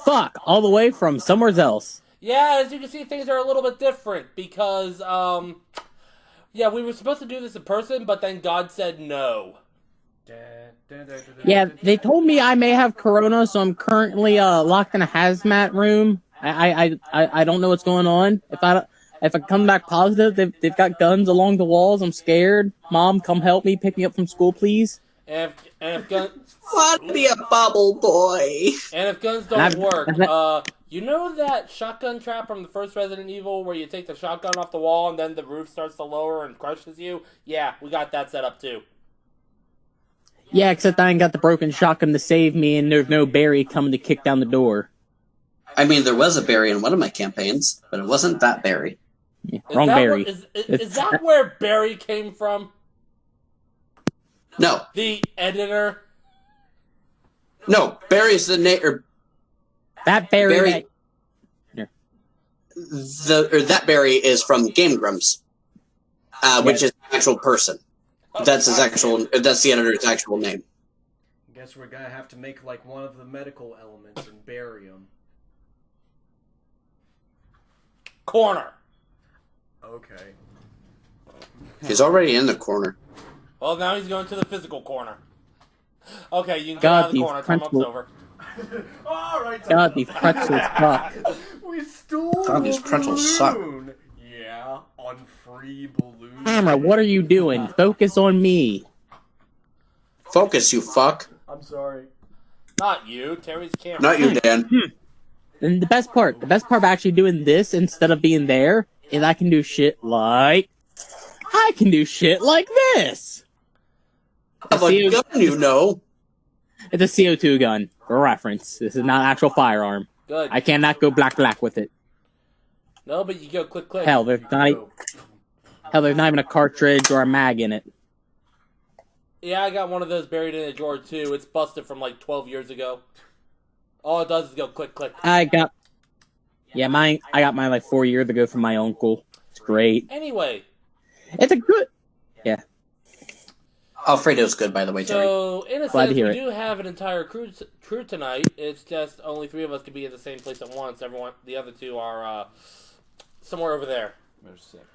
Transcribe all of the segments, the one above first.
fuck, all the way from somewhere else. Yeah, as you can see, things are a little bit different because, yeah, we were supposed to do this in person, but then God said no. Yeah, they told me I may have corona, so I'm currently locked in a hazmat room. I don't know what's going on. If I come back positive, they've got guns along the walls. I'm scared. Mom, come help me. Pick me up from school, please. And if guns... Want to be a bubble boy. And if guns don't work, you know that shotgun trap from the first Resident Evil where you take the shotgun off the wall and then the roof starts to lower and crushes you? Yeah, we got that set up too. Yeah, except I ain't got the broken shotgun to save me, and there's no Barry coming to kick down the door. I mean, there was a Barry in one of my campaigns, but it wasn't that Barry. Yeah, wrong Barry. Is that where Barry came from? No. The editor? No, Barry's the name. That Barry. That Barry is from Game Grumps, which is an actual person. That's his actual. That's the editor's actual name. I guess we're gonna have to make like one of the medical elements and bury him. Corner. Okay. He's already in the corner. Well, now he's going to the physical corner. Okay, you can get out of the corner. Time up's over. All right. God, these pretzels suck. We stole. God, these pretzels suck. Yeah, on free balloon. Camera, what are you doing? Focus on me. Focus, you fuck. I'm sorry. Not you, Terry's camera. Not you, Dan. And the best part of actually doing this instead of being there is I can do shit like this. How about gun, you know? It's a CO2 gun, for reference. This is not an actual firearm. Good. I cannot go black with it. No, but you go click. Hell, there's not even a cartridge or a mag in it. Yeah, I got one of those buried in a drawer too. It's busted from like 12 years ago. All it does is go click. I got mine like 4 years ago from my uncle. It's great. Anyway. It's a good... Yeah. Alfredo's good, by the way, Terry. So, in a sense, we do have an entire crew tonight. It's just only 3 of us can be in the same place at once. The other 2 are somewhere over there. They're sick.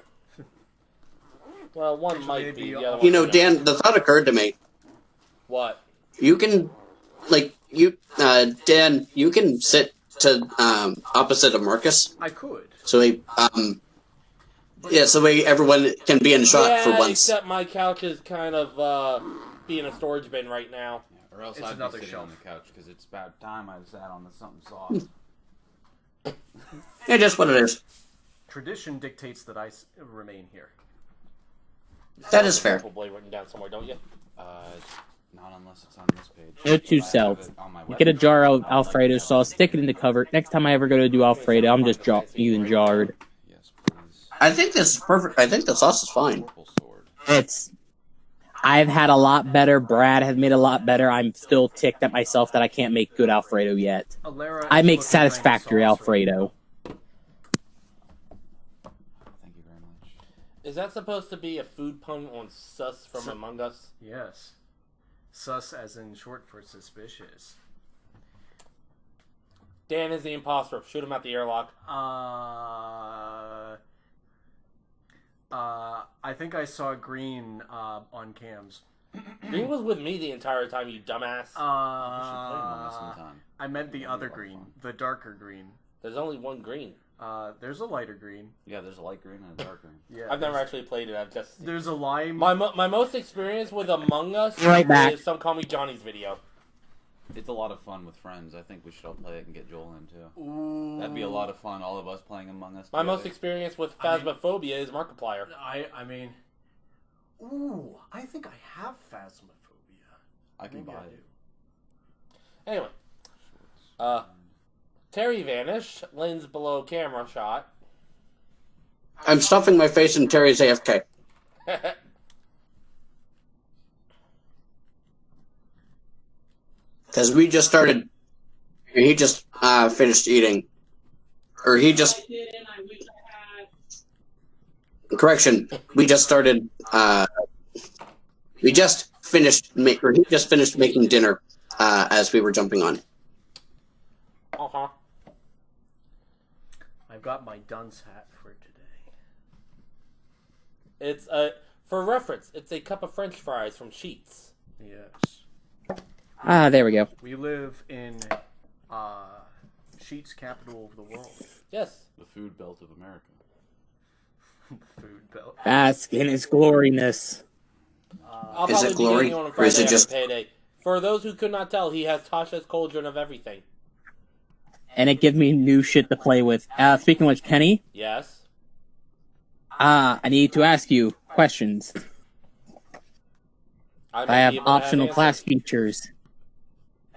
Well, one might be. The other you know, Dan, the thought occurred to me. What? You can, Dan, you can sit to opposite of Marcus. I could. So everyone can be in shot for once. Except my couch is kind of being a storage bin right now. Or else I'd be sitting on the couch because it's about time I sat on something soft. Yeah, just what it is. Tradition dictates that I remain here. That is fair. Probably written down somewhere, don't you? Not unless it's on this page. No two selves. You get a jar of Alfredo sauce, stick it in the cupboard. Next time I ever go to do Alfredo, I'm just using jarred. Yes, please. I think this is perfect. I think the sauce is fine. I've had a lot better. Brad has made a lot better. I'm still ticked at myself that I can't make good Alfredo yet. I make satisfactory Alfredo. Thank you very much. Is that supposed to be a food pun on sus from Among Us? Yes. Sus as in short for suspicious. Dan is the imposter. Shoot him at the airlock. I think I saw green on cams. Green was with me the entire time, you dumbass. I meant the other green, the darker green. There's only one green. There's a lighter green. Yeah, there's a light green and a dark green. Yeah, I've never actually played it. I've just... There's a lime. My most experience with Among Us is Some Call Me Johnny's video. It's a lot of fun with friends. I think we should all play it and get Joel in too. Ooh. That'd be a lot of fun, all of us playing Among Us. My most experience with Phasmophobia is Markiplier. I mean... Ooh, I think I have Phasmophobia. I can buy it. Anyway. Terry vanished. Lynn's below camera shot. I'm stuffing my face in Terry's AFK. Because we just started... He just finished eating. Or he just... Correction. We just started... he just finished making dinner as we were jumping on. Uh-huh. I've got my dunce hat for today. It's for reference, it's a cup of French fries from Sheetz. Yes. Ah, there we go. We live in Sheet's capital of the world. Yes. The food belt of America. Food belt. Bask in its gloriness. I'll Is probably it be glory, getting one on or is Friday it just- after payday. For those who could not tell, he has Tasha's cauldron of everything. And it gives me new shit to play with. Speaking of which, Kenny, Yes. I need to ask you questions. I have optional class features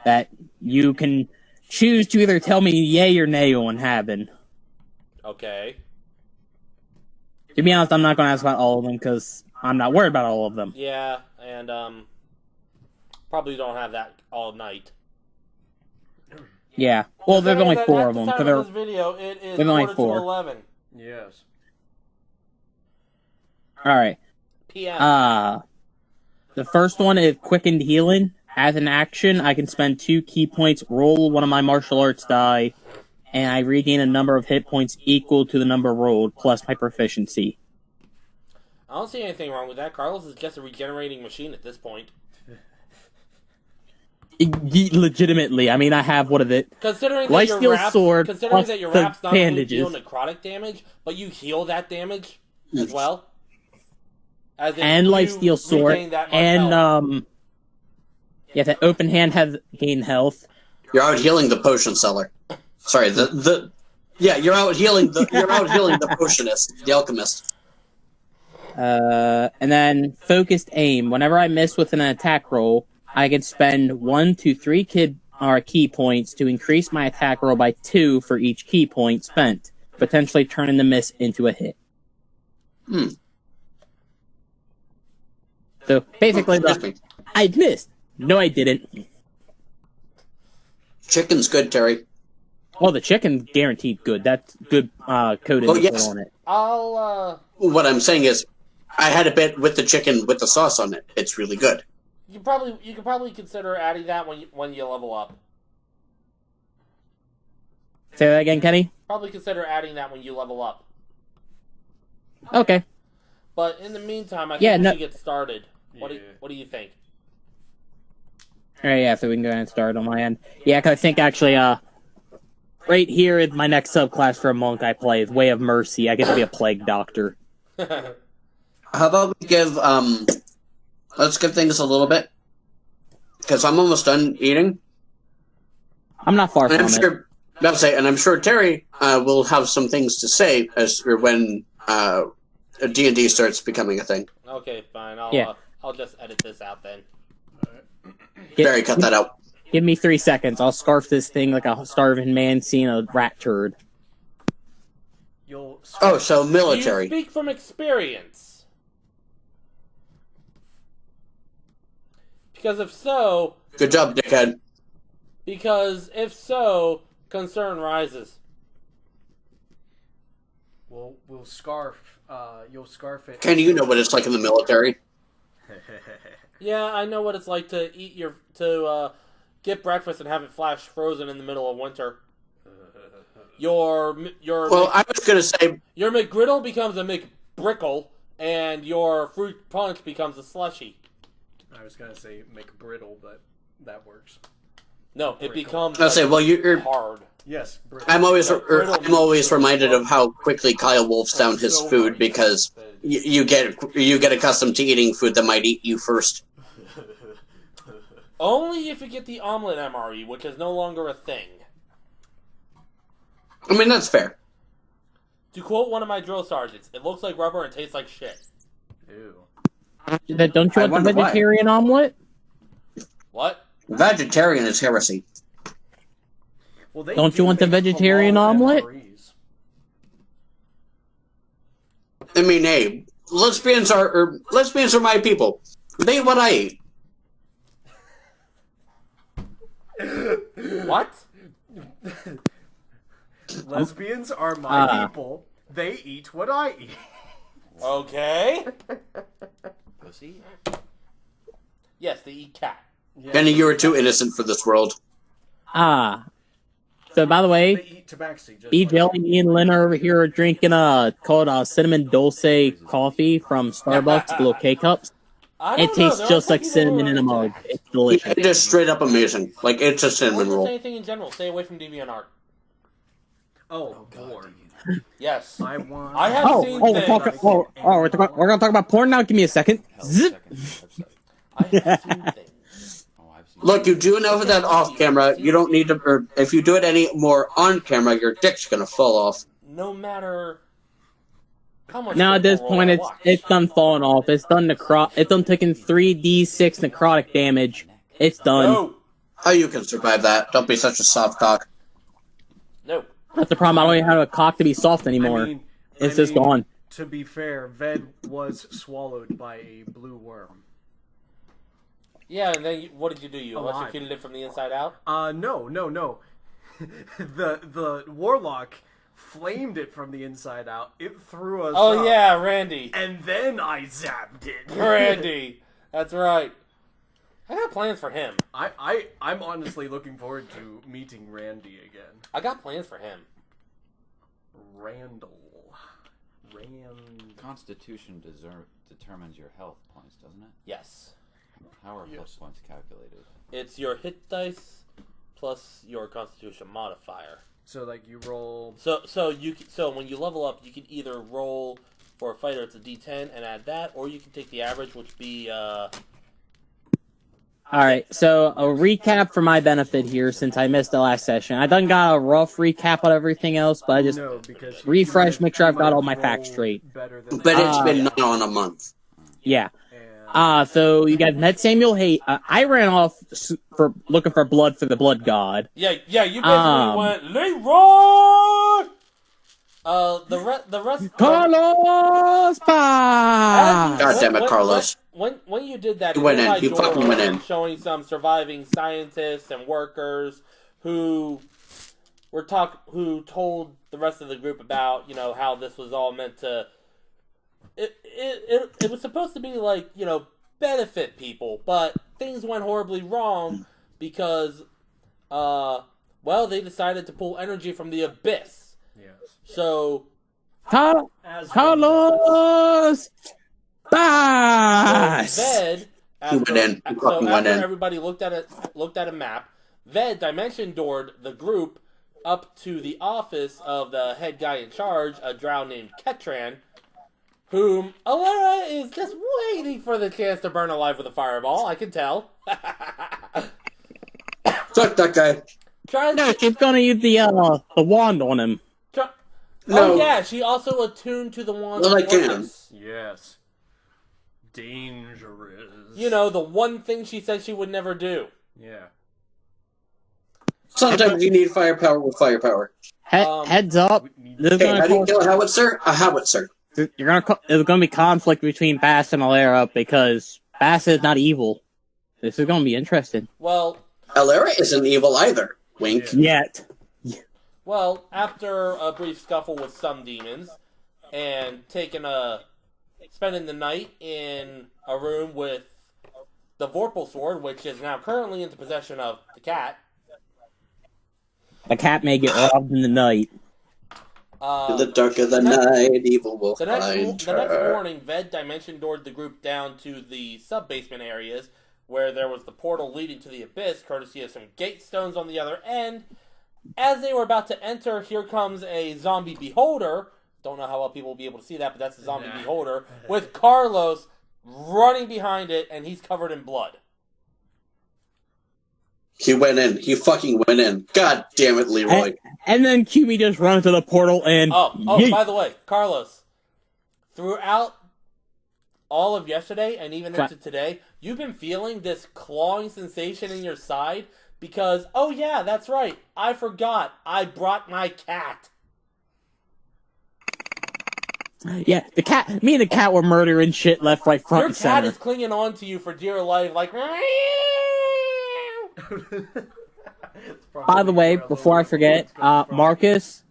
that you can choose to either tell me yay or nay on having. Okay. To be honest, I'm not going to ask about all of them because I'm not worried about all of them. Yeah, and probably don't have that all night. Yeah. Well, there's only 4 of them. At the So time of this video, it is there's only 4 to 4. 11 Yes. Alright. p.m. The first one is Quickened Healing. As an action, I can spend 2 key points, roll one of my martial arts die, and I regain a number of hit points equal to the number rolled, plus my proficiency. I don't see anything wrong with that. Carlos is just a regenerating machine at this point. Legitimately, I mean, I have what of it. Considering that Life your steal wraps, sword, considering plus that your the wraps not only bandages. deal necrotic damage, but you heal that damage as well. As in And you lifesteal sword, regain that much and health. yeah, that open hand has gained health. You're out healing the potion seller. Sorry, you're out healing the potionist, the alchemist. And then focused aim. Whenever I miss with an attack roll, I can spend 1 to 3 key points to increase my attack roll by 2 for each key point spent, potentially turning the miss into a hit. So basically, I missed. No, I didn't. Chicken's good, Terry. Well, the chicken's guaranteed good. That's good coding to put on it. What I'm saying is, I had a bit with the chicken with the sauce on it. It's really good. You could probably consider adding that when you level up. Say that again, Kenny? Probably consider adding that when you level up. Okay. But in the meantime, I think we should get started. What do you think? Alright, yeah, so we can go ahead and start on my end. Yeah, because I think actually, right here is my next subclass for a monk I play, is Way of Mercy. I get to be a plague doctor. How about we let's give things a little bit, because I'm almost done eating. I'm not far from it. And I'm sure Terry will have some things to say as for when D&D starts becoming a thing. Okay, fine. I'll just edit this out then. Terry, cut that out. Give me 3 seconds. I'll scarf this thing like a starving man seeing a rat turd. So military. You speak from experience. Because if so... Good job, dickhead. Because if so, concern rises. Well, we'll scarf. You'll scarf it. Kenny, you know what it's like in the military. Yeah, I know what it's like to get breakfast and have it flash frozen in the middle of winter. I was gonna say your McGriddle becomes a McBrickle, and your fruit punch becomes a slushy. I was gonna say McBriddle, but that works. No, it becomes. you're hard. Yes, I'm always reminded of how quickly Kyle wolfs down his food because you get accustomed to eating food that might eat you first. Only if you get the omelet MRE, which is no longer a thing. I mean, that's fair. To quote one of my drill sergeants, it looks like rubber and tastes like shit. Ew. Don't you want the vegetarian omelet? What? Vegetarian is heresy. Well, don't you want the vegetarian omelet? I mean, hey, lesbians are my people. They eat what I eat. What? Lesbians are my people. They eat what I eat. Okay. Pussy? Yes, they eat cat. Benny, you are too innocent for this world. So So, by the They way, eat tabaxi. Just BJ, like me and Lynn are over here drinking called cinnamon dulce coffee from Starbucks, the little K cups. I It don't know. tastes There are just some like people who cinnamon are in a into mug. that. It's Yeah, delicious. it is straight up amazing. Like, it's a Or cinnamon just roll. anything in general. Stay away from DeviantArt. oh, Lord. Yes. I want. I have seen We're things. talking. We're gonna talk about porn now. Give me a second. Zip. I have seen things. Look, you do enough of that off camera. You don't need to. Or if you do it any more on camera, your dick's gonna fall off. No matter how much. Now at this critical point, role I watch. it's done falling off. It's done It's done taking 3d6 necrotic damage. It's done. No. Oh, you can survive that. Don't be such a soft cock. No. That's the problem. I don't even have a cock to be soft anymore. It's just gone. To be fair, Ved was swallowed by a blue worm. Yeah, and then what did you do? You Alive. electrocuted it from the inside out? No. the warlock flamed it from the inside out. It threw us Oh up, yeah, Randy. and then I zapped it. Randy. That's right. I got plans for him. I'm honestly looking forward to meeting Randy again. I got plans for him. Rand. Constitution determines your health points, doesn't it? Yes. How are health points calculated? It's your hit dice plus your constitution modifier. So like you roll. So when you level up, you can either roll for a fighter it's a D10 and add that, or you can take the average, which would be Alright, so a recap for my benefit here since I missed the last session. I done got a rough recap on everything else, but I just No, because refresh, make sure I've got all my roll facts straight. better than But it's been not on a month. Yeah. and So you got met Samuel Haight. I ran off for looking for blood for the blood god. yeah. You basically went Leroy. The rest. Carlos Paz! God damn it, Carlos. When you did that, You went in. my You door fucking went in. showing some surviving scientists and workers who who told the rest of the group about how this was all meant to. It was supposed to be like benefit people, but things went horribly wrong because they decided to pull energy from the abyss. yes. So As Carlos Paz! Ved, went in. He fucking went in. everybody looked at a map, Ved dimension doored the group up to the office of the head guy in charge, a drow named Ketran, whom Alara is just waiting for the chance to burn alive with a fireball. I can tell. Fuck that guy. No, she's gonna use the wand on him. No. Oh yeah, she also attuned to the wand. Well, I of can. Orbis. Yes. Dangerous. The one thing she said she would never do. Yeah. Sometimes you need firepower with firepower. Heads up. This is Hey, gonna how do you cause- kill a howitzer? A howitzer. There's gonna be conflict between Bass and Alara because Bass is not evil. This is gonna be interesting. Well, Alara isn't evil either. Wink. Yet. Well, after a brief scuffle with some demons, and spending the night in a room with the Vorpal sword, which is now currently in the possession of the cat. The cat may get robbed in the night. In the dark of the night, evil will The find next her. morning, Ved dimension doored the group down to the sub-basement areas, where there was the portal leading to the abyss, courtesy of some gate stones on the other end. As they were about to enter, here comes a zombie beholder. Don't know how well people will be able to see that, but that's a zombie beholder, with Carlos running behind it, and he's covered in blood. He went in. He fucking went in. God damn it, Leroy. And then Cubie just runs to the portal and yeet. By the way, Carlos, throughout all of yesterday and even into today, you've been feeling this clawing sensation in your side because, oh yeah, that's right, I forgot, I brought my cat. Yeah, me and the cat were murdering shit left, right, front, Your and cat center. is clinging on to you for dear life, like. By the way, before I forget, Marcus,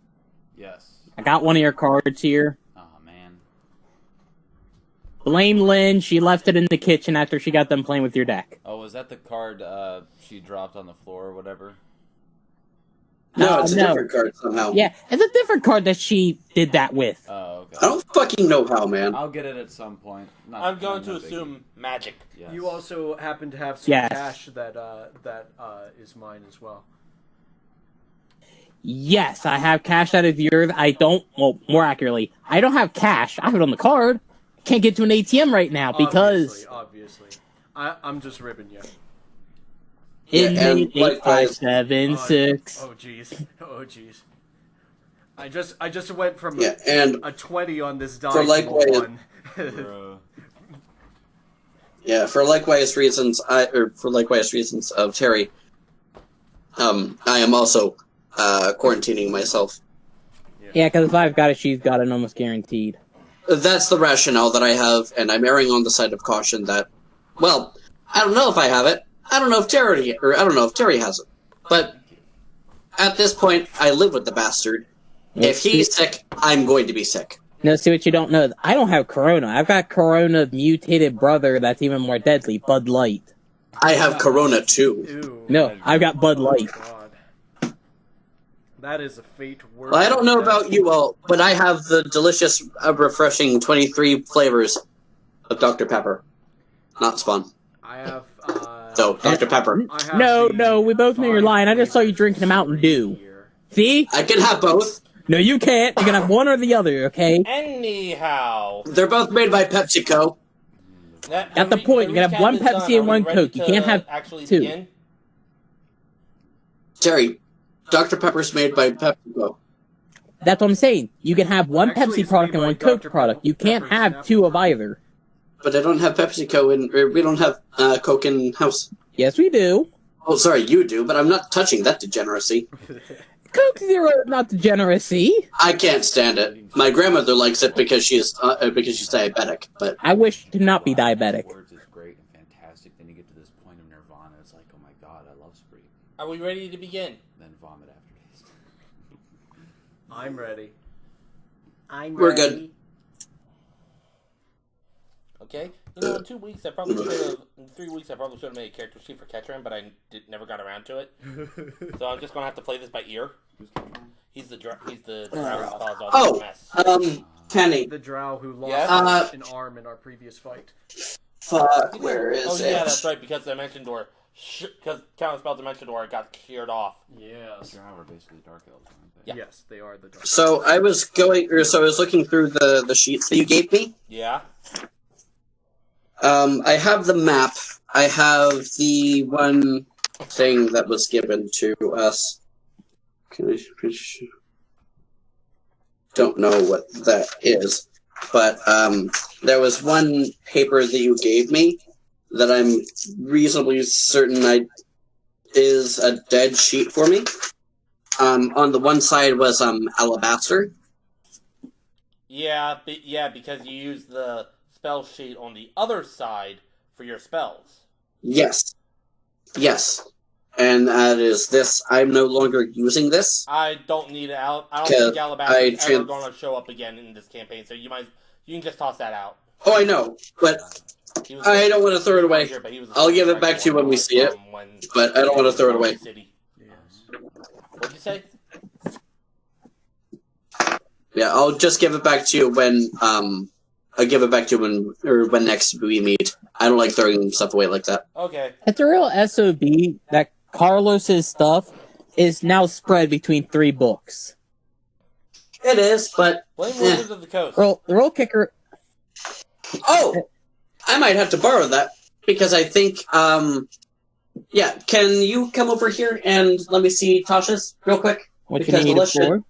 Yes. I got one of your cards here. Oh man. Blame Lynn, she left it in the kitchen after she got done playing with your deck. Oh, was that the card she dropped on the floor or whatever? No, it's a no. different card somehow. Yeah, it's a different card that she did that with. Oh, okay. I don't fucking know how, man. I'll get it at some point. I'm going to assume magic. Yes. You also happen to have some Yes. cash that is mine as well. Yes, I have cash out of yours. I don't. Well, more accurately, I don't have cash. I have it on the card. Can't get to an ATM right now because Obviously. I'm just ribbing you. Yeah, it and made likewise- 857 Oh jeez. I just went from Yeah, and a 20 on this die for to likewise- a 1. Bruh. Yeah, for likewise reasons of Terry, I am also quarantining myself. Yeah, because if I've got it, she's got it almost guaranteed. That's the rationale that I have, and I'm erring on the side of caution that, well, I don't know if I have it. I don't know if Terry has it. But at this point, I live with the bastard. If he's sick, I'm going to be sick. No, see what you don't know. I don't have Corona. I've got Corona mutated brother that's even more deadly, Bud Light. I have Corona too. Ew. No, I've got Bud Light. God. That is a fate worse. Well, I don't know than about death. you all, but I have the delicious, refreshing 23 flavors of Dr. Pepper. Not Spawn. I have. So, Dr. Pepper. I have No, the we both know you're lying. I just saw you flavors drinking a Mountain Dew. here. See? I can have both. No, you can't. You're gonna have one or the other, okay? Anyhow, They're both made by PepsiCo. At the point, you can have one Pepsi and one Coke. You can't have two. Begin? Terry, Dr. Pepper's made by PepsiCo. That's what I'm saying. You can have one Actually, Pepsi it's product made and by one Coke Dr. product. You can't Pepper's have two of either. But I don't have PepsiCo or we don't have Coke in house. Yes, we do. Oh, sorry, you do, but I'm not touching that degeneracy. Coke Zero, not degeneracy. I can't stand it. My grandmother likes it because she's diabetic. But I wish to not be diabetic. Words is great and fantastic. Then you get to this point of nirvana. It's like, oh my god, I love Spree. Are we ready to begin? Then vomit aftertaste. I'm ready. we're good. Okay. You know, in 2 weeks, I probably should have. In 3 weeks, I probably should have made a character sheet for Ketchum, but I never got around to it. So I'm just gonna have to play this by ear. He's the drow who caused all this mess. Kenny. The drow who lost Yeah? an arm in our previous fight. Fuck, where is Oh it? yeah, that's right. Because Dimension Door, because Counterspell Dimension Door got sheared off. Yes. Drow are basically dark elves, aren't they? Yeah. Yes, they are the drow. So I was looking through the sheets that you gave me. Yeah. I have the map. I have the one thing that was given to us. Don't know what that is, but there was one paper that you gave me that I'm reasonably certain is a dead sheet for me. On the one side was alabaster. Yeah, because you used the spell sheet on the other side for your spells. Yes. And that is this. I'm no longer using this. I don't need it out. I don't think Alabaster is ever going to show up again in this campaign, so you can just toss that out. Oh, I know, but I don't want to throw it away. I'll give it back to you when we see it, but I don't want to throw it away. Yes. What'd you say? Yeah, I'll just give it back to you when I'll give it back to you when next we meet. I don't like throwing stuff away like that. Okay. It's a real SOB that Carlos's stuff is now spread between 3 books. It is, but Blame Wizards of the Coast. The roll kicker. oh, I might have to borrow that because I think yeah. Can you come over here and let me see Tasha's real quick? What you Because need it Alicia- for?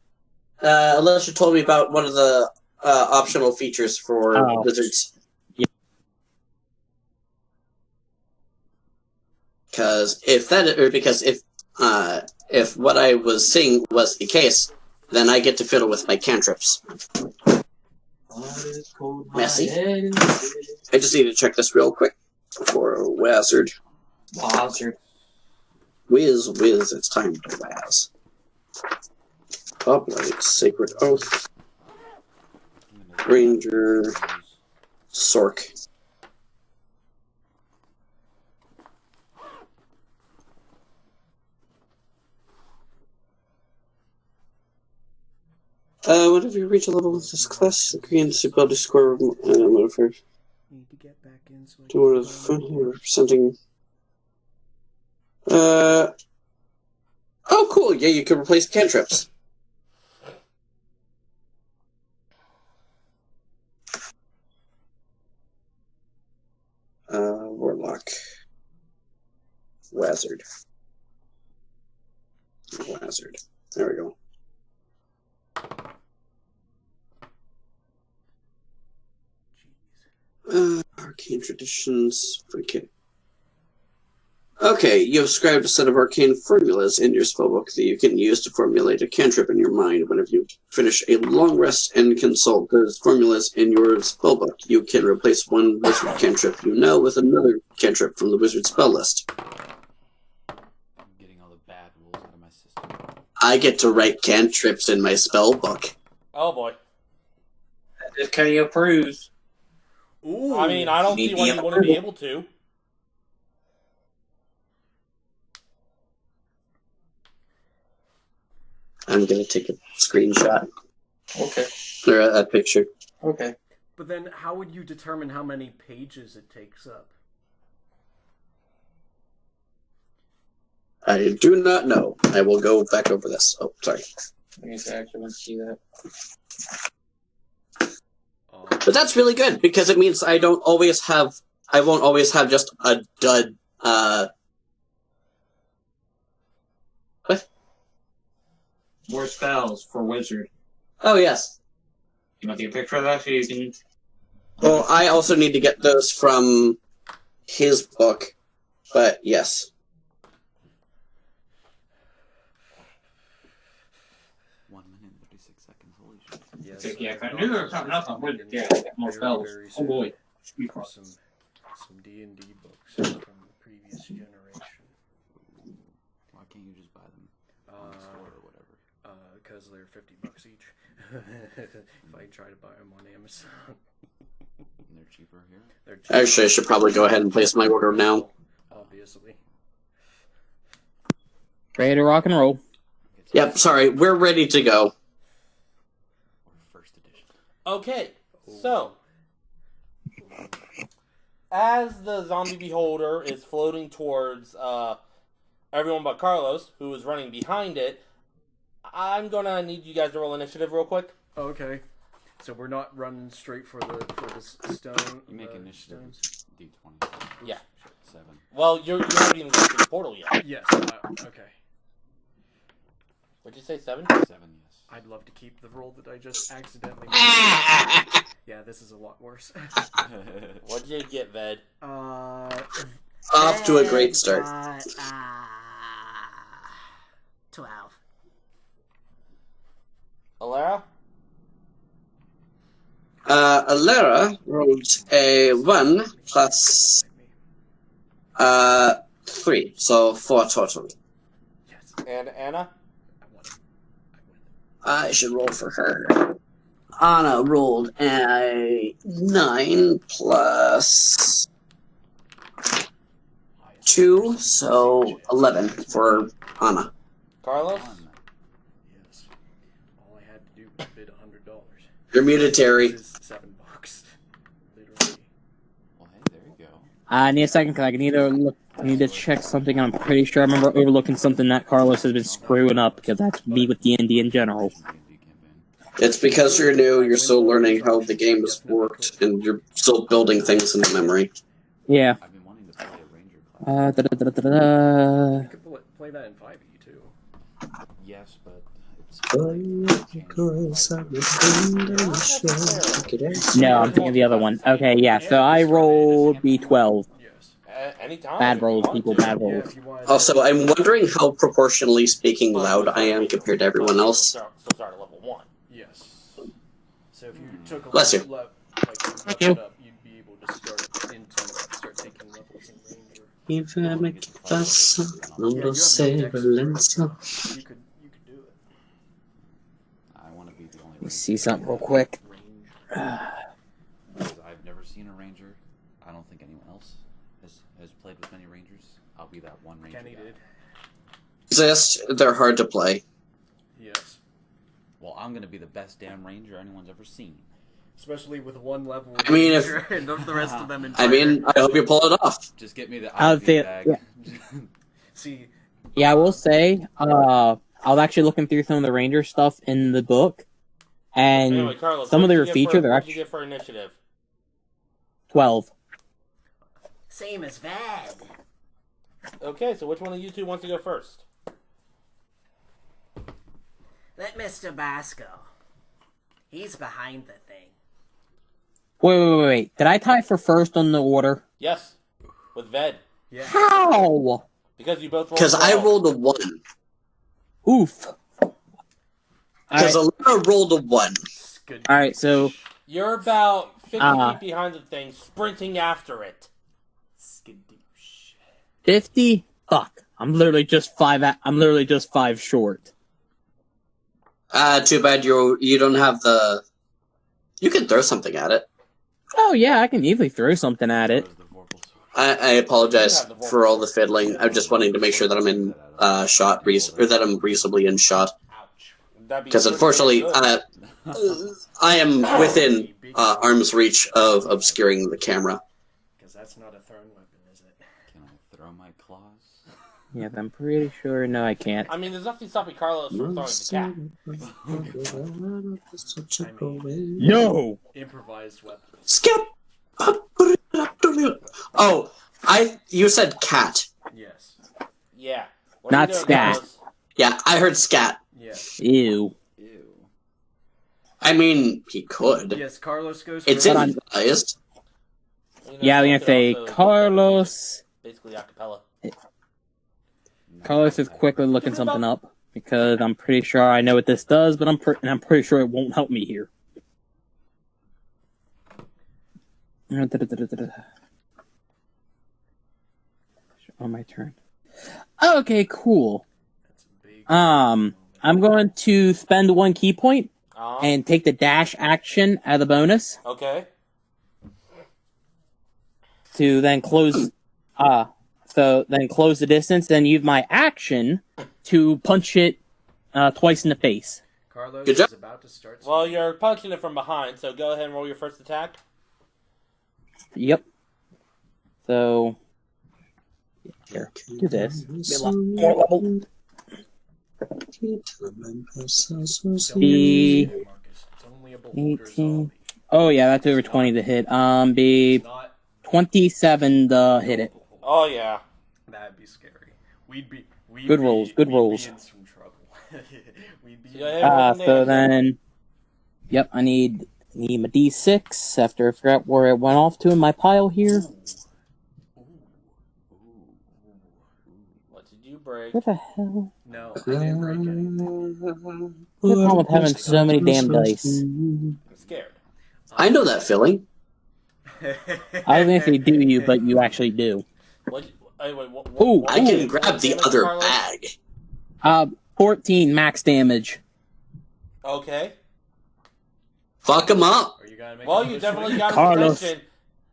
Alicia told me about one of the optional features for Oh. wizards. Yeah. Because if what I was seeing was the case, then I get to fiddle with my cantrips. Messy. I just need to check this real quick for Wizard. Whiz, it's time to Waz. Upright, Sacred Oath, Ranger, Sork. Whenever you reach a level with this class, agree and ability score. Whatever. Need to get back in so I Do one of the front here representing. Oh, cool. Yeah, you can replace cantrips. Warlock. Wazard. Wazard. There we go. Arcane traditions. Okay, you have scribed a set of arcane formulas in your spellbook that you can use to formulate a cantrip in your mind. Whenever you finish a long rest and consult those formulas in your spellbook, you can replace one wizard cantrip you know with another cantrip from the wizard spell list. I'm getting all the bad rules out of my system. I get to write cantrips in my spellbook. Oh boy. Just Kenny approves. Ooh. I mean, I don't see why you wouldn't be able to. I'm gonna take a screenshot. Okay. Or a picture. Okay. But then, how would you determine how many pages it takes up? I do not know. I will go back over this. Oh, sorry. I guess I actually want to see that. But that's really good, because it means I won't always have just a dud, What? More spells for wizard. Oh, yes. You want to take a picture of that so you can... Well, I also need to get those from his book, but yes. 1 minute and 36 seconds. Holy shit. Yes, Yeah, if I knew there was something else on wizard, yeah, I got more spells. Oh boy. Some D&D books from the previous generation. Why can't you just buy them on the store or whatever? Because they're $50 each. If I try to buy them on Amazon. And they're cheaper here? They're cheaper. Actually, I should probably go ahead and place my order now. Obviously. Ready to rock and roll. Yep, sorry, we're ready to go. Or first edition. Okay, so as the zombie beholder is floating towards everyone but Carlos, who is running behind it, I'm gonna need you guys to roll initiative real quick. Okay. So we're not running straight for the stone. You make initiative stones? D20. Yeah. 7. Well, you haven't even gone through the portal yet. Yes. Okay. What'd you say, 7? 7, yes. I'd love to keep the roll that I just accidentally. Yeah, this is a lot worse. What'd you get, Ved? Off to a great start. 12. Alara? Alara rolled a 1 plus 3, so 4 total. Yes. And Anna? I won. I should roll for her. Anna rolled a 9 plus 2, so 11 for Anna. Carlos? 1. Yes. All I had to do was bid $100. You're muted, Terry. This is $7. Literally. Well, hey, there you go. I need a second because I need to check something. I'm pretty sure I remember overlooking something that Carlos has been screwing up, because that's me with D&D in general. D&D campaign. It's because you're new, you're still learning how the game has worked, and you're still building things into memory. Yeah. I've been wanting to play a ranger class. You could play that in 5e too. Yes, but it's... No, I'm thinking of the other one. Okay, yeah, so I rolled B12. Yes. Anytime. Bad if you rolls, want people, to. bad Yeah, rolls. if you wanted Also, I'm wondering how proportionally speaking loud I am compared to everyone else. Still start at level 1. Yes. So if you took a Bless you. level you. up, you'd be able to start taking levels in Ranger. You Yeah, you have enough You could do it. I want to be the only Let me ranger. see something real quick. Because I've never seen a ranger. I don't think anyone else has played with many rangers. I'll be that one ranger. Kenny guy. did. Exist, they're hard to play. Yes. Well, I'm gonna be the best damn ranger anyone's ever seen. Especially with one level. I mean, if and the rest of them in I mean, I hope you pull it off. Just get me the I'll IV say- bag. yeah. See, Yeah, I will say, I was actually looking through some of the Ranger stuff in the book, and Anyway, Carlos, some of what did their you get features for- are what did you actually get for initiative? 12. same as Vad. Okay, so which one of you two wants to go first? Let Mr. Basco. He's behind the thing. Wait. Did I tie for first on the order? Yes, with Ved. Yeah. Because How? you both rolled Because I 12. rolled a 1. Oof. Because Alera rolled a 1. Good. Alright, so You're about 50 Ah. feet behind the thing, sprinting after it. Skadoosh. 50? Fuck. I'm literally just 5 short. Too bad you don't have the... You can throw something at it. Oh yeah, I can easily throw something at it. I apologize for all the fiddling. I'm just wanting to make sure that I'm in shot, or that I'm reasonably in shot. That'd be Because pretty unfortunately, good. I am within arm's reach of obscuring the camera. Because that's not a thrown weapon, is it? Can I throw my claws? Yeah, I'm pretty sure. No, I can't. I mean, there's nothing stopping Carlos from throwing the cat. Yo! Improvised weapon. Skip. Oh, you said cat. Yes. Yeah. What Not are you doing, scat. Carlos? Yeah, I heard scat. Yes. Ew. Ew. I mean, he could. Yes, Carlos goes It's first. advised. You know, Yeah, I was you gonna could say also- Carlos. Basically, acapella. Carlos is quickly looking something up because I'm pretty sure I know what this does, but I'm pretty sure it won't help me here. On my turn. Okay, cool. That's a big I'm going to spend 1 key point Uh-huh. and take the dash action as a bonus Okay. to then close. Then close the distance. Then use my action to punch it twice in the face. Carlos Good job. is about to start. Well, you're punching it from behind, so go ahead and roll your first attack. Yep. So here, do this. Be a lot more level. Be Marcus. It's only a beholder 18. zombie. Oh yeah, that's over 20 to hit. Be It's not 27 to hit it. Oh, yeah. That'd be scary. We'd be Good rolls, good rolls. We'd be in some trouble. We'd be. Yeah, So then, yep, I need my D6 after I forgot where it went off to in my pile here. What did you break? What the hell? No, I didn't break anything. What's wrong with having so many damn dice? I'm scared. I know that feeling. I was gonna say do you, but you actually do. What? Wait, what, Ooh, what I was can your grab the damage, other Carlos? bag. 14 max damage. Okay. Fuck him up. Are you gonna make Well, a you push definitely for it? got his Carlos. attention,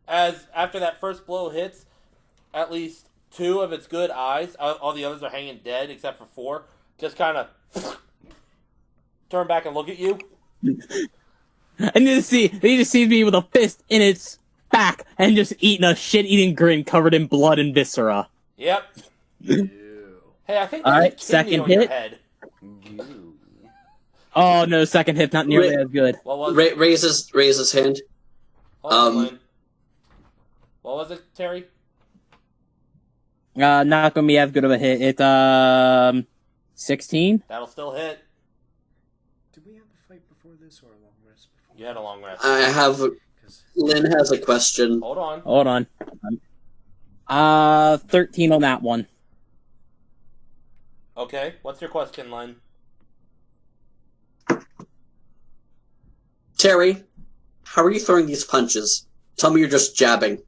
as after that first blow hits, at least 2 of its good eyes, all the others are hanging dead except for 4, just kind of turn back and look at you. And he just sees me with a fist in its back and just eating a shit-eating grin covered in blood and viscera. Yep. Ew. Hey, I think All there's right, a kidney second on your hit. head. You. Oh no, second hit not nearly as good. What was it? Raises his hand. Hold on, um, Lynn. What was it, Terry? Not gonna be as good of a hit. It's 16. That'll still hit. Did we have a fight before this or a long rest before? You had a long rest. I have. 'Cause Lynn has a question. Hold on. Hold on. 13 on that one. Okay, what's your question, Lynn? Terry, how are you throwing these punches? Tell me you're just jabbing.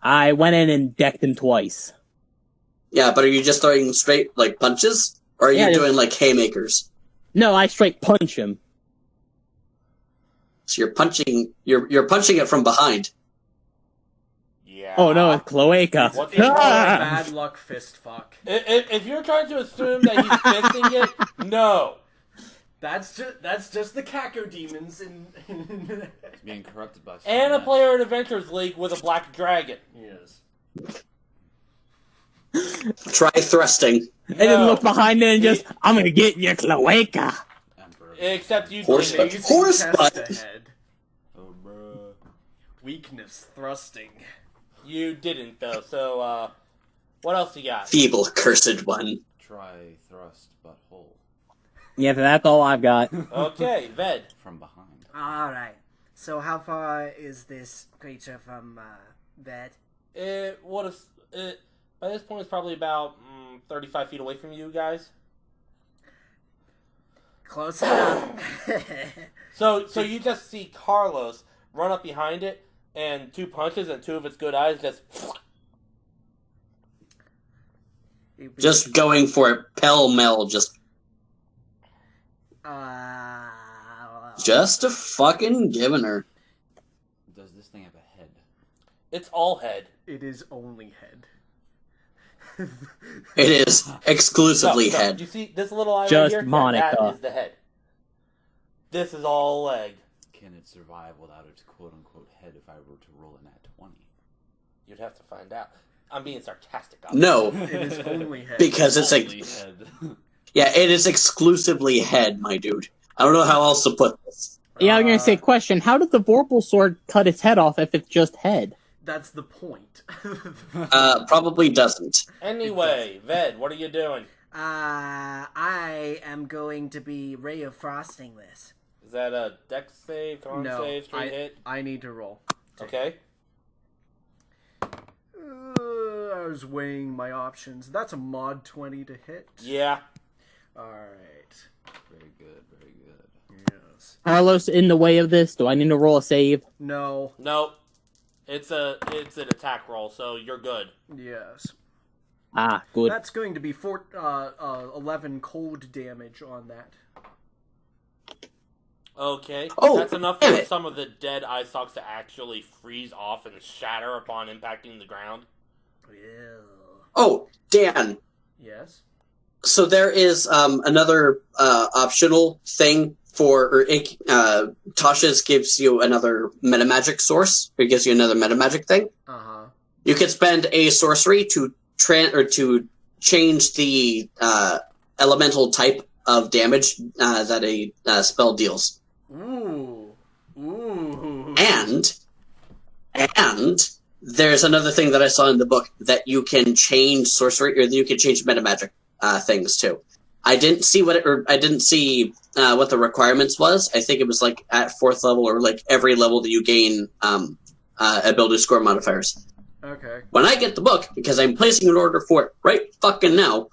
I went in and decked him twice. Yeah, but are you just throwing straight, like, punches? Or are Yeah, you just- doing, like, haymakers? No, I straight punch him. So you're punching it from behind. Yeah. Oh no, it's cloaca. What's It's your called Ah! bad luck fist fuck. If you're trying to assume that he's fisting it, no. That's just the Cacodemons in. It's being corrupted by. And a player in Adventures League with a black dragon. Yes. Try thrusting. And then look behind it and just, I'm gonna get your cloaca. Emperor. Except you Horse didn't. butt. Horse Test butt. ahead. Oh, bruh. Weakness thrusting. You didn't though. So what else you got? Feeble, cursed one. Try thrust butthole Yeah, that's all I've got. Okay, Ved. from behind. Alright. So how far is this creature from Ved? It would have. By this point, it's probably about 35 feet away from you guys. Close enough. So you just see Carlos run up behind it, and 2 punches and 2 of its good eyes Just going for it pell-mell, just a fucking giving her. Does this thing have a head? It's all head. It is only head. It is exclusively No, head. You see this little eye Just right here? Monica. That is the head. This is all leg. Can it survive without its quote-unquote head if I were to roll in at 20? You'd have to find out. I'm being sarcastic. No, It is only head. because it's Only like, head. yeah, it is exclusively head, my dude. I don't know how else to put this. Yeah, I'm gonna say, question, how did the Vorpal sword cut its head off if it's just head? That's the point. Probably doesn't. Anyway, Ved, what are you doing? I am going to be Ray of Frosting this. Is that a dex save, con No, save, straight hit? I need to roll. Okay. I was weighing my options. That's a mod 20 to hit. Yeah. Alright. Very good, very good. Yes. Carlos in the way of this? Do I need to roll a save? No. Nope. It's an attack roll, so you're good. Yes. Ah, good. That's going to be 11 cold damage on that. Okay. Oh, That's enough damn for it. some of the dead eye stalks to actually freeze off and shatter upon impacting the ground. Ew. Oh, Dan. Yes. So there is another optional thing Tasha's gives you another metamagic source. It gives you another metamagic thing. Uh-huh. You can spend a sorcery to change the elemental type of damage that a spell deals. Ooh. Ooh. And there's another thing that I saw in the book that you can change sorcery, or you can change metamagic things too. I didn't see what the requirements was. I think it was like at 4th level, or like every level that you gain ability score modifiers. Okay. When I get the book, because I'm placing an order for it right fucking now,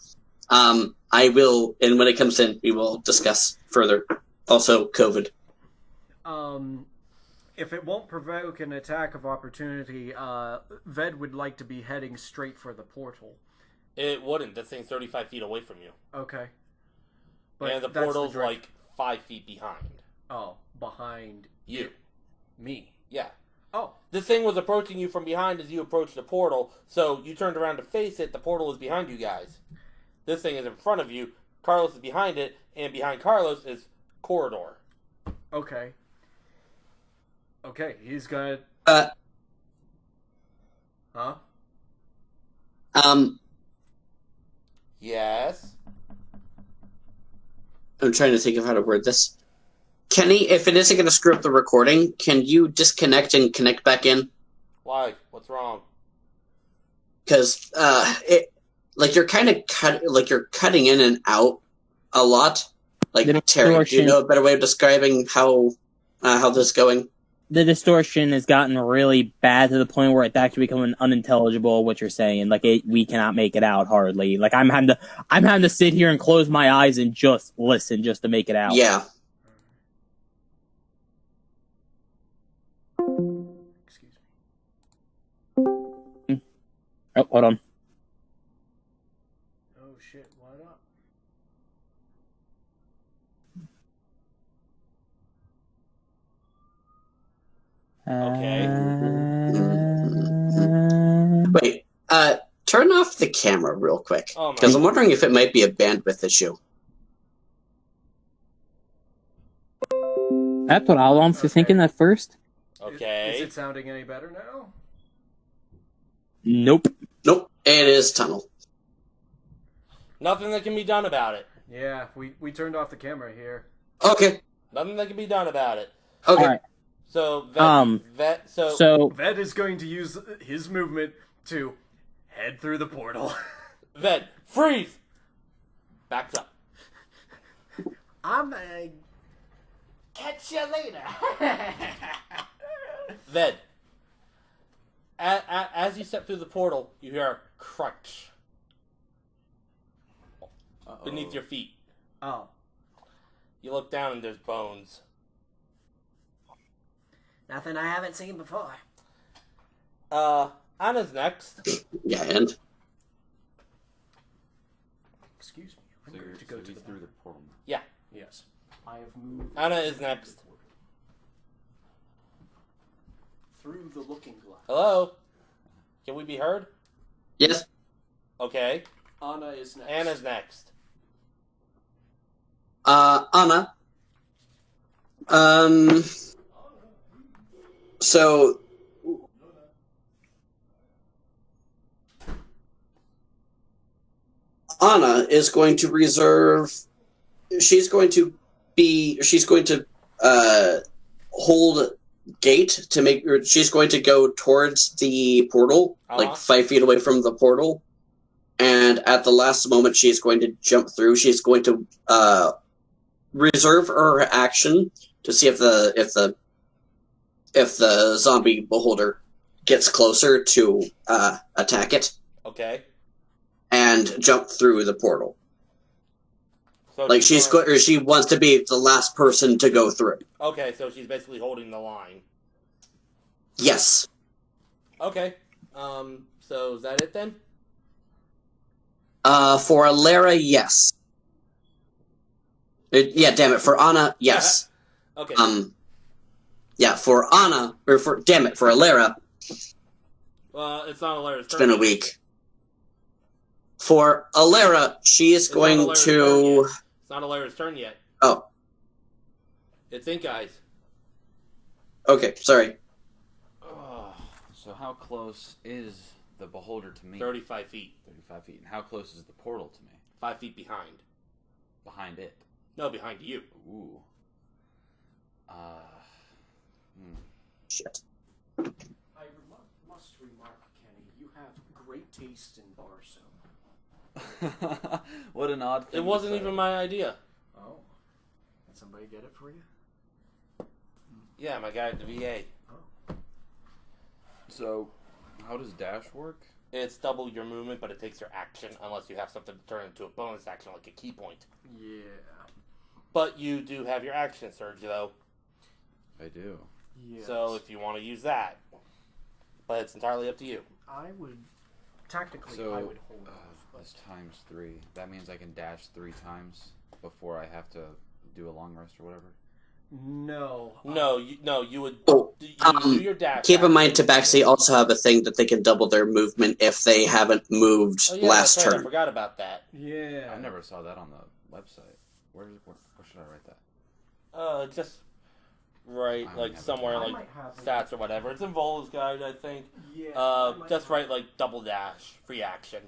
I will, and when it comes in, we will discuss further. Also, COVID. If it won't provoke an attack of opportunity, Ved would like to be heading straight for the portal. It wouldn't. This thing's 35 feet away from you. Okay. And the that's portal's direct- like 5 feet behind Oh, behind you. me. Yeah. Oh, This thing was approaching you from behind as you approached the portal, so you turned around to face it. The portal is behind you guys. This thing is in front of you. Carlos is behind it, and behind Carlos is corridor. okay. Okay, he's got... Uh, Huh? Yes. I'm trying to think of how to word this. Kenny, if it isn't going to screw up the recording, can you disconnect and connect back in? Why? What's wrong? Because you're kind of you're cutting in and out a lot. Like, The Terry, do you distortion. know a better way of describing how this is going? The distortion has gotten really bad to the point where it's actually becoming unintelligible what you're saying. Like we cannot make it out hardly. Like I'm having to sit here and close my eyes and just listen just to make it out. Yeah. Excuse me. Oh, hold on. Oh shit, what up? Okay. Wait. Turn off the camera real quick. Oh my Because I'm wondering if it might be a bandwidth issue. That's what I was thinking at first. Okay. Is it sounding any better now? Nope. Nope, it is tunnel. Nothing that can be done about it. Yeah, we turned off the camera here. Okay, Nothing that can be done about it. okay. All right. So, So Ved is going to use his movement to head through the portal. Ved, freeze! Backs up. I'm gonna catch you later. Ved, as you step through the portal, you hear a crunch beneath your feet. Oh, You look down and there's bones. nothing I haven't seen before. Anna's next. Yeah, and Excuse me. I'm So going you're to go to the through the portal. Yeah, Yes. I have moved Anna is next. through the looking glass. Hello? Can we be heard? yes. Okay. Anna is next. Anna's next. Anna. So Anna is going to reserve. She's going to hold gate to make. Or she's going to go towards the portal, like 5 feet away from the portal, and at the last moment, she's going to jump through. She's going to reserve her action to see if the zombie beholder gets closer to attack it, Okay. and jump through the portal. So Like she wants to be the last person to go through. Okay, so she's basically holding the line. Yes. Okay. So is that it then? For Alara, yes. Yeah, damn it. For Anna, yes. Okay. Yeah, for Anna, or for Alara, Well, it's not Alara's it's turn. been a week. For Alara, she is It's going not Alara's to. turn yet. It's not Alara's turn yet. Oh, It's Ink Eyes. okay, sorry. So how close is the beholder to me? 35 feet. 35 feet. And how close is the portal to me? 5 feet behind. Behind it. No, behind you. Ooh. Shit. I must remark, Kenny, you have great taste in bar soap. What an odd thing. It wasn't to say. even my idea. Oh. Did somebody get it for you? Yeah, my guy at the VA. So, how does dash work? It's double your movement, but it takes your action unless you have something to turn into a bonus action like a key point. Yeah. But you do have your action surge, though. I do. Yes. So if you want to use that. But it's entirely up to you. I would... Tactically, So, I would hold off. But That's times 3. That means I can dash 3 times before I have to do a long rest or whatever. no. You would Oh, do your dash. keep in mind, action. Tabaxi also have a thing that they can double their movement if they haven't moved Oh, yeah, last that's right, I turn. forgot about that. Yeah. I never saw that on the website. Where should I write that? Just right, I like have it. somewhere I like might have it. stats or whatever. It's in Vola's guide, I think. Yeah. I might Just have- write like double dash, free action.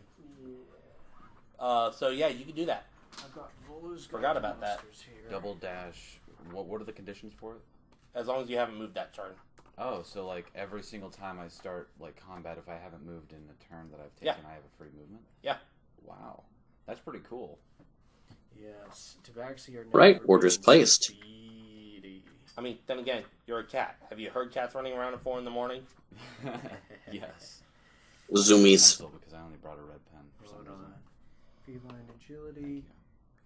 Yeah. So yeah, you can do that. I've got Volo's Forgot Guide about that. Monsters here. Double dash. What are the conditions for it? As long as you haven't moved that turn. Oh, so like every single time I start like combat, if I haven't moved in the turn that I've Yeah. taken, I have a free movement? Yeah. Wow. That's pretty cool. Yes. Tabaxi are Right, never orders been placed. speedy. I mean, then again, you're a cat. Have you heard cats running around at 4 in the morning? Yes. Zoomies. Pencil, because I only brought a red pen for some Hold reason. on. Feline agility.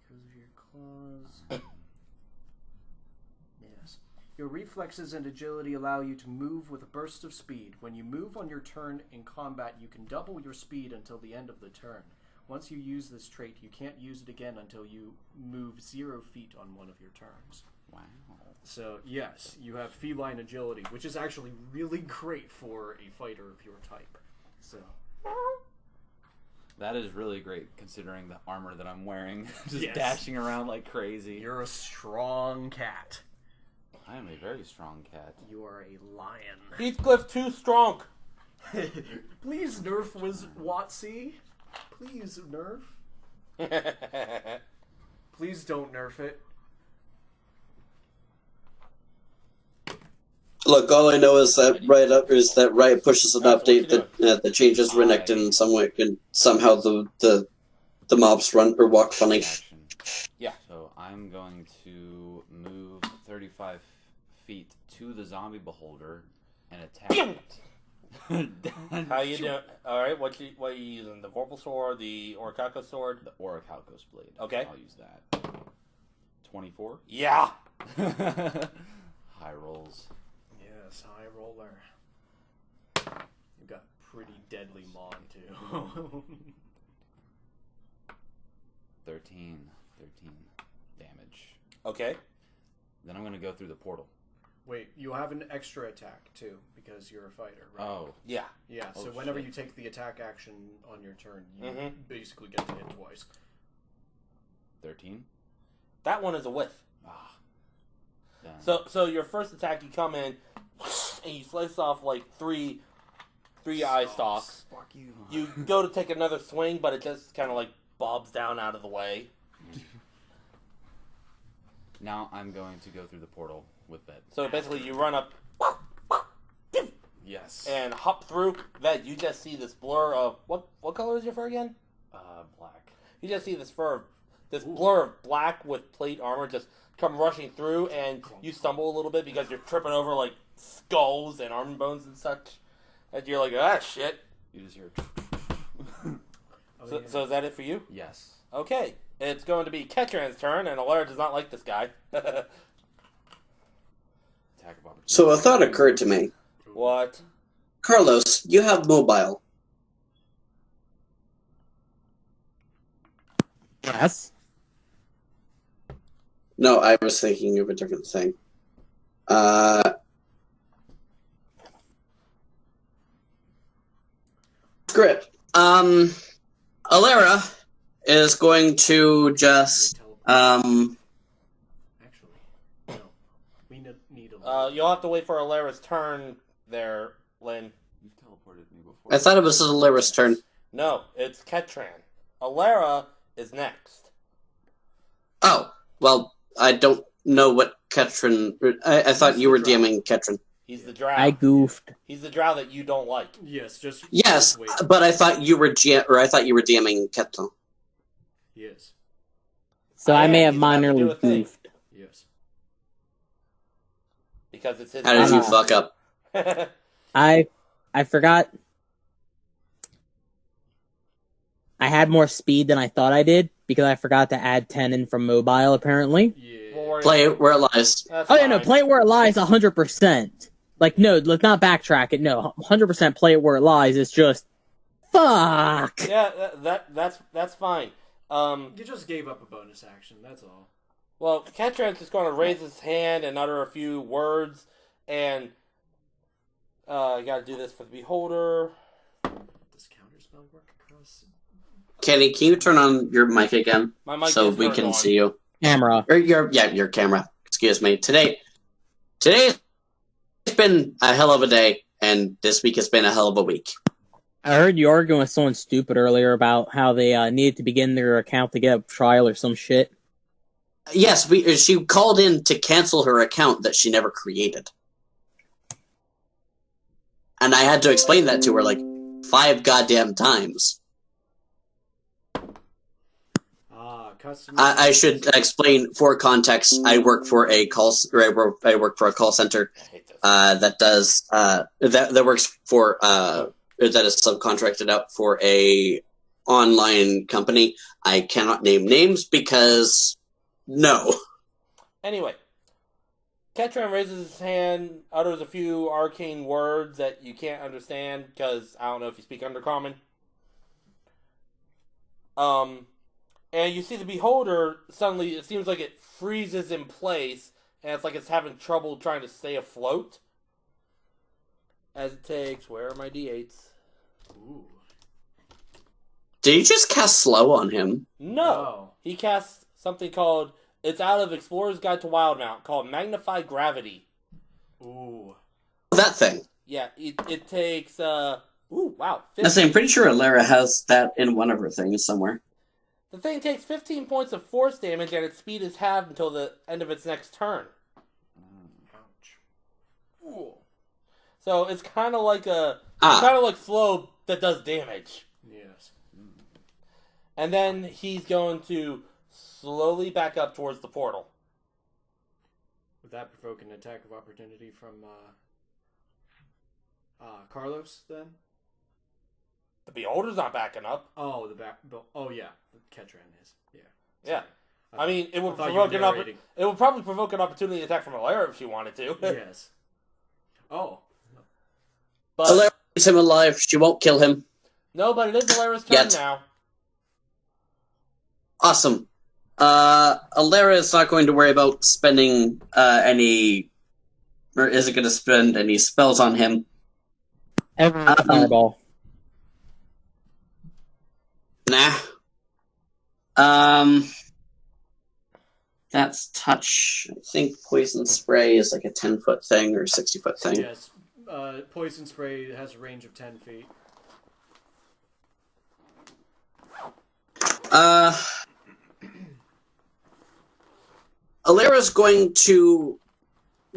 Because of your claws. Yes. Your reflexes and agility allow you to move with a burst of speed. When you move on your turn in combat, you can double your speed until the end of the turn. Once you use this trait, you can't use it again until you move 0 feet on one of your turns. Wow. So, yes, you have feline agility, which is actually really great for a fighter of your type. So, That is really great considering the armor that I'm wearing. Just Yes. dashing around like crazy. you're a strong cat. I am a very strong cat. You are a lion. Heathcliff too strong. Please nerf Watsy. Please nerf. Please don't nerf it. Look, all I know is that Riot pushes an update that changes Renekton in some way, and somehow the mobs run or walk funny. Action. Yeah. So I'm going to move 35 feet to the zombie beholder and attack it. How you doing? All right. What are you using? The Vorpal sword, the Orichalcos sword, The Orichalcos blade. Okay. I'll use that. 24. Yeah. High rolls. Yes, high roller. You got pretty deadly Mon too. 13 damage. Okay. Then I'm going to go through the portal. Wait, you have an extra attack too because you're a fighter, right? Oh. Yeah. Yeah. Oh, So whenever shit. you take the attack action on your turn, you Mhm. basically get to hit twice. 13. That one is a whiff. Ah. Done. So your first attack, you come in and you slice off like three eye stalks. Fuck you. You go to take another swing, but it just kind of like bobs down out of the way. Now I'm going to go through the portal with that. So basically, you run up Yes. and hop through. That you just see this blur of what color is your fur again? Black. You just see this blur of black with plate armor just come rushing through, and you stumble a little bit because you're tripping over like skulls and arm bones and such. And you're like, ah, shit. You just hear. So is that it for you? Yes. Okay, it's going to be Ketran's turn, and Alara does not like this guy. Attack of opportunity. So a thought occurred to me. What? Carlos, you have mobile. Yes. No, I was thinking of a different thing. Grit. Alara is going to just Actually, no. We need a. You'll have to wait for Alara's turn there, Lynn. You've teleported me before. I thought it was Alara's turn. No, it's Ketran. Alara is next. Oh, well, I don't know what Ketran. I thought you were DMing Ketran. He's the drow. I goofed. He's the drow that you don't like. Yes, just Yes, wait. but I thought you were DMing Ketran. Yes, So I may have he's about to do minorly a thing. goofed. yes. Because it's his How did you Uh-huh. fuck up? I forgot. I had more speed than I thought I did because I forgot to add 10 in from mobile. Apparently. Yeah. We'll worry Play about it where it lies. That's Oh yeah, no, fine. play it where it lies 100%. Like no, let's not backtrack it. No, 100% play it where it lies. It's just fuck. Yeah, that's fine. You just gave up a bonus action. That's all. Well, Ketran's just going to raise his hand and utter a few words, and you got to do this for the beholder. Does counterspell work across? Kenny, can you turn on your mic again My mic so is we turned can on. see you? Camera. Or your camera. Excuse me. Today's been a hell of a day, and this week has been a hell of a week. I heard you arguing with someone stupid earlier about how they needed to begin their account to get a trial or some shit. Yes, she called in to cancel her account that she never created. And I had to explain that to her like 5 goddamn times. Customer. I should explain for context. I work for a call center I hate this. that does that works for that is subcontracted out for a online company. I cannot name names because no. Anyway, Ketran raises his hand, utters a few arcane words that you can't understand because I don't know if you speak Undercommon. And you see the beholder, suddenly it seems like it freezes in place, and it's like it's having trouble trying to stay afloat. As it takes, where are my d8s? Ooh. Did you just cast slow on him? No! Oh. He casts something called It's out of Explorer's Guide to Wildmount called Magnify Gravity. Ooh. That thing. Yeah, it takes, ooh, wow. I'm pretty sure Alara has that in one of her things somewhere. The thing takes 15 points of force damage, and its speed is halved until the end of its next turn. Ouch. Ooh. So it's kind of like slow that does damage. Yes. And then he's going to slowly back up towards the portal. Would that provoke an attack of opportunity from Carlos then? The Beholder's not backing up. Oh, oh yeah, the Ketran is. Yeah. Yeah. I mean, it would thought you were provoke narrating. it would probably provoke an opportunity attack from Alara if she wanted to. Yes. Oh. But Alara keeps him alive. She won't kill him. no, but it is Alara's turn Yet. now. Awesome. Alara is not going to worry about spending any... Or isn't going to spend any spells on him. Fireball. Nah. That's touch. I think poison spray is like a 10-foot thing or 60-foot thing. Yes. Poison spray has a range of 10 feet. Alara's going to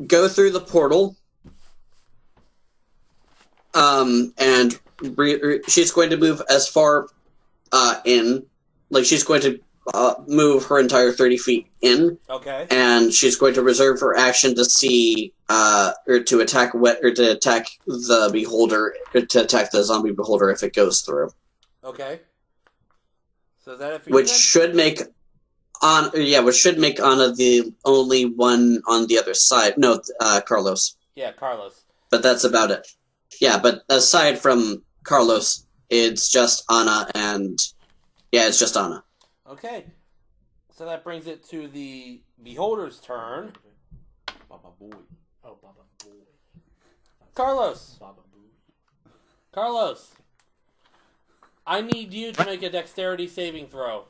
go through the portal. And she's going to move as far in. Like, she's going to move her entire 30 feet in. Okay. And she's going to reserve her action to see, or to attack the beholder, or to attack the zombie beholder if it goes through. Okay. So is that if Which should make Anna the only one on the other side. No, Carlos. Yeah, Carlos. But that's about it. Yeah, but aside from Carlos, it's just Anna and... Yeah, it's just Anna. Okay. So that brings it to the Beholder's turn. Baba boy. Oh, Baba boy. Carlos. Baba boy. Carlos. I need you to make a dexterity saving throw.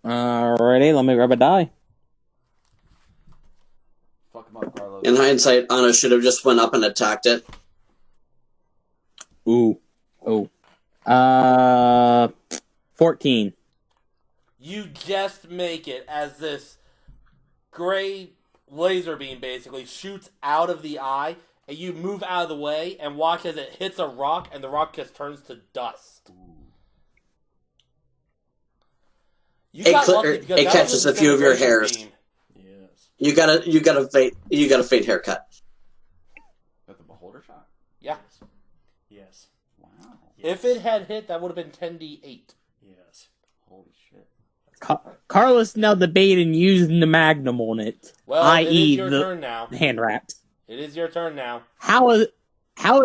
Alrighty, let me grab a die. Fuck him up, Carlos. In hindsight, Anna should have just went up and attacked it. Ooh. Oh. 14. You just make it as this gray laser beam basically shoots out of the eye, and you move out of the way and watch as it hits a rock, and the rock just turns to dust. You got lucky because It that catches was a a few of your disintegration hairs. beam. Yes. You got a faint haircut. Got the beholder shot? Yeah. Yes. Wow. If it had hit, that would have been 10d8. Yes. Holy shit. Carlos now debating using the magnum on it, Well, it is i.e. your the turn now. hand wraps. It is your turn now. How is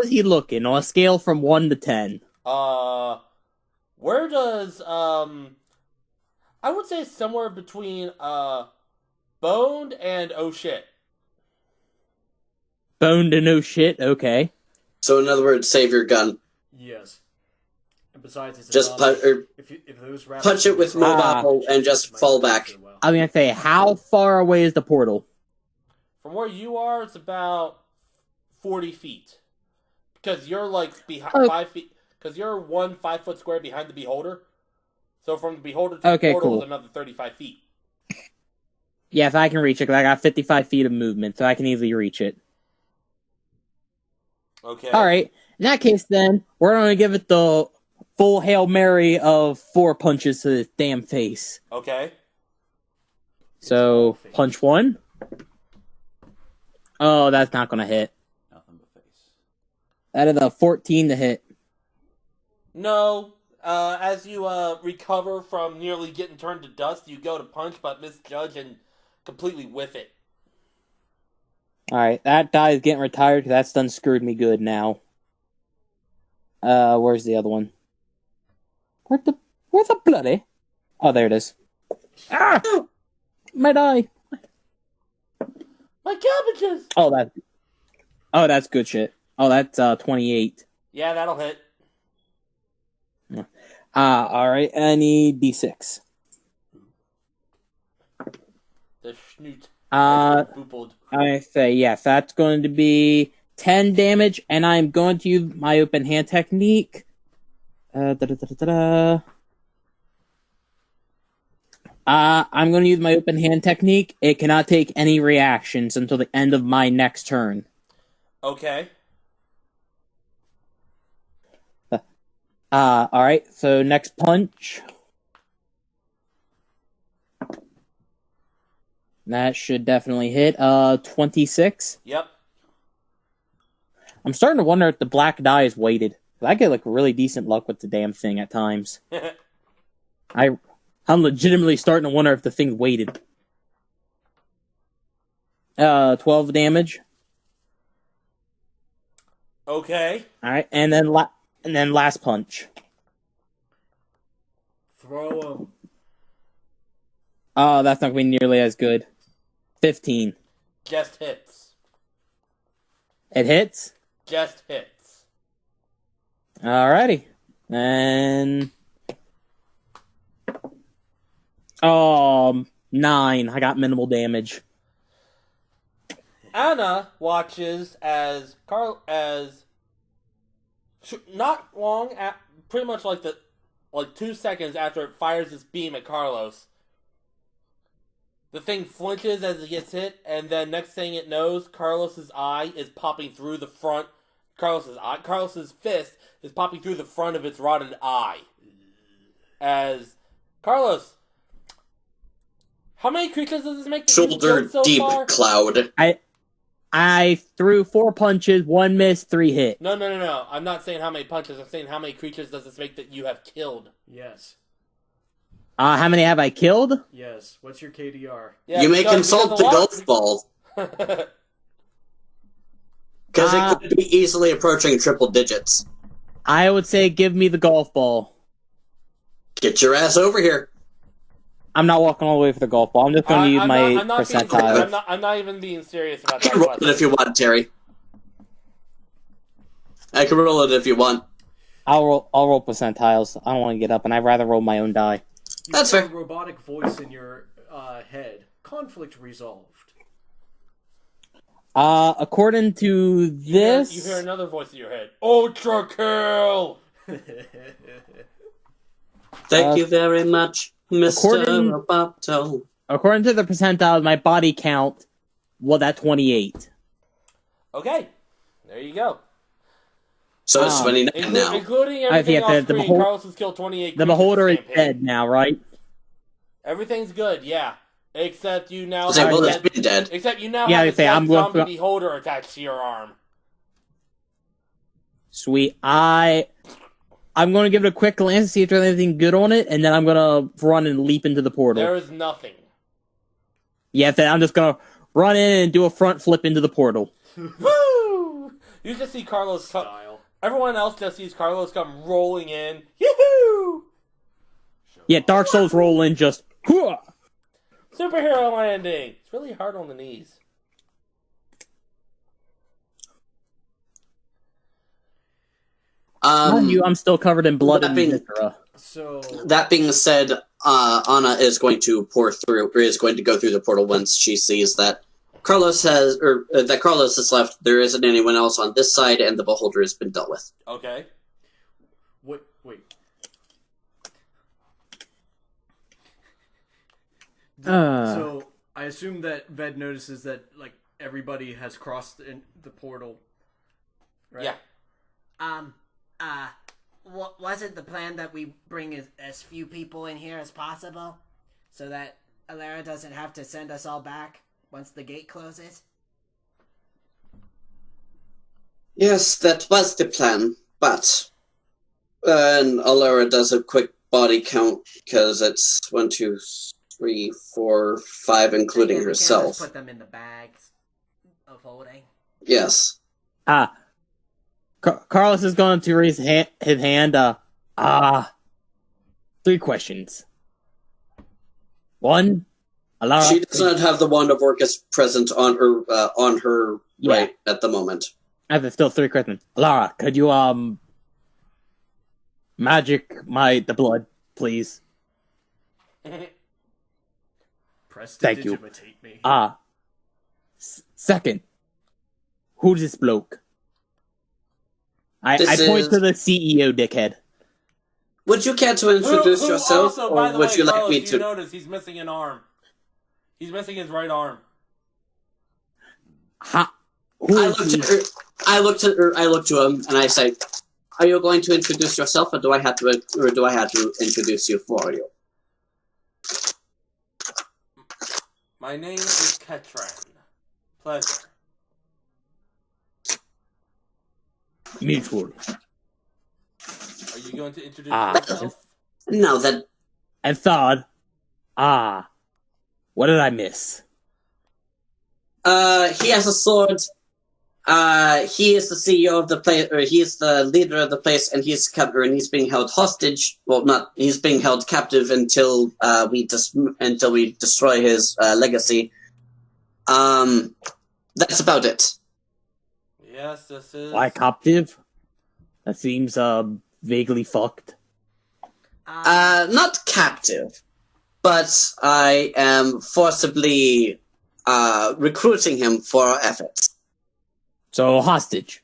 he looking on a scale from 1 to 10? Where does, I would say somewhere between, boned and oh shit. Boned to no shit, okay. So in other words, save your gun. Yes. And besides, it's a Just zombie. If those rabbits punch it with mobile and just fall back. I was gonna say, how far away is the portal? From where you are, it's about 40 feet. Because you're like behind 5 feet. Because you're 1 5-foot square behind the beholder. So from the beholder to the portal cool. is another 35 feet. Yes, I can reach it, because I got 55 feet of movement, so I can easily reach it. Okay. Alright, in that case then, we're gonna give it the full Hail Mary of 4 punches to this damn face. Okay. So, punch 1. Oh, that's not gonna hit. Nothing but face. That is a 14 to hit. No. As you recover from nearly getting turned to dust, you go to punch but misjudge and completely whiff it. Alright, that die is getting retired because that's done screwed me good now. Where's the other one? Where's the bloody? Oh, there it is. Ah! My die! My cabbages! Oh, that's good shit. Oh, that's 28. Yeah, that'll hit. Alright, I need D6. The schnoot. Boopled. I say yes. That's going to be 10 damage, and I'm going to use my open hand technique. I'm going to use my open hand technique. It cannot take any reactions until the end of my next turn. Okay. Alright, so next punch. That should definitely hit. 26. Yep. I'm starting to wonder if the black die is weighted. I get like really decent luck with the damn thing at times. I'm legitimately starting to wonder if the thing's weighted. 12 damage. Okay. Alright, and then last punch. Throw him. Oh, that's not going to be nearly as good. 15. Just hits. It hits? Just hits. Alrighty. And... 9. I got minimal damage. Anna watches as not long at pretty much like 2 seconds after it fires its beam at Carlos. The thing flinches as it gets hit, and then next thing it knows, Carlos's eye is popping through the front. Carlos's fist is popping through the front of its rotted eye. As Carlos, how many creatures does this make? Shoulder so deep far? cloud. I threw 4 punches, 1 miss, 3 hit. No. I'm not saying how many punches. I'm saying how many creatures does this make that you have killed? Yes. How many have I killed? Yes. What's your KDR? Yeah, You may consult the golf ball. ball. Because it could be easily approaching triple digits. I would say give me the golf ball. Get your ass over here. I'm not walking all the way for the golf ball. I'm just going to use my percentile. I'm not even being serious about I can that roll it if you want, Terry. I can roll it if you want. I'll roll percentiles. I don't want to get up, and I'd rather roll my own die. That's hear fair. a robotic voice in your head. Conflict resolved. According to this... You hear another voice in your head. Ultra kill! Thank you very much, Mr. Roboto. According to the percentiles, my body count was at 28. Okay. There you go. So it's 29 now. Including everything off screen, Carlos has killed 28 The Beholder is dead now, right? Everything's good, yeah. Except you now It's have been dead. Except you now Yeah, have I a say, dead I'm going zombie to- beholder attached to your arm. Sweet. I'm going to give it a quick glance to see if there's anything good on it, and then I'm going to run and leap into the portal. There is nothing. Yeah, then I'm just going to run in and do a front flip into the portal. Woo! You just see Carlos Style. Everyone else just sees Carlos come rolling in. Yoo-hoo! Yeah, Dark Souls roll in just... Hooah! Superhero landing! It's really hard on the knees. I'm still covered in blood and viscera. So That being said, Anna is going to go through the portal once she sees that Carlos has left. There isn't anyone else on this side, and the Beholder has been dealt with. Okay. wait. So I assume that Ved notices that like everybody has crossed in the portal, right? Yeah. Wasn't the plan that we bring as few people in here as possible, so that Alara doesn't have to send us all back once the gate closes? Yes, that was the plan, but and Alara does a quick body count because it's 1, 2, 3, 4, 5, including We can't herself. just put them in the bags of holding. Yes. Carlos is going to raise his hand. 3 questions. 1, Alara. She does not have the Wand of Orcus present on her right at the moment. I have still 3 questions. Alara, could you magic the blood, please? Thank you. Prestidigitate me. Second, who's this bloke? I point to the CEO, dickhead. Would you care to introduce yourself, Also, by or the would way, you like Carlos, me you to? notice he's missing an arm. He's missing his right arm. Who is he? I looked to him, and I say, "Are you going to introduce yourself, or do I have to introduce you for you?" My name is Ketran. Pleasure. Mutual. Are you going to introduce yourself? No, that And third, what did I miss? he has a sword. He is the CEO of the place, or he is the leader of the place, and he's being held hostage. Well, not he's being held captive until we destroy his legacy. That's about it. Yes, this is. Why captive? That seems vaguely fucked. Not captive, but I am forcibly recruiting him for our efforts. So hostage.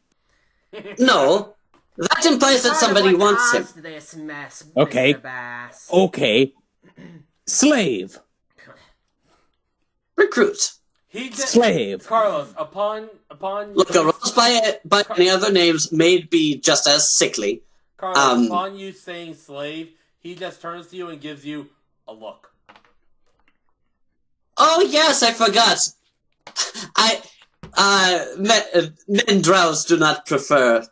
No, that implies that somebody wants him. This mess, Okay. Mr. Bass. Okay. Slave. Recruit. He did. Slave. Carlos, upon. Look, a rose by any other names may be just as sickly. Carlos, upon you saying slave, he just turns to you and gives you a look. Oh yes, I forgot. Men drows do not prefer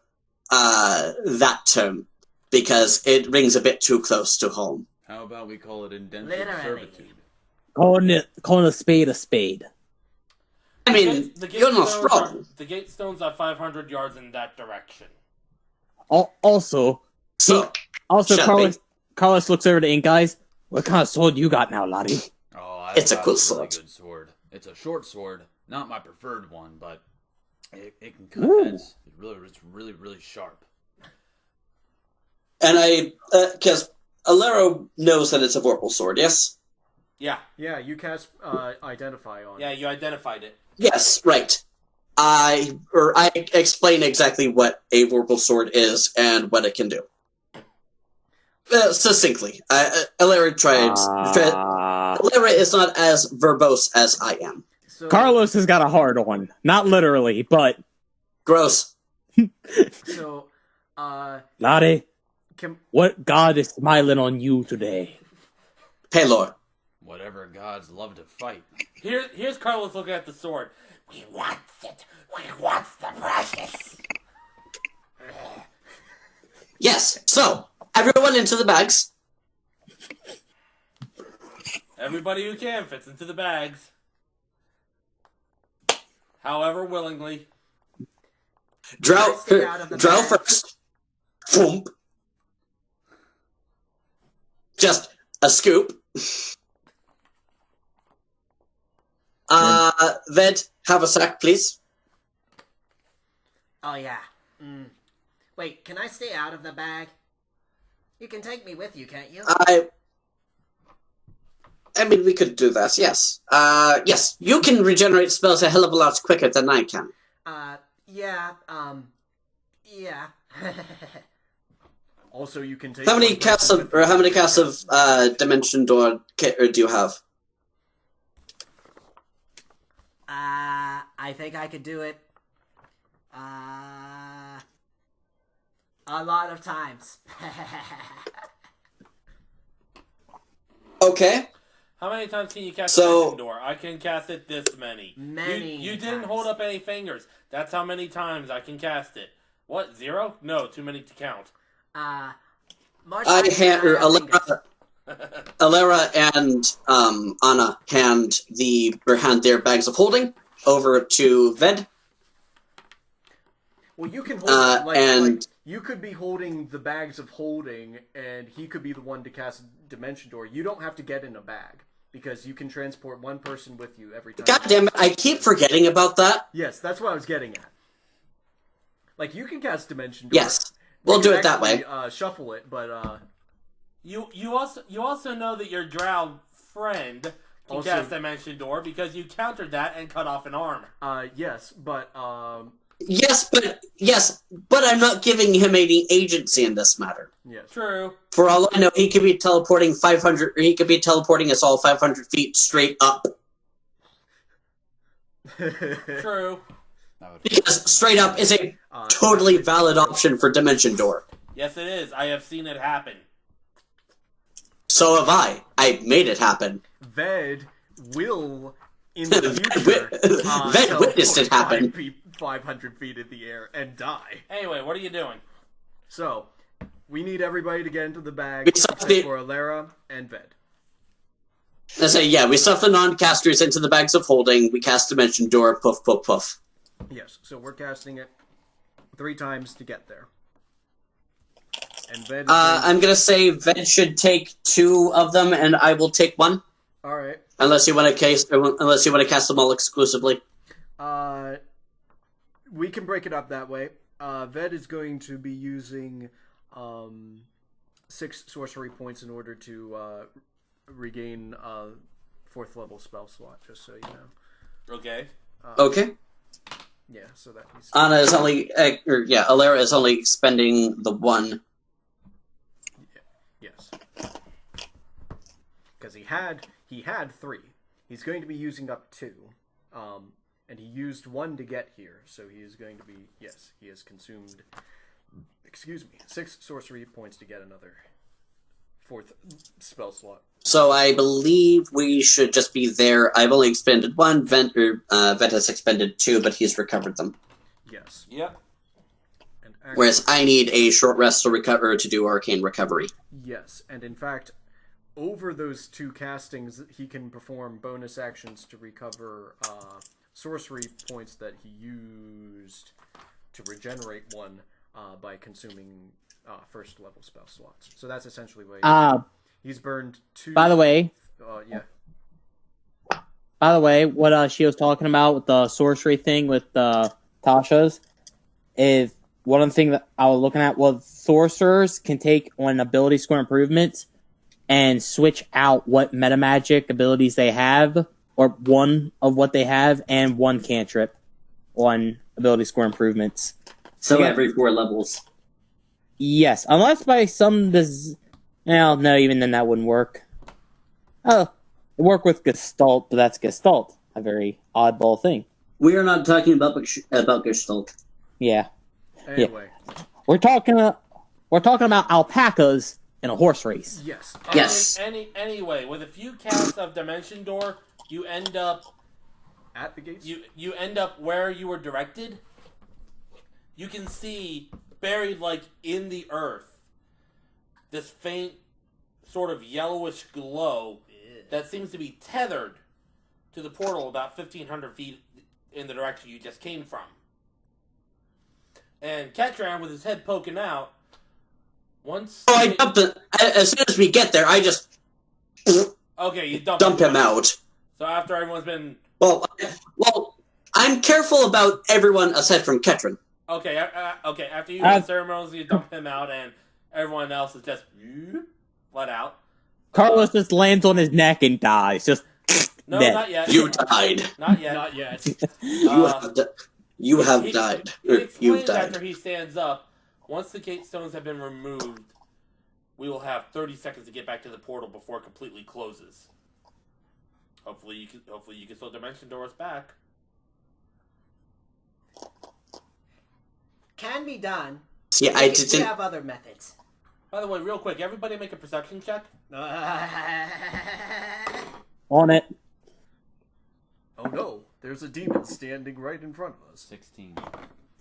that term because it rings a bit too close to home. How about we call it indentured Literally. servitude? Calling a spade a spade. I mean, you're not wrong. The gate stones are 500 yards in that direction. Also, So, Carlos looks over to Ink Eyes. What kind of sword you got now, laddie? Oh, It's a got good really sword. good sword. It's a short sword, not my preferred one, but it can cut Ooh. heads. It's really sharp. and because Alero knows that it's a vorpal sword, yes? Yeah, Yeah, you cast Identify on. yeah, you identified it. Yes, right. I explain exactly what a vorpal sword is and what it can do. Succinctly. Alera Alera is not as verbose as I am. So, Carlos has got a hard one. Not literally, but Gross. So, laddie, can, what god is smiling on you today? Paylor. Whatever gods love to fight. Here's Carlos looking at the sword. We want it. We want the precious. Yes, so, everyone into the bags. Everybody who can fits into the bags. However willingly. Drow Stay out of the drow bag. first. Thump. Just a scoop. Ved, have a sack, please. Oh yeah. Wait, can I stay out of the bag? You can take me with you, can't you? I mean, we could do that, yes. Yes, you can regenerate spells a hell of a lot quicker than I can. Yeah. Yeah. also, you can take. How many one casts person of, with or you. how many casts of Dimension Door do you have? I think I could do it. A lot of times. Okay. How many times can you cast So- Dimension Door? I can cast it this many. Many You didn't times. hold up any fingers. That's how many times I can cast it. What, 0? No, too many to count. More I times hand, than or I have fingers. Alera and Anna hand their bags of holding over to Ved. Well, you can hold and- you could be holding the bags of holding, and he could be the one to cast Dimension Door. You don't have to get in a bag because you can transport one person with you every time. God damn it, I keep forgetting about that. Yes, that's what I was getting at. Like you can cast Dimension Door. Yes, we'll You do can it that way. actually, Shuffle it, but You also know that your drow friend to cast Dimension Door because you countered that and cut off an arm. Yes, but Yes, but I'm not giving him any agency in this matter. yes. True. For all I know, he could be teleporting 500. He could be teleporting us all 500 feet straight up. True. Because straight up is a totally valid option for Dimension Door. Yes, it is. I have seen it happen. So have I. I made it happen. Ved will, in the future, Ved witnessed it happen. 500 feet in the air and die. Anyway, what are you doing? So, we need everybody to get into the bag We except stuff the- for Alara and Ved. I say, yeah, we stuff the non-casters into the bags of holding, we cast Dimension Door, poof, poof, poof. Yes, so we're casting it 3 times to get there. And Ved. I'm gonna say Ved should take 2 of them, and I will take 1. All right. Unless you want to cast them all exclusively. We can break it up that way. Ved is going to be using 6 sorcery points in order to regain 4th level spell slot. Just so you know. Okay. Okay. Yeah. So that means Anna is only, Alara is only spending the 1. yes. Because he had 3. He's going to be using up 2. And he used 1 to get here, so he is going to be, yes, he has consumed, 6 sorcery points to get another 4th spell slot. So I believe we should just be there. I've only expended 1, Vent has expended 2, but he's recovered them. Yes. Yep. And Whereas I need a short rest to do arcane recovery. yes, and in fact, over those 2 castings, he can perform bonus actions to recover sorcery points that he used to regenerate 1 by consuming 1st level spell slots. So that's essentially what he's burned 2. By the way, yeah. What she was talking about with the sorcery thing with Tasha's is one of the things that I was looking at was sorcerers can take on ability score improvements and switch out what meta magic abilities they have, or one of what they have, and 1 cantrip on ability score improvements. So Yeah. every 4 levels. Yes, unless by some well, no, even then that wouldn't work. Oh, it work with Gestalt, but that's Gestalt, a very oddball thing. We are not talking about Gestalt. Yeah, Anyway, we're talking about alpacas in a horse race. yes. Yes. Anyway, with a few casts of Dimension Door, you end up At the gates? you end up where you were directed. You can see buried like in the earth this faint sort of yellowish glow that seems to be tethered to the portal about 1,500 feet in the direction you just came from. And Ketran, with his head poking out, I dump it. As soon as we get there, I just Okay, you dump him out. So after everyone's been Well, I'm careful about everyone aside from Ketran. okay, after you do ceremonies, you dump him out, and everyone else is just let out. Carlos just lands on his neck and dies. Just No, dead. not yet. You died. Not yet. Not yet. You have died. He You've explains died. after he stands up, once the gate stones have been removed, we will have 30 seconds to get back to the portal before it completely closes. Hopefully you can still Dimension Door us back. Can be done. See, We have other methods. By the way, real quick, everybody make a perception check. On it. Oh no, there's a demon standing right in front of us. 16.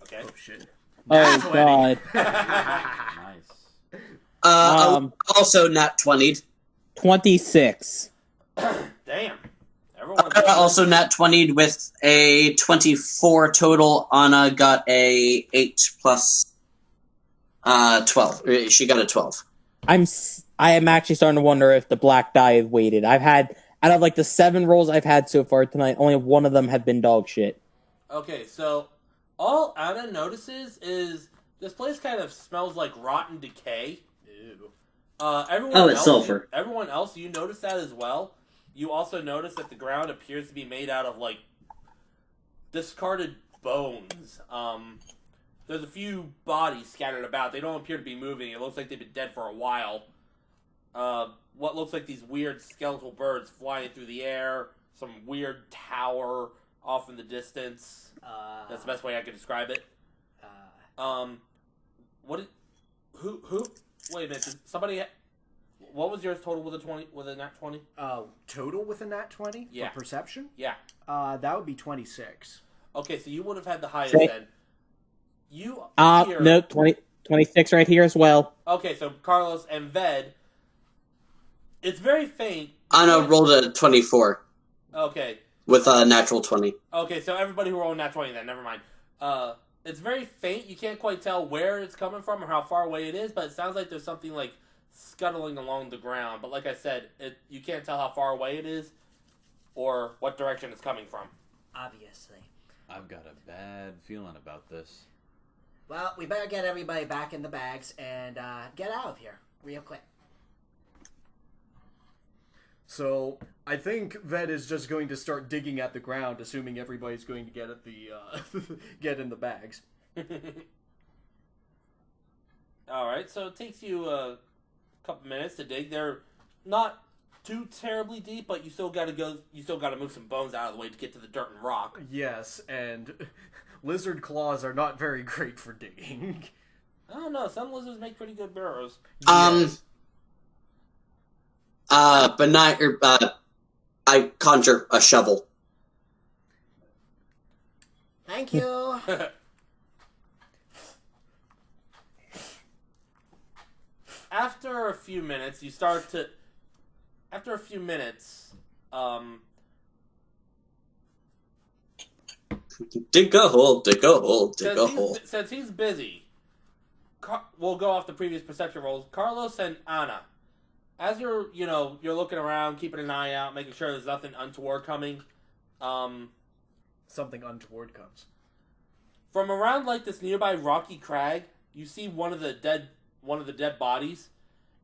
Okay. Oh shit. Oh god. Nice. Also nat 20'd. 26. Damn. Everyone's Also nat 20'd with a 24 total. Anna got a 8 plus 12. She got a 12. I am actually starting to wonder if the black die is weighted. I've had, out of like the 7 rolls I've had so far tonight, only one of them have been dog shit. Okay, so all Anna notices is this place kind of smells like rotten decay. Ew. Everyone Oh, it's else, sulfur. Everyone else, you notice that as well. you also notice that the ground appears to be made out of, like, discarded bones. There's a few bodies scattered about. They don't appear to be moving. It looks like they've been dead for a while. What looks like these weird skeletal birds flying through the air. Some weird tower off in the distance. That's the best way I could describe it. Who? Wait a minute. Did somebody? What was yours total with a nat 20? Total with a nat 20 Yeah. for perception? Yeah. That would be 26. Okay, so you would have had the highest Say- then. You hear... No, 26 right here as well. Okay, so Carlos and Ved. It's very faint. Anna rolled a 24 Okay. with a natural 20. Okay, so everybody who rolled nat 20 then, never mind. It's very faint. You can't quite tell where it's coming from or how far away it is, but it sounds like there's something like scuttling along the ground. But like I said, you can't tell how far away it is or what direction it's coming from. Obviously. I've got a bad feeling about this. Well, we better get everybody back in the bags and get out of here real quick. So, I think Ved is just going to start digging at the ground, assuming everybody's going to get at the get in the bags. Alright, so it takes you a couple minutes to dig. They're not too terribly deep, but you still gotta move some bones out of the way to get to the dirt and rock. Yes, and lizard claws are not very great for digging. I don't know, some lizards make pretty good burrows. Yes. I conjure a shovel. Thank you. After a few minutes, Dig a hole, dig a hole, dig a hole. since he's busy, we'll go off the previous perception rolls. Carlos and Anna, as you're looking around, keeping an eye out, making sure there's nothing untoward coming. Something untoward comes. From around like this nearby rocky crag, you see one of the dead bodies.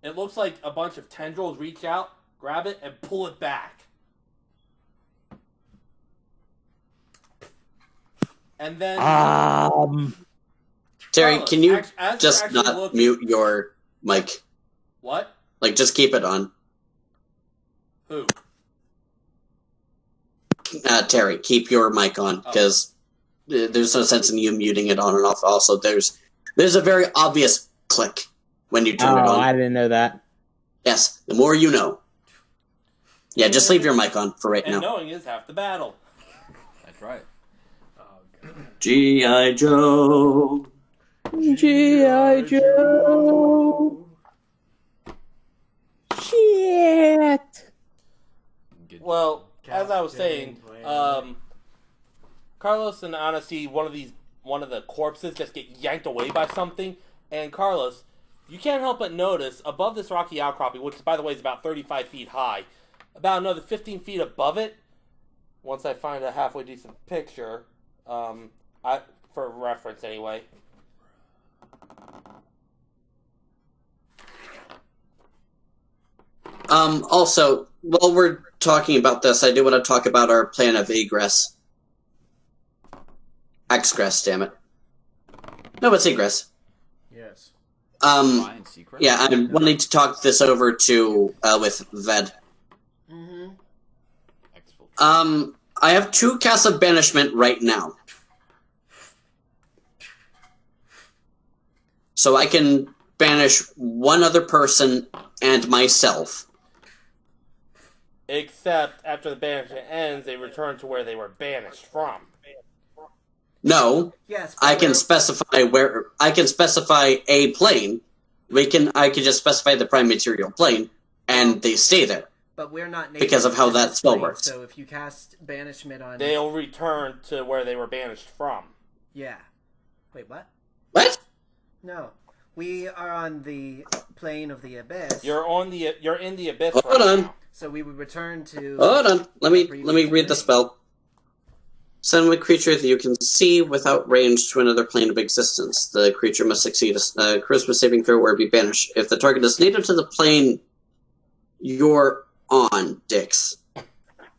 It looks like a bunch of tendrils reach out, grab it, and pull it back. And then Terry, Carlos, can you as you're just actually not looking- mute your mic? What? Like, just keep it on. Who? Terry, keep your mic on, because there's no sense in you muting it on and off. Also, there's a very obvious click when you turn it on. I didn't know that. Yes, the more you know. Yeah, just leave your mic on for right And now. knowing is half the battle. That's right. G.I. Joe. G.I. Joe. Shit. Well, as I was saying, Carlos and Anna see one of the corpses just get yanked away by something, and Carlos, you can't help but notice above this rocky outcropping, which by the way is about 35 feet high, about another 15 feet above it. Once I find a halfway decent picture, for reference anyway. Also, while we're talking about this, I do want to talk about our plan of egress. Exgress, damn it. No, it's egress. Yes. Fine, secret. Yeah, I'm wanting to talk this over to, with Ved. Mm-hmm. I have 2 casts of banishment right now. So I can banish one other person and myself. Except after the banishment ends, they return to where they were banished from. No, Yes. I can specify where. I can specify a plane. I can just specify the prime material plane, and they stay there. But we're not Because of how native to that this spell plane, works. So if you cast banishment on, They'll return to where they were banished from. yeah. Wait, what? What? No, we are on the plane of the abyss. You're in the abyss. Hold right on. now. So we would return to. Hold on. Let me read the plane. spell. Send a creature that you can see without range to another plane of existence. The creature must succeed a charisma saving throw or be banished. If the target is native to the plane you're on, Dix.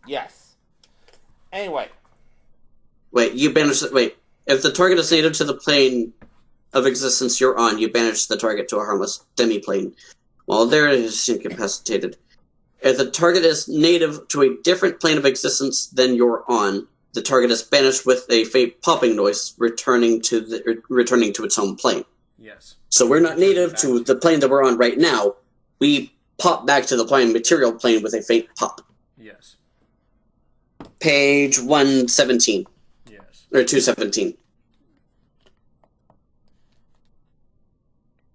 Yes. Anyway. Wait, you banish. Wait, if the target is native to the plane of existence you're on, you banish the target to a harmless demi-plane. While there is incapacitated. If the target is native to a different plane of existence than you're on, the target is banished with a faint popping noise, returning to its home plane. Yes. So we're not native to the plane that we're on right now. We pop back to the material plane with a faint pop. Yes. Page 117. Yes. Or 217.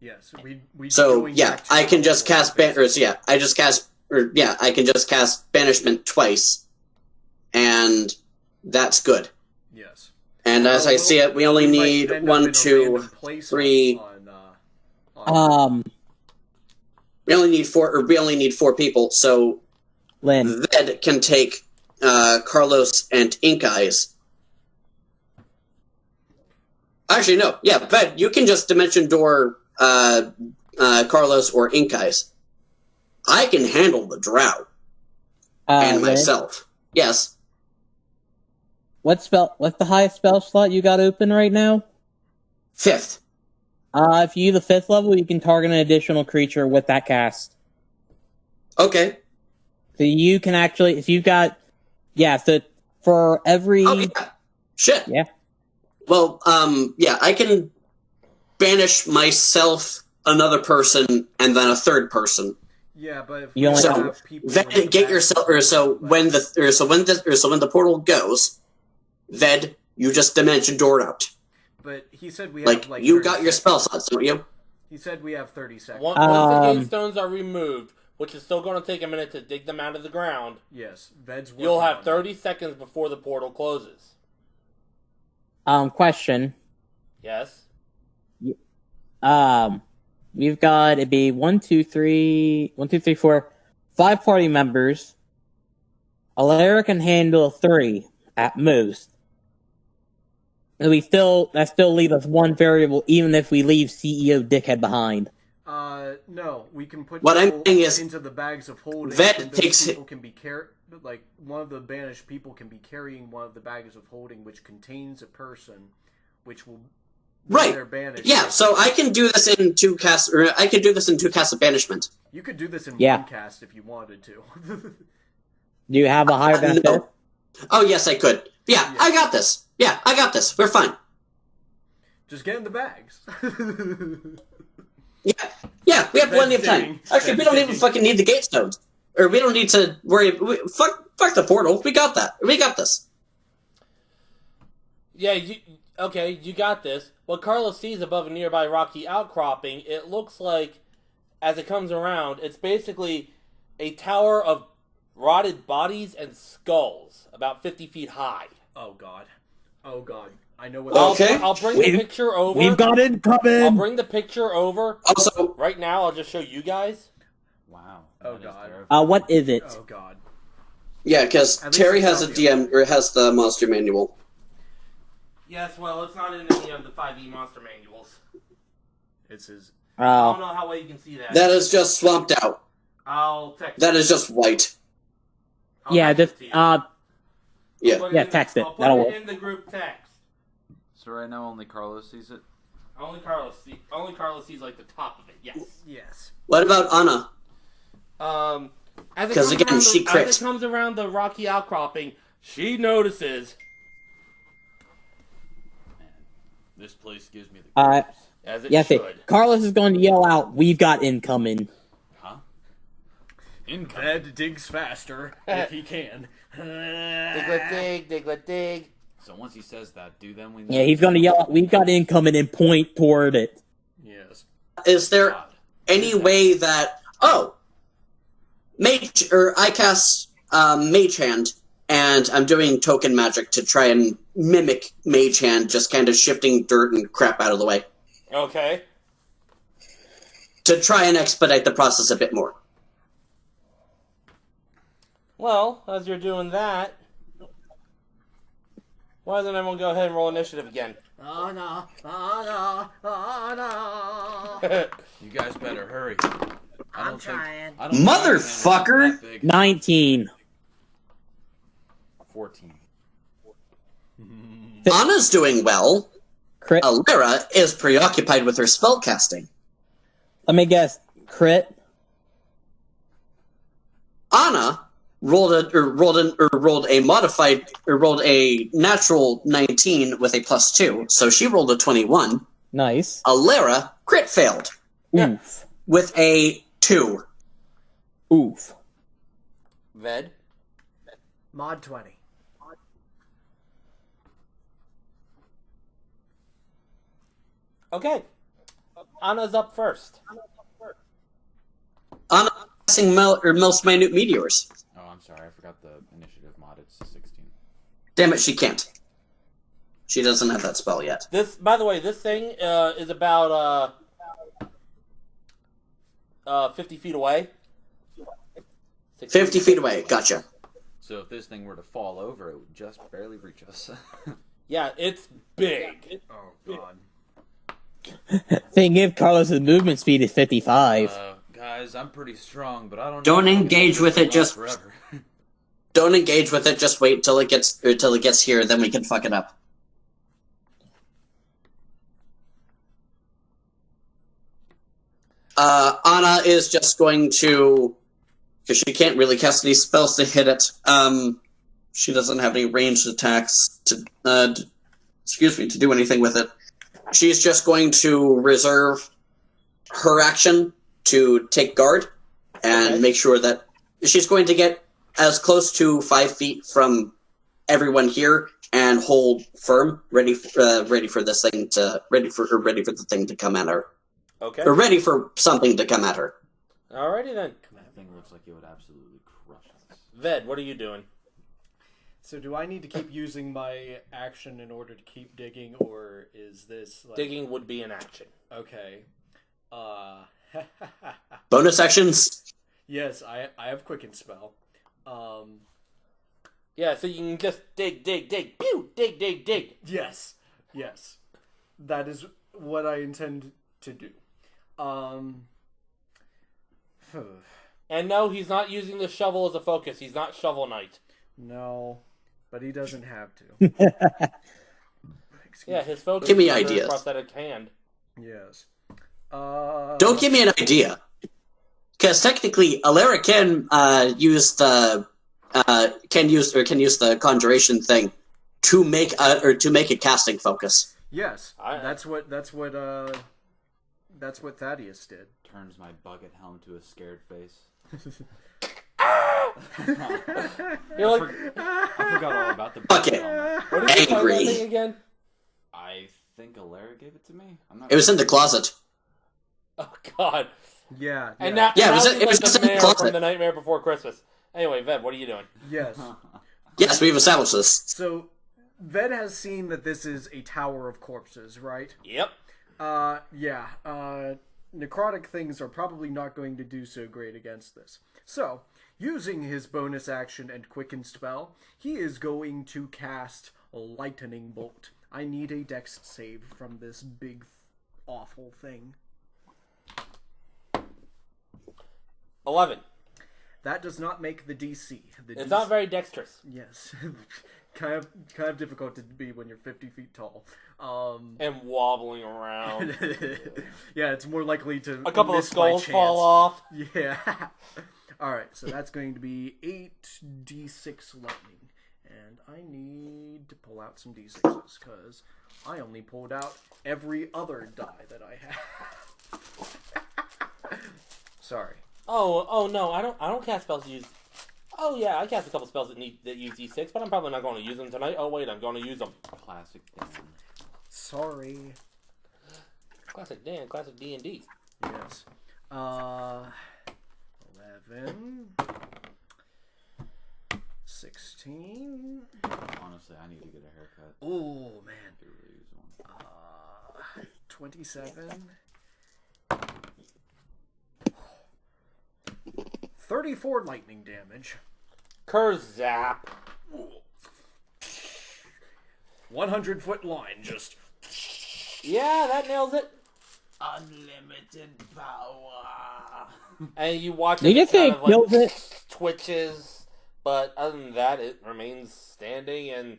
Yes. We So going yeah, back to I can the just cast I can just cast banishment twice, and that's good. Yes. And as I see it, we only need end up in 1, a 2, random place 3. We only need 4. Or we only need 4 people. So Lynn. Ved can take Carlos and Ink Eyes. Actually, no. Yeah, Ved, you can just Dimension Door Carlos or Ink Eyes. I can handle the Drow and Lynn? myself. Yes. What's the highest spell slot you got open right now? 5th. If you use the 5th level, you can target an additional creature with that cast. Okay. So you can actually, if you've got, so for every... Oh, yeah. Shit. Yeah. Well, yeah, I can banish myself, another person, and then a third person. Yeah, but if You only So have people get yourself, when the portal goes, Ved, you just Dimension Door out. But he said we have Like you 30 got your spell slots, don't you? He said we have 30 seconds. Once the gate stones are removed, which is still going to take a minute to dig them out of the ground, Yes, Ved's working you'll have on 30 seconds before the portal closes. Question. Yes? We've got, it'd be 1, 2, 3, 4, 5 party members. Alara can handle 3 at most. And that still leaves us 1 variable, even if we leave CEO Dickhead behind. No, we can put What I'm people saying is, into the bags of holding. Vet and those takes people can be like one of the banished people can be carrying one of the bags of holding, which contains a person, which will right. They're banished. Yeah, so I can do this in 2 casts, or I can do this in 2 casts of banishment. You could do this in Yeah. 1 cast if you wanted to. Do you have a higher than a 5th? No. Oh yes, I could. Yeah, I got this. Yeah, I got this. We're fine. Just get in the bags. Yeah, we have plenty of time. Actually, we don't even fucking need the gate stones. Or we don't need to worry. Fuck the portal. We got that. We got this. Yeah, you got this. What Carlos sees above a nearby rocky outcropping, it looks like, as it comes around, it's basically a tower of rotted bodies and skulls, about 50 feet high. Oh god. I know what. I'll bring the picture over. We've got it I'll coming! bring the picture over. Also, Right now, I'll just show you guys. Wow. Oh, that is God. terrifying. What is it? Oh god. yeah, because At least Terry it's has a not DM or has the monster manual. Yes, well, it's not in any of the 5e monster manuals. It's his. I don't know how well you can see that. That is just swamped out. I'll text That it. is just white. I'll Yeah, text just, it to you. Yeah. Put yeah, in- text it. I'll put That'll it work. in the group text. So right now only Carlos sees it? Only Carlos sees like the top of it. Yes. Yes. What about Anna? As it 'Cause comes again, around she as crit. it comes around the rocky outcropping, she notices. Man, this place gives me the creeps. As it Yeah, should. Carlos is going to yell out, "We've got incoming." Huh? Income. Ved digs faster if he can. Diglet dig. So once he says that, we Yeah, he's going to yell out, "We've got incoming," and point toward it. Yes. Is there God. any way that I cast Mage Hand and I'm doing token magic to try and mimic Mage Hand, just kind of shifting dirt and crap out of the way Okay. to try and expedite the process a bit more. Well, as you're doing that, why doesn't everyone go ahead and roll initiative again? Oh no! Oh no! Oh no! You guys better hurry. I'm trying. I don't think Motherfucker! that big. 19. 14. Anna's doing well. Crit. Alera is preoccupied with her spellcasting. Let me guess. Crit. Anna rolled a natural 19 with a +2, so she rolled a 21. Nice. Alera crit failed Oof. with a 2. Oof. Ved. Mod 20. Okay. Anna's up first. Anna casting most minute meteors. Oh, I'm sorry. I forgot the initiative mod. It's 16. Damn it, she can't. She doesn't have that spell yet. This, by the way, this thing is about 50 feet away. 50 feet away, gotcha. So if this thing were to fall over, it would just barely reach us. Yeah, it's big. Oh, God. They give Carlos his movement speed is 55. Guys, I'm pretty strong, but I don't. Don't engage with it. Just forever. don't engage with it. Just wait till it gets here, then we can fuck it up. Anna is just going to, because she can't really cast any spells to hit it. She doesn't have any ranged attacks to do anything with it. She's just going to reserve her action to take guard and make sure that she's going to get as close to 5 feet from everyone here and hold firm, ready for the thing to come at her. Okay. Or ready for something to come at her. Alrighty then. That thing looks like it would absolutely crush us. Ved, what are you doing? So do I need to keep using my action in order to keep digging, or is this like... Digging would be an action. Okay. Bonus actions? Yes, I have Quicken Spell. Yeah, so you can just dig, pew, dig. Yes. That is what I intend to do. And no, he's not using the shovel as a focus. He's not Shovel Knight. No, but he doesn't have to. Yeah, his focus Give me is under ideas. his prosthetic hand. Yes. Don't give me an idea. Because technically, Alera can use the conjuration thing to make a casting focus. Yes, that's what Thaddeus did. Turns my bucket helm to a scared face. You're like, I forgot all about the Bucket. helmet. what did you call that Angry. thing again? I think Alara gave it to me. I'm not. It was in the closet. Oh God! Yeah. And now, Yeah, it was- now it he's was like just the in the mayor closet. from The Nightmare Before Christmas. Anyway, Ved, what are you doing? Yes. Yes, we've established this. So, Ved has seen that this is a tower of corpses, right? Yep. Necrotic things are probably not going to do so great against this. So, using his bonus action and quicken spell, he is going to cast Lightning Bolt. I need a dex save from this big, awful thing. 11. That does not make the DC. It's not very dexterous. Yes. kind of difficult to be when you're 50 feet tall. And wobbling around. Yeah, it's more likely to A couple of miss by skulls chance. fall off. Yeah. Alright, so that's going to be 8d6 lightning. And I need to pull out some d6s, because I only pulled out every other die that I have. Sorry. Oh no, I don't cast spells to use. Oh yeah, I cast a couple spells that use D6, but I'm probably not going to use them tonight. Oh wait, I'm going to use them. Classic Dan. Sorry. Classic Dan, classic D&D. Yes. 11. 16. Honestly, I need to get a haircut. Oh, man. I could really use one. 27. 34 lightning damage. Kurzap. 100-foot line, just... Yeah, that nails it. Unlimited power. And you watch Do you it think kind of, kills it? twitches, But other than that, it remains standing and,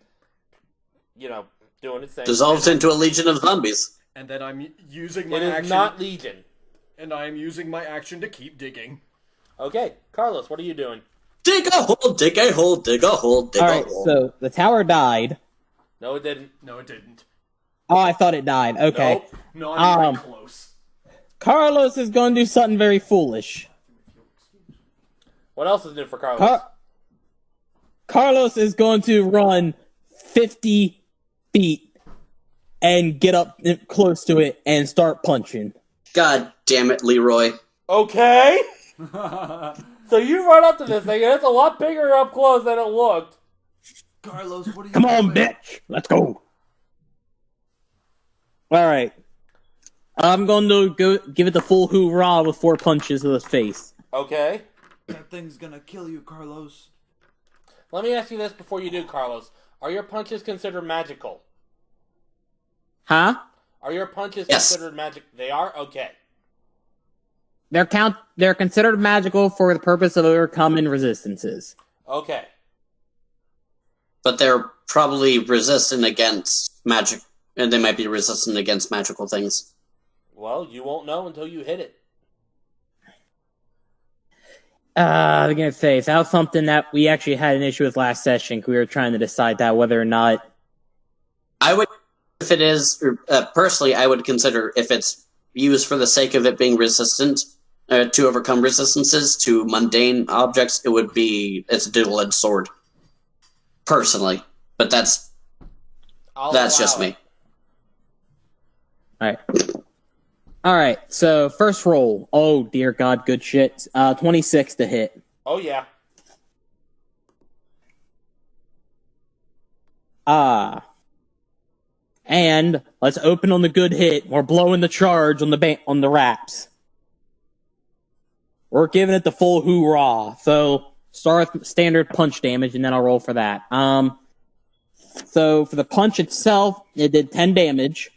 doing its thing. Dissolves into a legion of zombies. And then I'm using my It is action. not Legion. And I am using my action to keep digging. Okay, Carlos, what are you doing? Dig a hole, dig a hole, dig a hole, dig a Alright, hole. so the tower died. No, it didn't. No, it didn't. Oh, I thought it died. Okay. Nope. No, I'm right Um, close. Carlos is going to do something very foolish. What else is new for Carlos? Carlos is going to run 50 feet and get up close to it and start punching. God damn it, Leroy. Okay. So you run up to this thing, and it's a lot bigger up close than it looked. Carlos, what are you Come doing? on, bitch. Let's go. Alright. I'm going to go give it the full hoorah with 4 punches to the face. Okay. That thing's gonna kill you, Carlos. Let me ask you this before you do, Carlos. Are your punches considered magical? Huh? Are your punches Yes. considered magic? They are? Okay. They're considered magical for the purpose of overcoming resistances. Okay. But they're probably resistant against magic, and they might be resistant against magical things. Well, you won't know until you hit it. I'm gonna say, that was something that we actually had an issue with last session. We were trying to decide that whether or not. I would, if it is, personally, I would consider if it's used for the sake of it being resistant, to overcome resistances to mundane objects, it's a double-edged sword. Personally. But that's just allow me. it. Alright, so first roll. Oh, dear God, good shit. 26 to hit. Oh, yeah. And let's open on the good hit. We're blowing the charge on the wraps. We're giving it the full hoorah. So start with standard punch damage, and then I'll roll for that. So for the punch itself, it did 10 damage.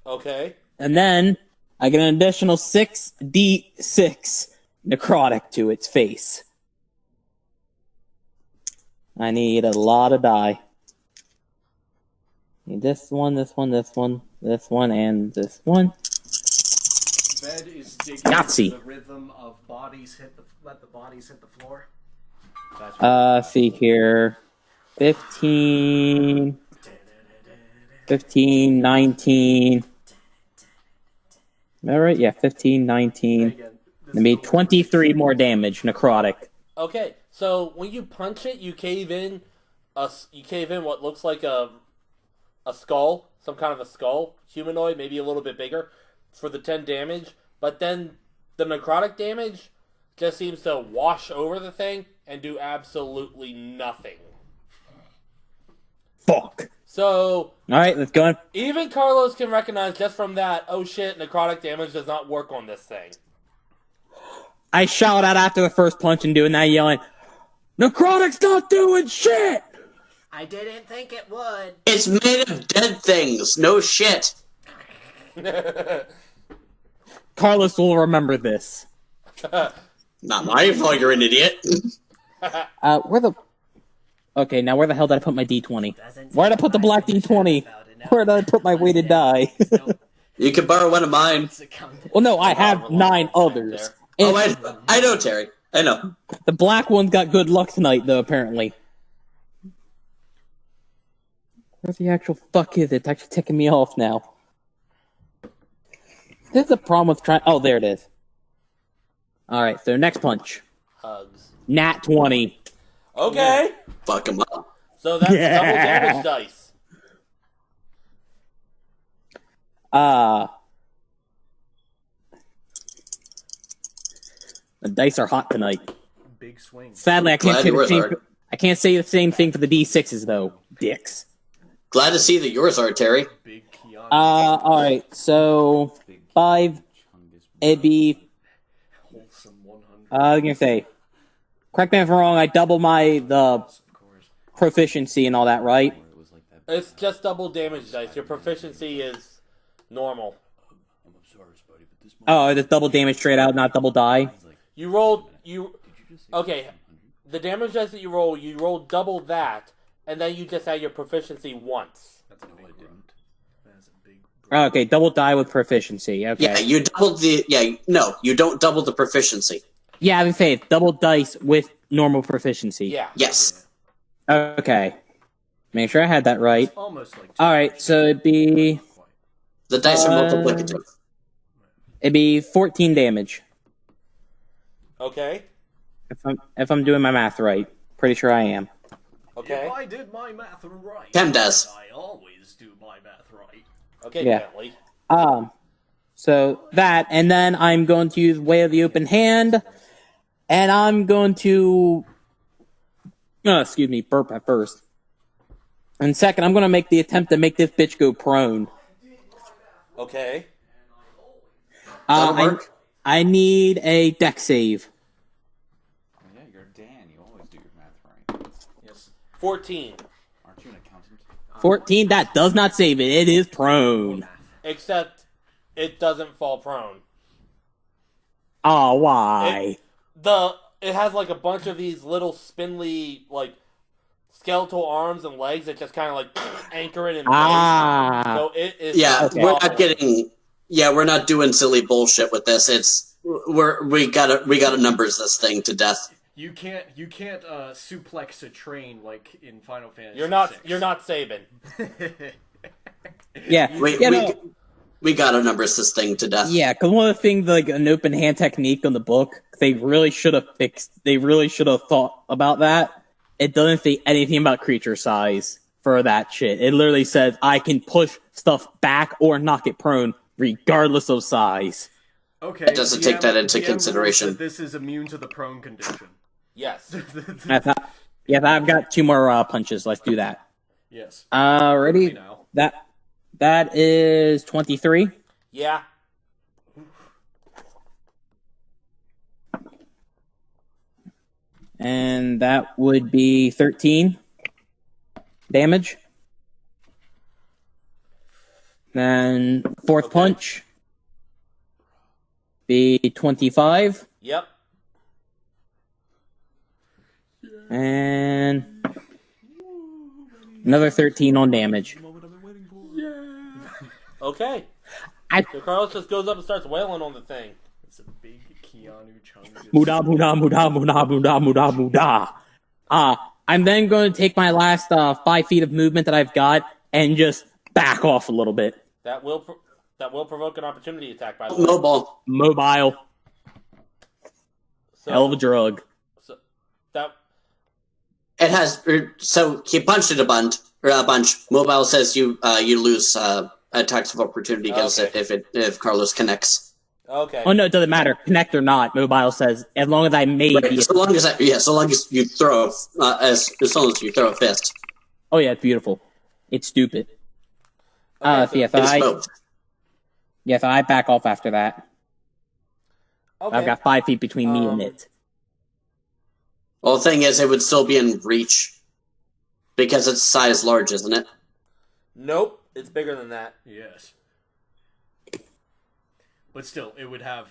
Okay. And then I get an additional 6d6 necrotic to its face. I need a lot of die. Need this one, this one, this one, this one, and this one. Bed is digging Yahtzee. the rhythm of let the bodies hit the floor. That's See here. 15, 19. All right, yeah, 15, 19. Again, I made 23 more damage, necrotic. Okay, so when you punch it, you cave in what looks like a skull, some kind of a skull, humanoid, maybe a little bit bigger, for the 10 damage, but then the necrotic damage just seems to wash over the thing and do absolutely nothing. Fuck. So, Alright, let's go. even Carlos can recognize just from that, oh shit, necrotic damage does not work on this thing. I shout out after the first punch and doing that, yelling, necrotic's not doing shit! I didn't think it would. It's made of dead things. No shit. Carlos will remember this. Not my fault. You're an idiot. Okay, now where the hell did I put my D20? Doesn't Where did I put the black D20? Where did I put my weighted die? You can borrow one of mine. Well, no, I have 9 others. Oh, And I know, Terry. I know. the black one's got good luck tonight, though, apparently. Where the actual fuck is it? It's actually ticking me off now. There's a problem with trying... Oh, there it is. Alright, so next punch. Hugs. Nat 20. Okay, Fuck him up. so that's double damage dice. The dice are hot tonight. big swing. Sadly, I can't Glad say the yours same. are. I can't say the same thing for the D6s though. Dicks. Glad to see that yours are, Terry. Big Keanu. Alright, so 5. It'd be. Wholesome 100. I was gonna say. Correct me if I'm wrong. I double the Of course. proficiency and all that, right? It was like that. It's just double damage dice. Your proficiency is normal. I'm sorry, Spuddy, but this Oh, it's double damage straight out, not double die. You rolled. Okay. the damage dice that you roll double that, and then you just add your proficiency once. That's a big didn't. That's a big. Okay, double die with proficiency. Okay. Yeah, you double the. Yeah, no, you don't double the proficiency. Yeah, I would say double dice with normal proficiency. Yeah. Yes. Okay. Make sure I had that right. It's almost like. Alright, so it'd be The dice are multiplicative. 14 damage. Okay. If I'm doing my math right. Pretty sure I am. Okay. If I did my math right, Tim does. I always do my math right. Okay, Yeah. Bentley. So that, and then I'm going to use Way of the Open Hand, and I'm going to burp at first. And second, I'm going to make the attempt to make this bitch go prone. Okay. That'll work. I need a deck save. Oh, yeah, you're Dan. You always do your math right. Yes. 14. Aren't you an accountant? 14, that does not save it. It is prone. Except it doesn't fall prone. Oh, why? It has like a bunch of these little spindly like skeletal arms and legs that just kind of like anchor it in place. So it is. Yeah, Okay. we're not getting. Yeah, we're not doing silly bullshit with this. We gotta numbers this thing to death. You can't suplex a train like in Final Fantasy. You're not VI. Saban. Yeah. We gotta numbers this thing to death. Yeah, because one of the things, like an open hand technique on the book, they really should have thought about that. It doesn't say anything about creature size for that shit. It literally says, I can push stuff back or knock it prone, regardless of size. Okay. It doesn't take that into DM consideration. rules that this is immune to the prone condition. Yes. I've got 2 more punches. Let's do that. Yes. Ready? Now. That is 23. Yeah. And that would be 13 damage. Then fourth punch be 25. Yep. And another 13 on damage. Okay. I- So Carlos just goes up and starts wailing on the thing. It's a big Keanu Chungus. Muda, muda, muda, muda, muda, muda, muda. I'm then going to take my last 5 feet of movement that I've got and just back off a little bit. That will provoke an opportunity attack, by the way. Mobile. So, Hell of a drug. So that It has. So he punched it a bunch. Mobile says you lose attacks of opportunity against Okay. it if Carlos connects. okay. Oh no, it doesn't matter. Connect or not, Mobile says, as long as I made Right, the... so long as you throw as long as you throw a fist. Oh yeah, it's beautiful. It's stupid. Okay, So It's both. so I back off after that. Okay. I've got 5 feet between me and it. Well, the thing is, it would still be in reach because it's size large, isn't it? Nope, it's bigger than that. Yes. But still, it would have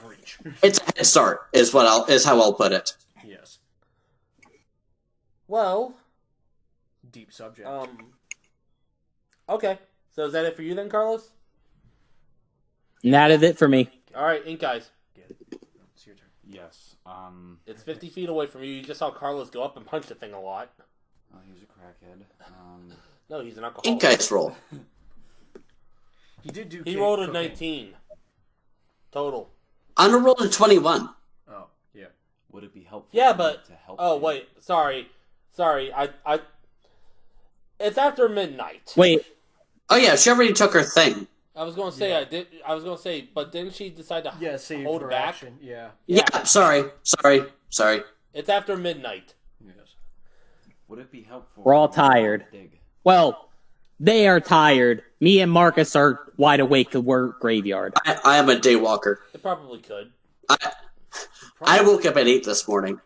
reach. It's a head start, is how I'll put it. Yes. Well, Deep subject. okay. So is that it for you then, Carlos? And that is it for me. All right, Ink Eyes. It's your turn. Yes. It's 50 feet away from you. You just saw Carlos go up and punch the thing a lot. Oh, he was a crackhead. No, he's an alcoholic. Ink Ice roll. He did do. He rolled a 19 total. On a roll of 21. Oh yeah. Would it be helpful? Yeah, for me but to help oh you? wait, sorry. I. It's after midnight. Wait, Oh yeah, she already took her thing. I was gonna say Yeah. I was gonna say, but didn't she decide to Yeah. Save hold for back? action. Yeah. Yeah, sorry. It's after midnight. Yes. Would it be helpful? We're all for me to tired. dig? well, they are tired. Me and Marcus are wide awake because we're graveyard. I am a day walker. It probably could. I woke up at 8 this morning.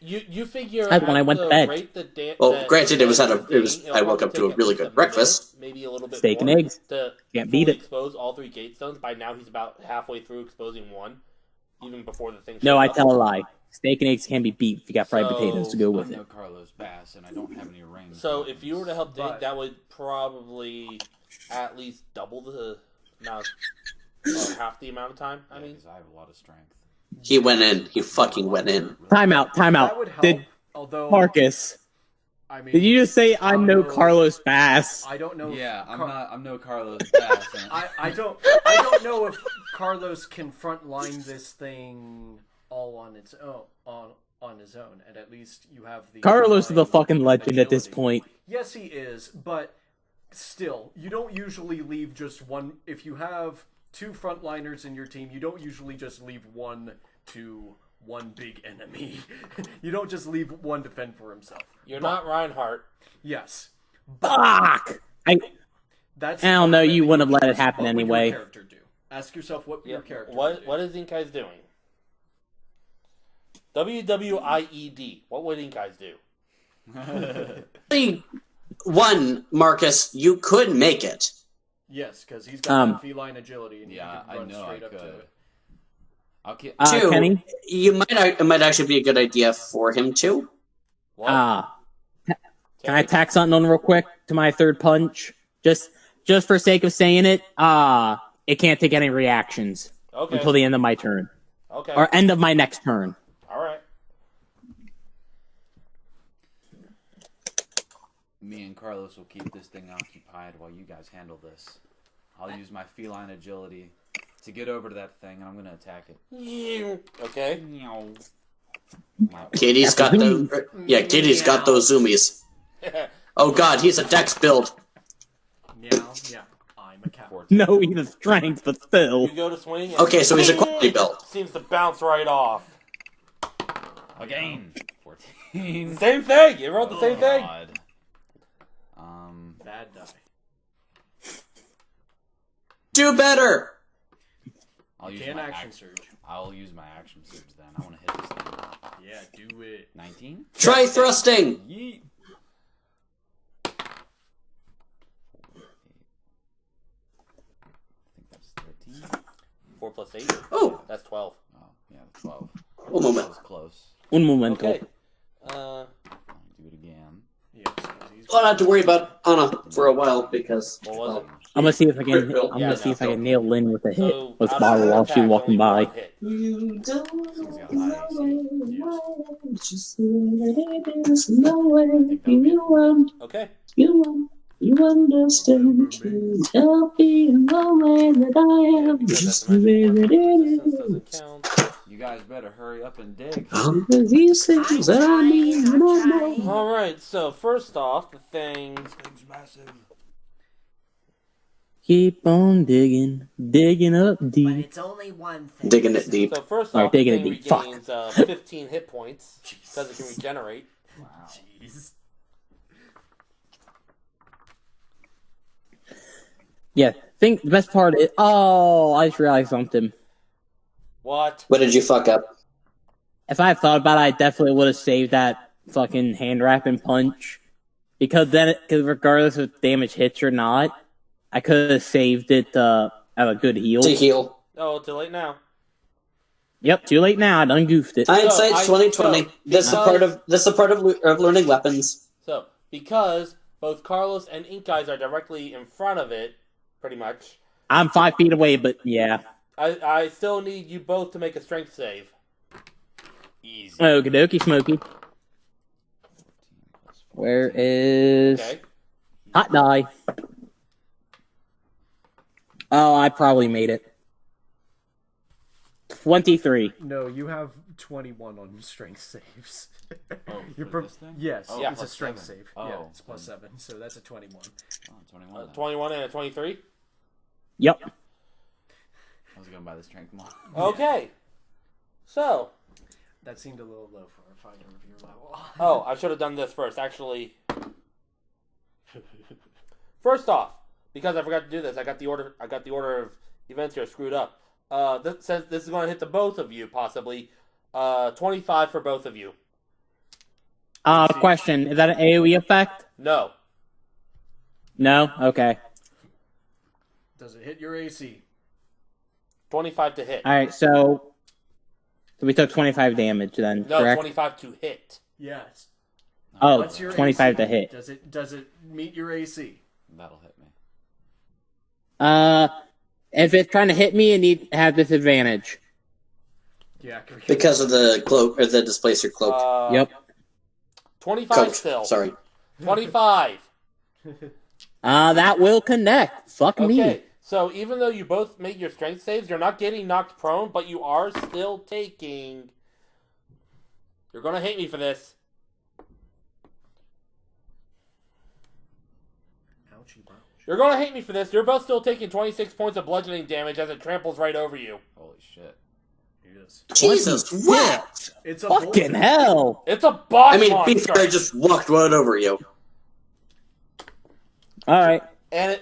You figure That's when I at went to the bed. rate that Well, granted, it was it'll I woke probably up to a take really at least good a breakfast. minute, maybe a little bit Steak and more, eggs. To Can't beat fully it. expose all 3 gate stones. By now, he's about halfway through exposing one, even before the thing. No, shows I up. tell a lie. Steak and eggs can be beat if you got fried So, potatoes to go with I'm it. no Carlos Bass, and I don't have any rings. So if you were to help Dink, But- that would probably at least double the amount, or half the amount of time. I mean, because I have a lot of strength. He went in. He fucking went in. Time out. That would help. Did Although Marcus? I mean, Did you just say I'm no Carlos- Carlos Bass? I don't know. if Yeah, I'm Car- not. I'm no Carlos Bass. And I don't know if Carlos can front line this thing all on its own on his own, and at least you have the Carlos is the flying fucking legend at this agility. point. Yes, he is, but still, you don't usually leave just one. If you have two frontliners in your team, you don't usually just leave one to one big enemy. You don't just leave one to fend for himself. you're not Reinhardt. Yes, Fuck! that's. I don't know, you what wouldn't have let it what happen would anyway. Your character do? Ask yourself what your character. What would do. what is Ink Eyes doing? WWIED. What would Ink Eyes do? One, Marcus, you could make it. Yes, because he's got that feline agility, and yeah, he I can run know I straight up to could. it. I'll keep. Two, Kenny? it might actually be a good idea for him to. What? Can I tack something on real quick to my third punch? Just for sake of saying it, it can't take any reactions Okay. until the end of my turn. Okay. Or end of my next turn. All right. Me and Carlos will keep this thing occupied while you guys handle this. I'll use my feline agility to get over to that thing, and I'm gonna attack it. Okay. Katie's got the Katie's got those zoomies. Oh god, he's a dex build. Meow, yeah, I'm a cat. 14. No, he's a strength, but still. You go to swing. And Okay, so he's a quality build. seems to bounce right off. Again. 14. Same thing. You rolled the same thing. God. Bad die. Do better. I'll use Can my action surge. I'll use my action surge then. I want to hit this thing. Yeah, do it. 19. Try thrusting. Yeet. I think that's 13. 4 plus 8. Oh, That's 12. Oh, yeah, 12. one That moment. was close. Un momento. Okay. I'll do it again. Yes, 'cause he's I'll have to worry about Anna for a while because What was it? I'm gonna see if I can. Great build. I'm Yeah, gonna see no, if I so- can nail Lynn with a hit So, with out of bottle the while she's attack, walking only by. one hit. you don't He's got high AC. just it is no way you want, Okay. you understand. Can't help being the way that I am, Because just that's the a way magic that weapon, it resistance is. doesn't count. You guys better hurry up and dig. With these things that I mean, I'm I trying. know. All right. So first off, the thing. Thing's massive. Keep on digging up But deep. it's only one thing. Digging it deep. So first Alright, off, the taking it thing deep. Fuck. regains 15 hit points because it can regenerate. Wow. Jeez. Yeah, think the best part is. Oh, I just realized something. What? What did you fuck up? If I had thought about it, I definitely would have saved that fucking hand wrapping punch. Because then, because regardless if damage hits or not, I could have saved it at a good heal. To heal. Oh, too late now. Yep, too late now. I done goofed it. Hindsight's 2020. so, This is because- a part of learning weapons. So because both Carlos and Ink Eyes are directly in front of it, pretty much. I'm 5 feet away, but yeah. I still need you both to make a strength save. Easy. Okie dokie, Smokey. Where is Okay. hot die? Oh, I probably made it. 23. No, you have 21 on strength saves. Oh, You're for this thing? Yes, Oh, it's a plus strength 7. save. Oh, Yeah, it's plus 7, so that's a 21. Oh, 21. then. 21 and a 23. Yep. I was going by the strength mod. Okay. So, That seemed a little low for a fighter of your level. oh, I should have done this first. Actually, first off, because I forgot to do this, I got the order of events here screwed up. This says this is going to hit the both of you possibly. 25 for both of you. Question. Is that an AoE effect? No. No? Okay. Does it hit your AC? 25 to hit. Alright, so So we took 25 damage then, No, correct? 25 to hit. Yes. Oh, What's your 25 AC? to hit. Does it meet your AC? That'll hit me. If it's trying to hit me, it need to have disadvantage. Yeah, Because of the cloak or the displacer cloak. Yep. 25 Coat. still. Sorry. 25. That will connect. Fuck Okay, me. so even though you both make your strength saves, you're not getting knocked prone, but you are still taking... You're gonna hate me for this. Ouchie, ouch. You're gonna hate me for this. You're both still taking 26 points of bludgeoning damage as it tramples right over you. Holy shit. Yes. Jesus, what? It's a Fucking boulder. hell. It's a boss I mean, monster. be fair, I just walked right over you. Alright. And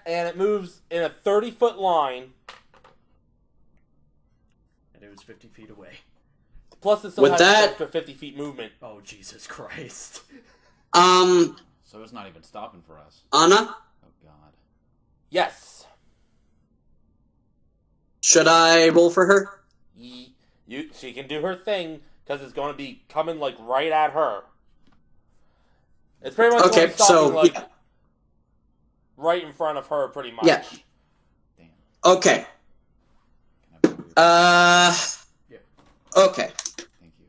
it moves in a 30-foot line. And it was 50 feet away. Plus, it still With has that- an extra 50 feet movement. Oh, Jesus Christ. So it's not even stopping for us. Anna, Oh god. Yes. should I roll for her? She can do her thing because it's going to be coming like right at her. It's pretty much going to Okay, be stopping so like yeah. right in front of her, pretty much. Yeah. Damn. Okay. Can I borrow your- Yeah. Okay. Thank you.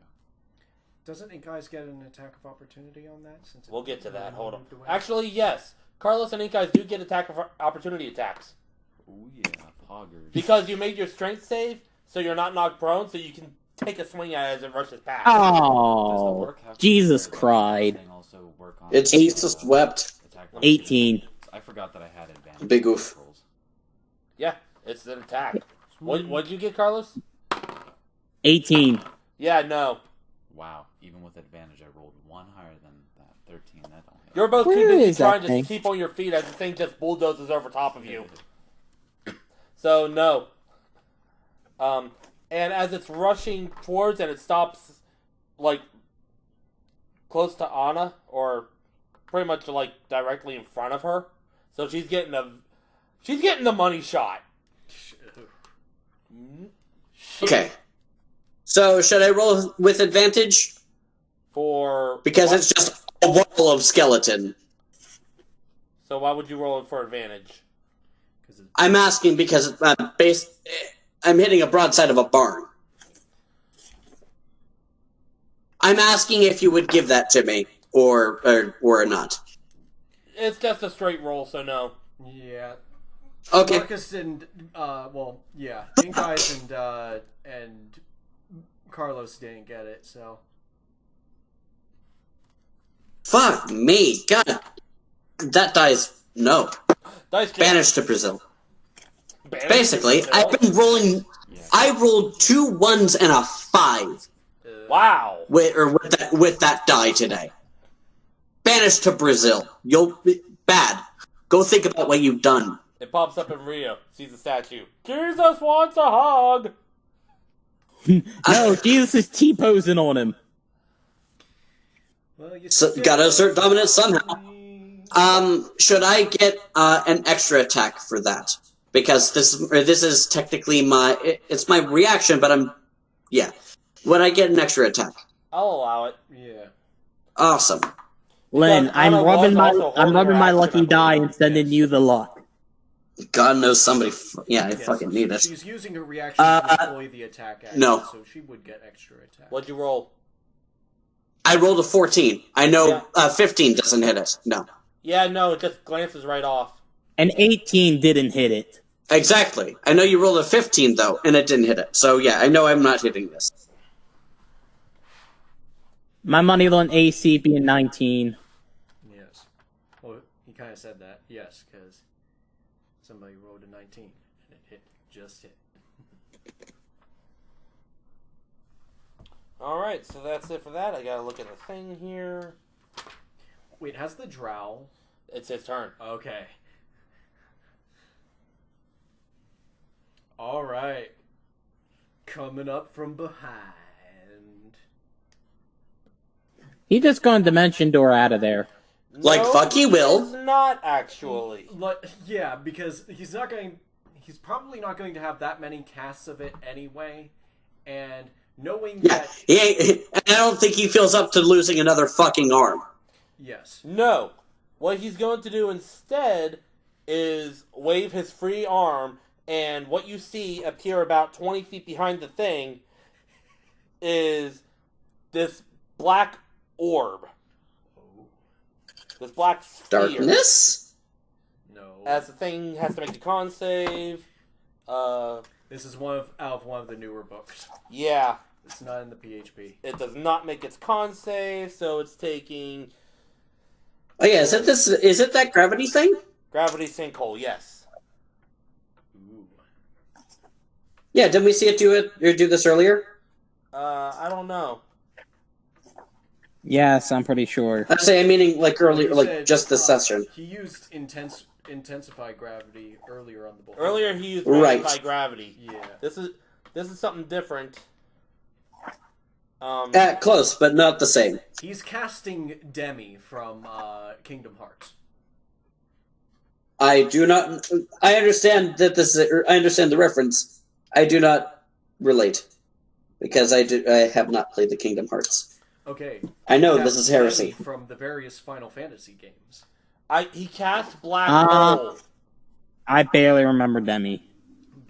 Doesn't Ink Eyes get an attack of opportunity on that? Since We'll get to that. Hold on. moved away? Actually, yes. Carlos and Ink Eyes do get attack of opportunity attacks Ooh yeah, poggers. because you made your strength save, so you're not knocked prone, so you can take a swing at it as it rushes past. Does the Oh, work have to Jesus be there? cried. Does also work on It's Jesus wept. attack 18. I forgot that I had advantage. Big oof. rolls. Yeah, it's an attack. What'd you get, Carlos? 18. Yeah, no. Wow. Even with advantage, I rolled one higher than that. 13. That don't hit. You're both too Where busy is that trying to thing? keep on your feet as the thing just bulldozes over top of you. So, no. And as it's rushing towards and it stops, like, close to Anna, or pretty much, like, directly in front of her. So she's getting the money shot. Okay. So should I roll with advantage? For... Because what? it's just a wall of skeleton. So why would you roll it for advantage? I'm asking because I'm hitting a broadside of a barn. I'm asking if you would give that to me, or not. It's just a straight roll, so no. Yeah. Okay. Marcus and, well, yeah. Ink Eyes and Carlos didn't get it, so. Fuck me. God. That dies. No. Dice jam. Banished to Brazil. Banished Basically, to I've Brazil? been rolling. I rolled 2 1s and a 5 Wow. with that die today. Banished to Brazil. You'll be bad. Go think about what you've done. It pops up in Rio. Sees the statue. Jesus wants a hug. No, Jesus is T-posing on him. Well, you So, gotta assert dominance somehow. Should I get an extra attack for that? Because this is technically it's my reaction, but yeah. Would I get an extra attack? I'll allow it. Yeah. Awesome. Len, Because I'm Anna rubbing was also I'm holding rubbing her my action, lucky I die believe. and sending you the luck. God knows somebody. I Yes, fucking need it. She's using her reaction to deploy the attack action, no. so she would get extra attack. What'd you roll? I rolled a 14. I know Yeah. 15 doesn't hit it. No. Yeah, no, it just glances right off. An 18 didn't hit it. Exactly. I know you rolled a 15 though, and it didn't hit it. So yeah, I know I'm not hitting this. My money on AC being 19. Yes. Well, he kind of said that. Yes, because somebody rolled a 19 and it just hit. Alright, so that's it for that. I gotta look at the thing here. Wait, has the drow? It's his turn. Okay. All right. Coming up from behind. He just gone dimension door out of there. Like, fuck you, Will. He's not actually. Yeah, because he's probably not going to have that many casts of it anyway, and Knowing Yeah, that... I don't think he feels up to losing another fucking arm. Yes. No. What he's going to do instead is wave his free arm, and what you see appear about 20 feet behind the thing is this black orb. This black sphere. Darkness? No. As the thing has to make a con save. This is out of one of the newer books. Yeah. It's not in the PHP. It does not make its con save, so it's taking... Oh yeah, is it that gravity thing? Gravity sinkhole, yes. Ooh. Yeah, didn't we see it do this earlier? I don't know. Yes, I'm pretty sure. I'm saying, meaning like earlier, He like said, just this session. He used intensify gravity earlier on the book. Earlier he used Right. by gravity. Yeah. This is something different. Close, but not the same. He's casting Demi from Kingdom Hearts. I do not. I understand that I understand the reference. I do not relate because I have not played the Kingdom Hearts. Okay. I know He this cast is heresy. Demi from the various Final Fantasy games. He cast Black Hole. I barely remember Demi.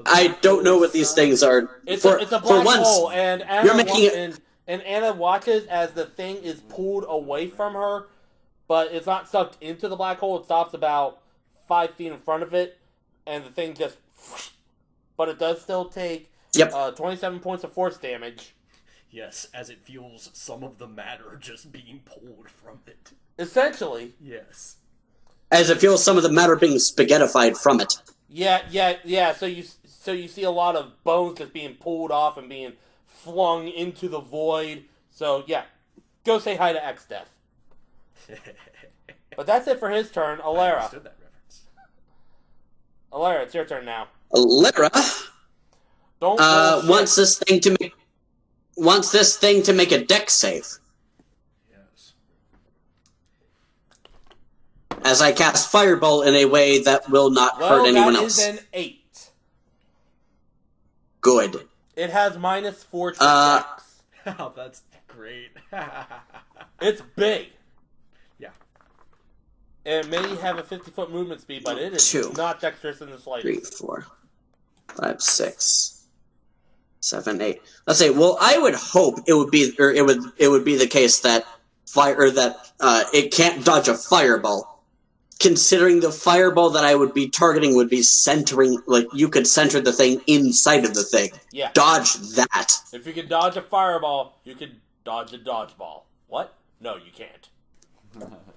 I don't know what these things are. It's for, a black for once, hole, and you're making it. And Anna watches as the thing is pulled away from her, but it's not sucked into the black hole. It stops about 5 feet in front of it, and the thing just... But it does still take 27 points of force damage. Yes, as it feels some of the matter just being pulled from it. Essentially. Yes. As it feels some of the matter being spaghettified from it. Yeah. So you see a lot of bones just being pulled off and being flung into the void. So yeah, go say hi to X-Death. But that's it for his turn. I Alara. understood that reference. Alara, it's your turn now. Lyra Don't roll shit. wants this thing to make a dex save. Yes. As I cast Fireball in a way that will not hurt anyone that else. is an 8. Good. It has -4 to dex. Oh, that's great. It's big. Yeah. It may have a 50-foot movement speed, but it is 2, not dexterous in the 3, slightest. 4, 5, 6, 7, 8. Let's say. Well, I would hope it would be, or it would be the case that it can't dodge a fireball. Considering the fireball that I would be targeting would be centering, like you could center the thing inside of the thing. Yeah. Dodge that. If you can dodge a fireball, you can dodge a dodgeball. What? No, you can't.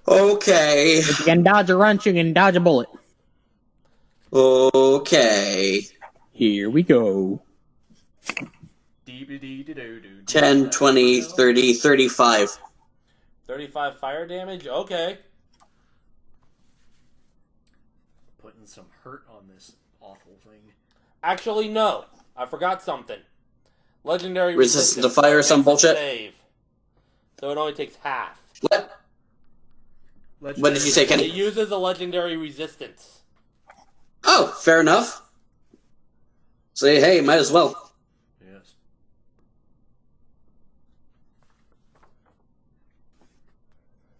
Okay. If you can dodge a wrench, you can dodge a bullet. Okay. Here we go. 10, 20, 30, 35. 35 fire damage? Okay. Putting some hurt on this awful thing. Actually, no. I forgot something. Legendary Resistance to fire or some bullshit? Save. So it only takes half. What? What did you say, It Kenny? uses a legendary resistance. Oh, fair enough. Say, hey, might as well. Yes.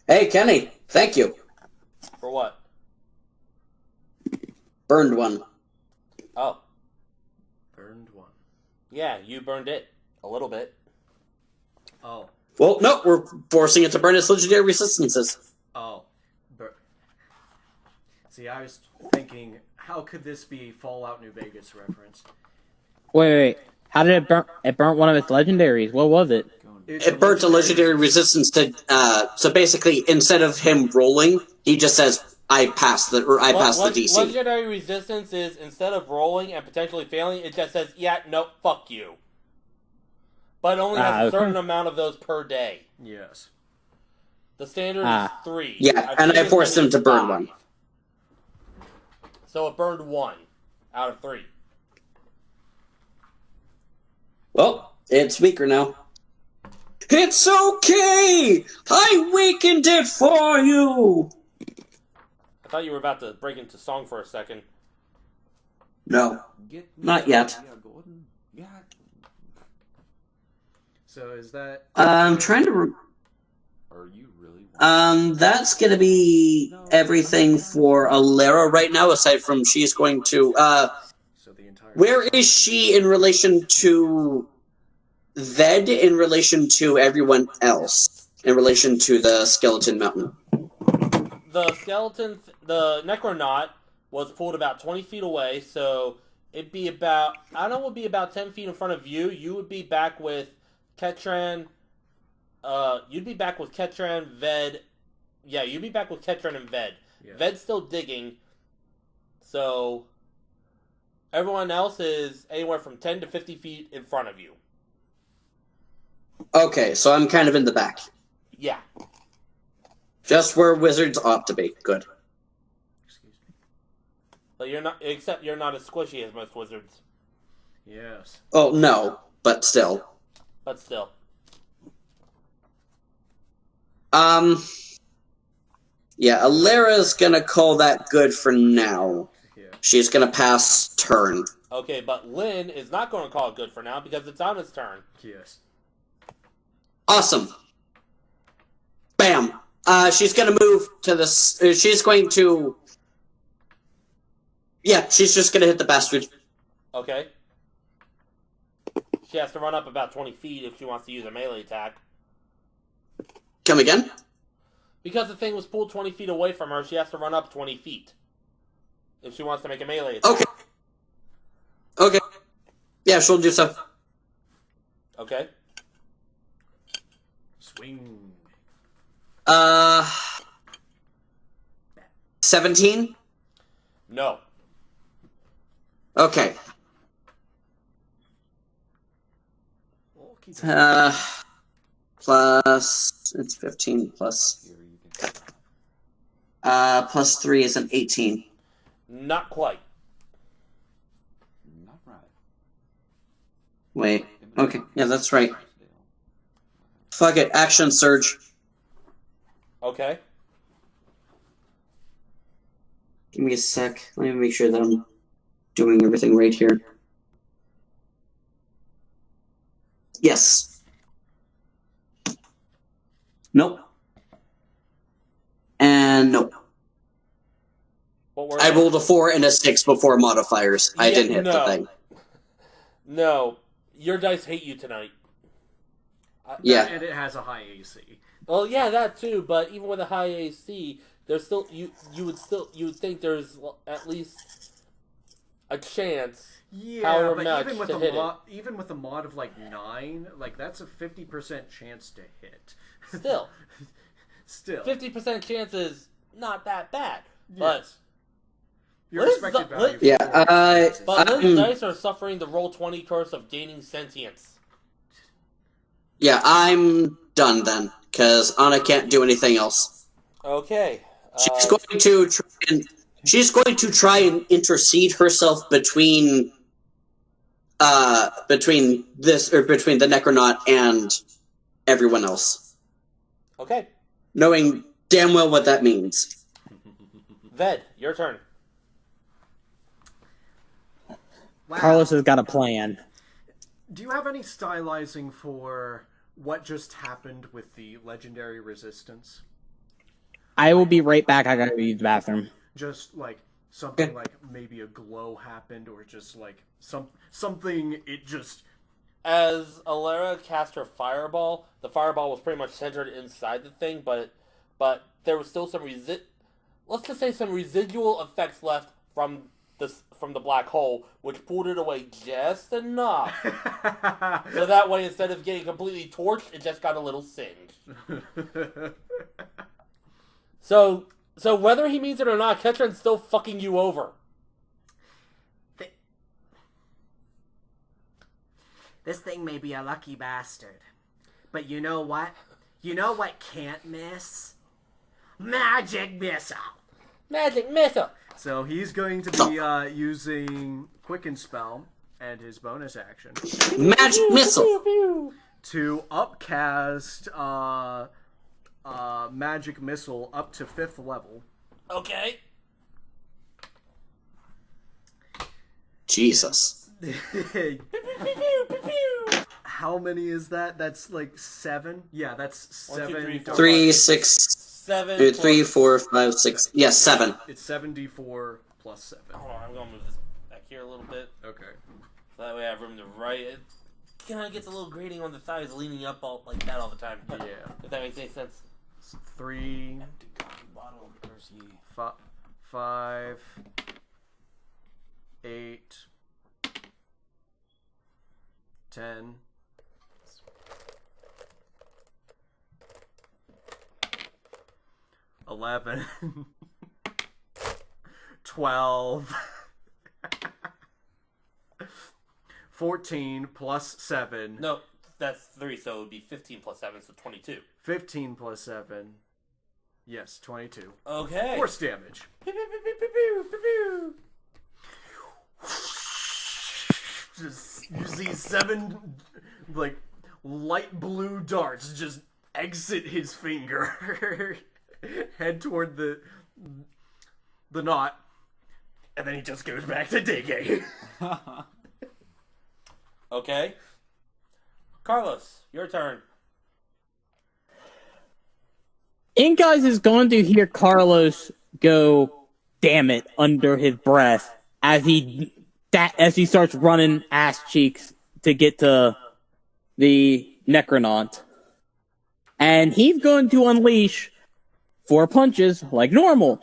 Hey, Kenny, thank you. For what? Burned one. Oh. Burned one. Yeah, you burned it. A little bit. Oh. Well, no, we're forcing it to burn its legendary resistances. Oh. See, I was thinking, how could this be Fallout New Vegas reference? Wait. How did it burn? It burnt one of its legendaries. What was it? It burnt a legendary resistance to, so basically, instead of him rolling, he just says, I passed the DC. Legendary resistance is, instead of rolling and potentially failing, it just says, yeah, no, fuck you. But it only has a certain amount of those per day. Yes. The standard is 3. Yeah, and I forced him to burn 5. one. So it burned 1 out of 3. Well, it's weaker now. It's okay! I weakened it for you! I thought you were about to break into song for a second. No, not yet. So is that... I'm trying to... Are you really? That's gonna be everything for Alara right now, aside from she's going to, So the entire... where is she in relation to Ved, in relation to everyone else, in relation to the Skeleton Mountain? The Necronaut was pulled about 20 feet away, so it'd be about, I don't know, would be about 10 feet in front of you. You would be back with Ketran, you'd be back with Ketran, Ved. Yeah, you'd be back with Ketran and Ved. Yeah. Ved's still digging, so everyone else is anywhere from 10 to 50 feet in front of you. Okay, so I'm kind of in the back. Yeah. Just where wizards ought to be. Good. Excuse me. But you're not, except you're not as squishy as most wizards. Yes. Oh, no, but still. But still. Yeah, Alara's gonna call that good for now. Yeah. She's gonna pass turn. Okay, but Lynn is not going to call it good for now because it's on his turn. Yes. Awesome. Bam. She's gonna move to this. She's going to. Yeah, she's just gonna hit the bastard. Okay. She has to run up about 20 feet if she wants to use a melee attack. Come again? Because the thing was pulled 20 feet away from her, she has to run up 20 feet. If she wants to make a melee attack. Okay. Okay. Yeah, she'll do so. Okay. Swing. 17? No. Okay. We'll keep Plus, it's 15 plus. Here, you can... Plus 3 is an 18. Not quite. Not right. Wait. Okay, yeah, that's right. Fuck it, action surge. Okay. Give me a sec. Let me make sure that I'm doing everything right here. Yes. Nope. And nope. What were I they? rolled a 4 and a 6 before modifiers. I Yeah, didn't hit the no. thing. No. Your dice hate you tonight. Yeah. And it has a high AC. Well, yeah, that too, but even with a high AC, there's still, you would think there's at least a chance. Yeah, However but much even with to a hit mod, even with a mod of like 9, like that's a 50% chance to hit. Still. Still. 50% chance is not that bad. Yes. Your Liz- expected Liz- value. Yeah, But I'm- Lynn's dice are suffering the roll 20 curse of gaining sentience. Yeah, I'm done then, because Anna can't do anything else. Okay. She's going to try and intercede herself between between the Necronaut and everyone else, Okay. knowing damn well what that means. Ved, your turn. Wow. Carlos has got a plan. Do you have any stylizing for what just happened with the legendary resistance? I will be right back. I gotta use the bathroom. Just like something like maybe a glow happened, or just like something. It just As Alara cast her fireball, the fireball was pretty much centered inside the thing, but there was still some let's just say some residual effects left from the black hole, which pulled it away just enough. So that way, instead of getting completely torched, it just got a little singed. So whether he means it or not, Ketran's still fucking you over. This thing may be a lucky bastard. But you know what? You know what can't miss? Magic Missile! Magic missile! So he's going to be using Quicken Spell and his bonus action Magic missile. to upcast Magic Missile up to 5th level. Okay. Jesus. How many is that? That's like 7? Yeah, that's 1, 2, 7. 3, 4, 3, 6, 7. 3, 4, 5, 6. Yes, 7. It's 7d4 plus 7. Hold on, I'm gonna move this back here a little bit. Okay. So that way I have room to write it. Kind of gets a little grating on the thighs, leaning up all like that all the time. But Yeah. if that makes any sense. 3, Empty coffee bottle, Percy. 5, 8, 10, 11, 12, 14 plus 7. No, that's 3, so it would be 15 plus 7, so 22. 15 plus 7. Yes, 22. Okay. Force damage. Pew, pew, pew, pew, pew, pew, pew. Just you see 7 like light blue darts just exit his finger, head toward the knot, and then he just goes back to digging. Okay. Carlos, your turn. Inkeyes is going to hear Carlos go, "Damn it," under his breath as he starts running ass cheeks to get to the Necronaut. And he's going to unleash 4 punches like normal.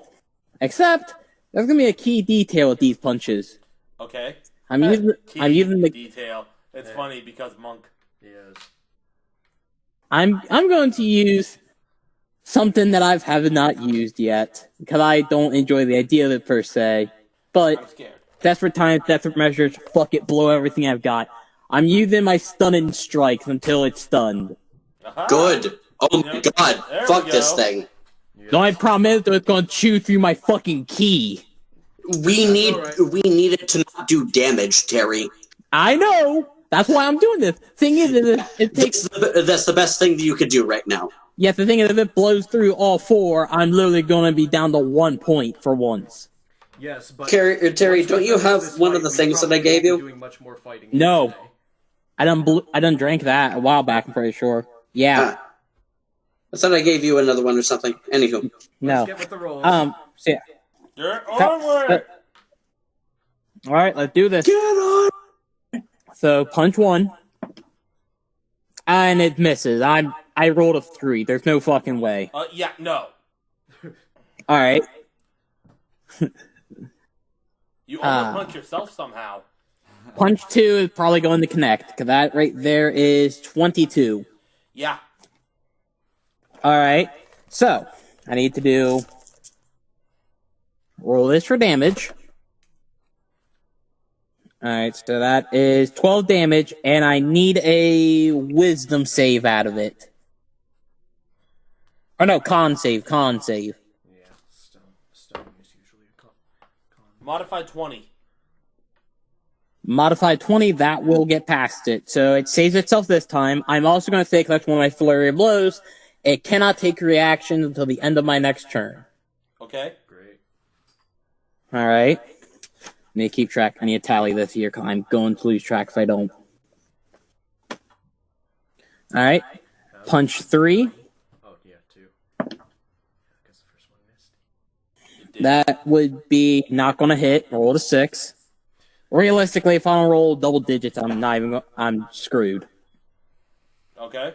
Except, there's going to be a key detail with these punches. Okay. I'm using the detail. It's funny because Monk. Yes. I'm going to use something that I have not used yet, because I don't enjoy the idea of it per se. But I'm scared. desperate times, desperate measures, fuck it, blow everything I've got. I'm using my stunning strikes until it's stunned. Aha. Good. Oh my god. There Fuck we this go. thing. The only problem is that it's going to chew through my fucking key. We need alright. it to not do damage, Terry. I know! That's why I'm doing this. Thing is, it takes... That's the best thing that you could do right now. Yes, the thing is, if it blows through all 4, I'm literally going to be down to 1 point for once. Yes, but Terry, once don't we you finish have this one fight, of the we things that I probably gave won't be you? doing much more fighting No. today. I done drank that a while back, I'm pretty sure. Yeah. Ah. I thought I gave you another one or something. Anywho. No. Let's get with the rolls. So yeah. You're onward. Alright, let's do this. Get on! So, punch 1. And it misses. I rolled a 3. There's no fucking way. Yeah, no. Alright. You almost punch yourself somehow. Punch 2 is probably going to connect, because that right there is 22. Yeah. Alright. So, I need to roll this for damage. Alright, so that is 12 damage, and I need a wisdom save out of it. Or no, con save. Yeah, stone is usually a con. Modified 20. Modified 20, that will get past it. So it saves itself this time. I'm also going to say, collect one of my flurry of blows. It cannot take reactions until the end of my next turn. Okay. Great. Alright. I need to keep track. I need to tally this here, because I'm going to lose track if I don't. Alright. Punch 3. Oh, yeah, 2. I guess the first one missed. That would be not going to hit. Roll a 6. Realistically, if I don't roll double digits, I'm screwed. Okay.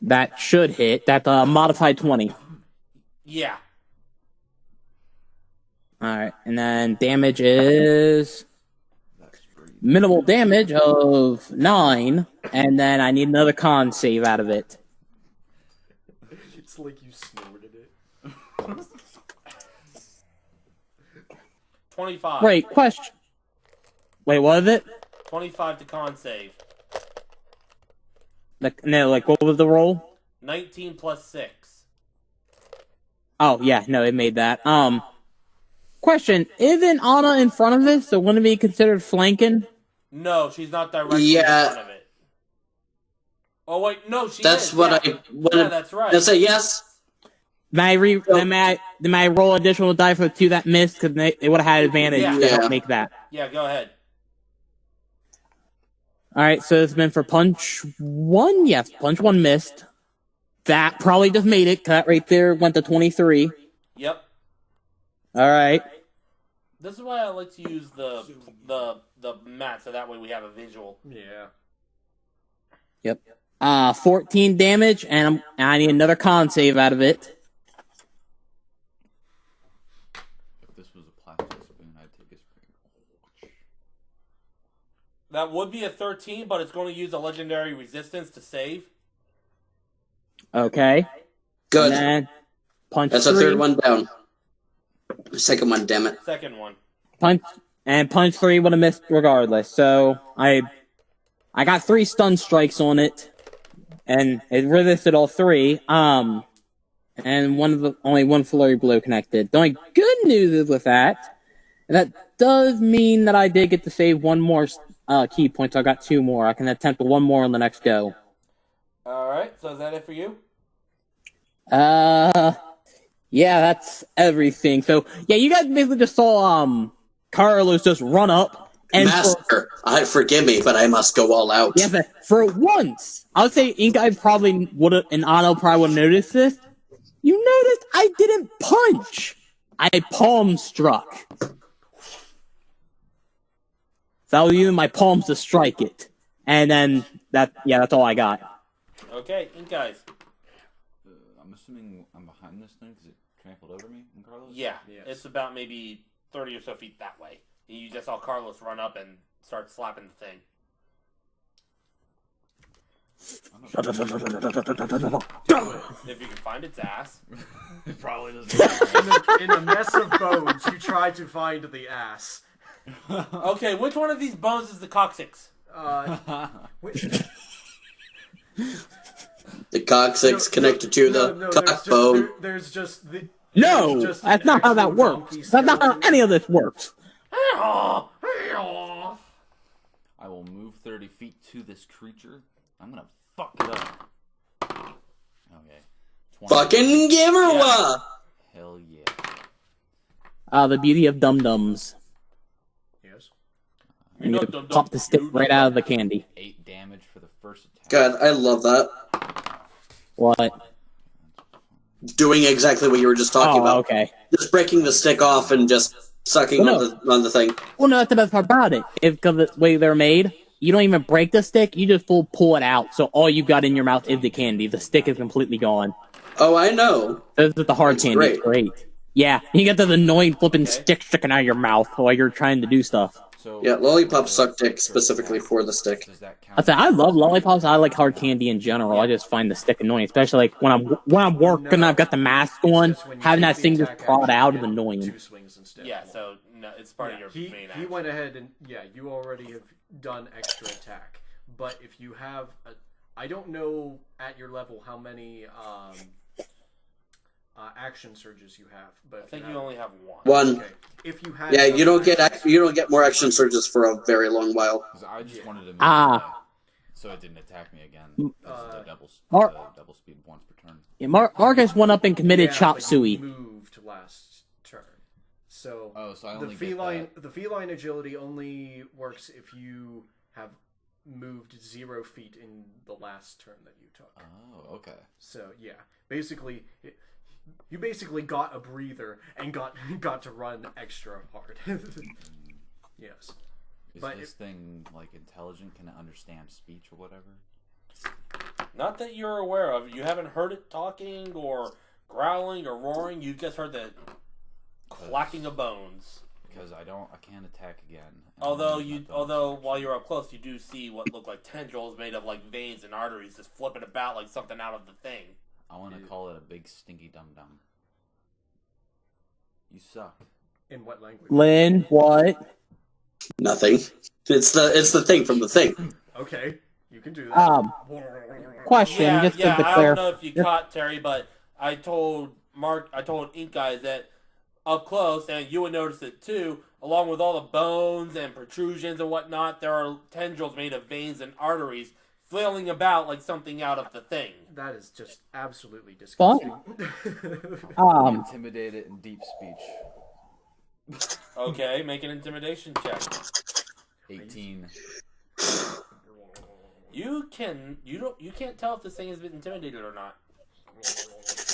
That should hit. That's a modified 20. Yeah. Alright, and then damage is minimal damage of 9, and then I need another con save out of it. It's like you snorted it. 25. Wait, question. Wait, what is it? 25 to con save. What was the roll? 19 plus 6. Oh, yeah, no, it made that. Question, isn't Anna in front of this, so wouldn't it be considered flanking? No, she's not directly Yeah. in front of it. Oh, wait, no, she That's is. what yeah. I wanted. Yeah, that's right. That's a yes. May I roll additional die for the 2 that missed, because they would have had advantage Yeah. to Yeah. help make that. Yeah, go ahead. Alright, so it's been for punch 1. Yes, punch 1 missed. That probably just made it. That right there went to 23. Yep. Alright. This is why I like to use the mat, so that way we have a visual. Yeah. Yep. 14 damage, and I need another con save out of it. If this was a plastic spoon, I'd take a spoon. That would be a 13, but it's going to use a legendary resistance to save. Okay. Good. And then punch That's 3. a third one down. Second one, damn it. Second one. Punch 3 would have missed regardless. So I got 3 stun strikes on it, and it resisted all 3. And only one flurry blow connected. The only good news is with that does mean that I did get to save 1 more key point. So I got 2 more. I can attempt 1 more on the next go. All right. So is that it for you? Yeah, that's everything. So yeah, you guys basically just saw Carlos just run up and Master, forgive me, but I must go all out. yeah, for once, I would say Ink Eye probably would have, and Otto probably would have noticed this. You noticed I didn't punch. I palm struck. So I was using my palms to strike it, and then that's all I got. Okay, Ink Eyes. I'm assuming I'm behind this thing because it trampled over me and Carlos? Yeah, Yes. it's about maybe 30 or so feet that way. You just saw Carlos run up and start slapping the thing. If you can find its ass. It probably doesn't. In a mess of bones, you try to find the ass. Okay, which one of these bones is the coccyx? Which, The coccyx connected to the cock bone. There's just the. No, there's just that's an not how that actual works. donkey That's not how skeleton. any of this works. I will move 30 feet to this creature. I'm gonna fuck it up. Okay. 20. Fucking give her one! Hell yeah. The beauty of dum-dums. Yes. And you can pop the stick right out of the candy. 8 damage for the first attack. God, I love that. What? Doing exactly what you were just talking about. Okay. Just breaking the stick off and just sucking Well, on the thing. Well, no, that's the best part about it. Because the way they're made, you don't even break the stick, you just pull it out. So all you got in your mouth is the candy. The stick is completely gone. Oh, I know. This is the hard It's candy. It's great. Yeah, you get that annoying flipping stick sticking out of your mouth while you're trying to do stuff. So, Yeah, lollipops suck dick specifically for the stick. Does that count? I say I love lollipops. I like hard candy in general. I just find the stick annoying, especially like when I'm working. And I've got the mask on. Just when you Having take that the thing just attack prod action, out you is get annoying. 2 swings instead. Yeah, of 1. so no, it's part of Yeah, your main he action. went ahead and you already have done extra attack. But if you have I don't know at your level how many action surges you have, but I think you only have one. One. Okay. If you had Yeah, you don't enough get more action surges for a very long while. 'Cause I just wanted to move so it didn't attack me again. This is the double speed once per turn. Yeah, Marcus went up and committed chop but you suey. moved last turn. So Oh, so I the only feline get that. the feline agility only works if you have moved 0 feet in the last turn that you took. Oh, okay. So yeah, basically, you basically got a breather and got to run extra hard. Yes. Is But this thing like intelligent? Can it understand speech or whatever? Not that you're aware of. You haven't heard it talking or growling or roaring. You've just heard the clacking of bones. Because I can't attack again. Although while you're up close, you do see what look like tendrils made of like veins and arteries just flipping about like something out of the thing. I want to call it a big stinky dum dum. You suck. In what language? Lynn, what? Nothing. It's the thing from the thing. Okay, you can do that. Question, Yeah, just yeah. to I declare. don't know if you caught Terry, but I told Ink Guys that up close, and you would notice it too. Along with all the bones and protrusions and whatnot, there are tendrils made of veins and arteries flailing about like something out of the thing. That is just absolutely Fun. disgusting. Intimidate it in deep speech. Okay, make an intimidation check. 18. You can't tell if this thing has been intimidated or not.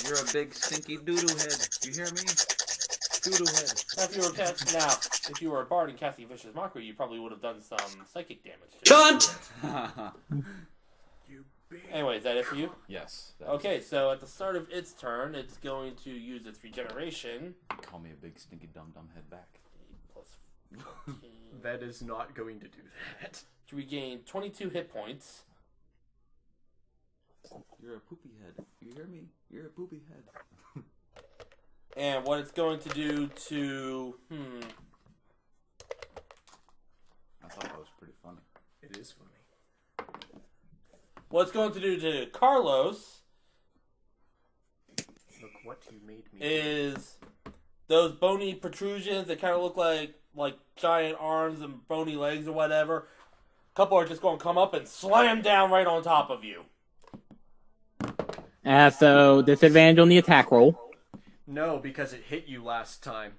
You're a big stinky doodoo head. You hear me? Doodoo head. If you were a bard and casting Vicious Mockery, you probably would have done some psychic damage to it. Cunt! Anyway, is that it for you? Yes. Okay, so at the start of its turn, it's going to use its regeneration. Call me a big stinky dum-dum head back. Plus 14. That is not going to do that. To regain 22 hit points. You're a poopy head. You hear me? You're a poopy head. And what it's going to do to... I thought that was pretty funny. It is funny. What it's going to do to Carlos... Look what you made me is those bony protrusions that kind of look like giant arms and bony legs or whatever. A couple are just going to come up and slam down right on top of you. So disadvantage on the attack roll. No, because it hit you last time.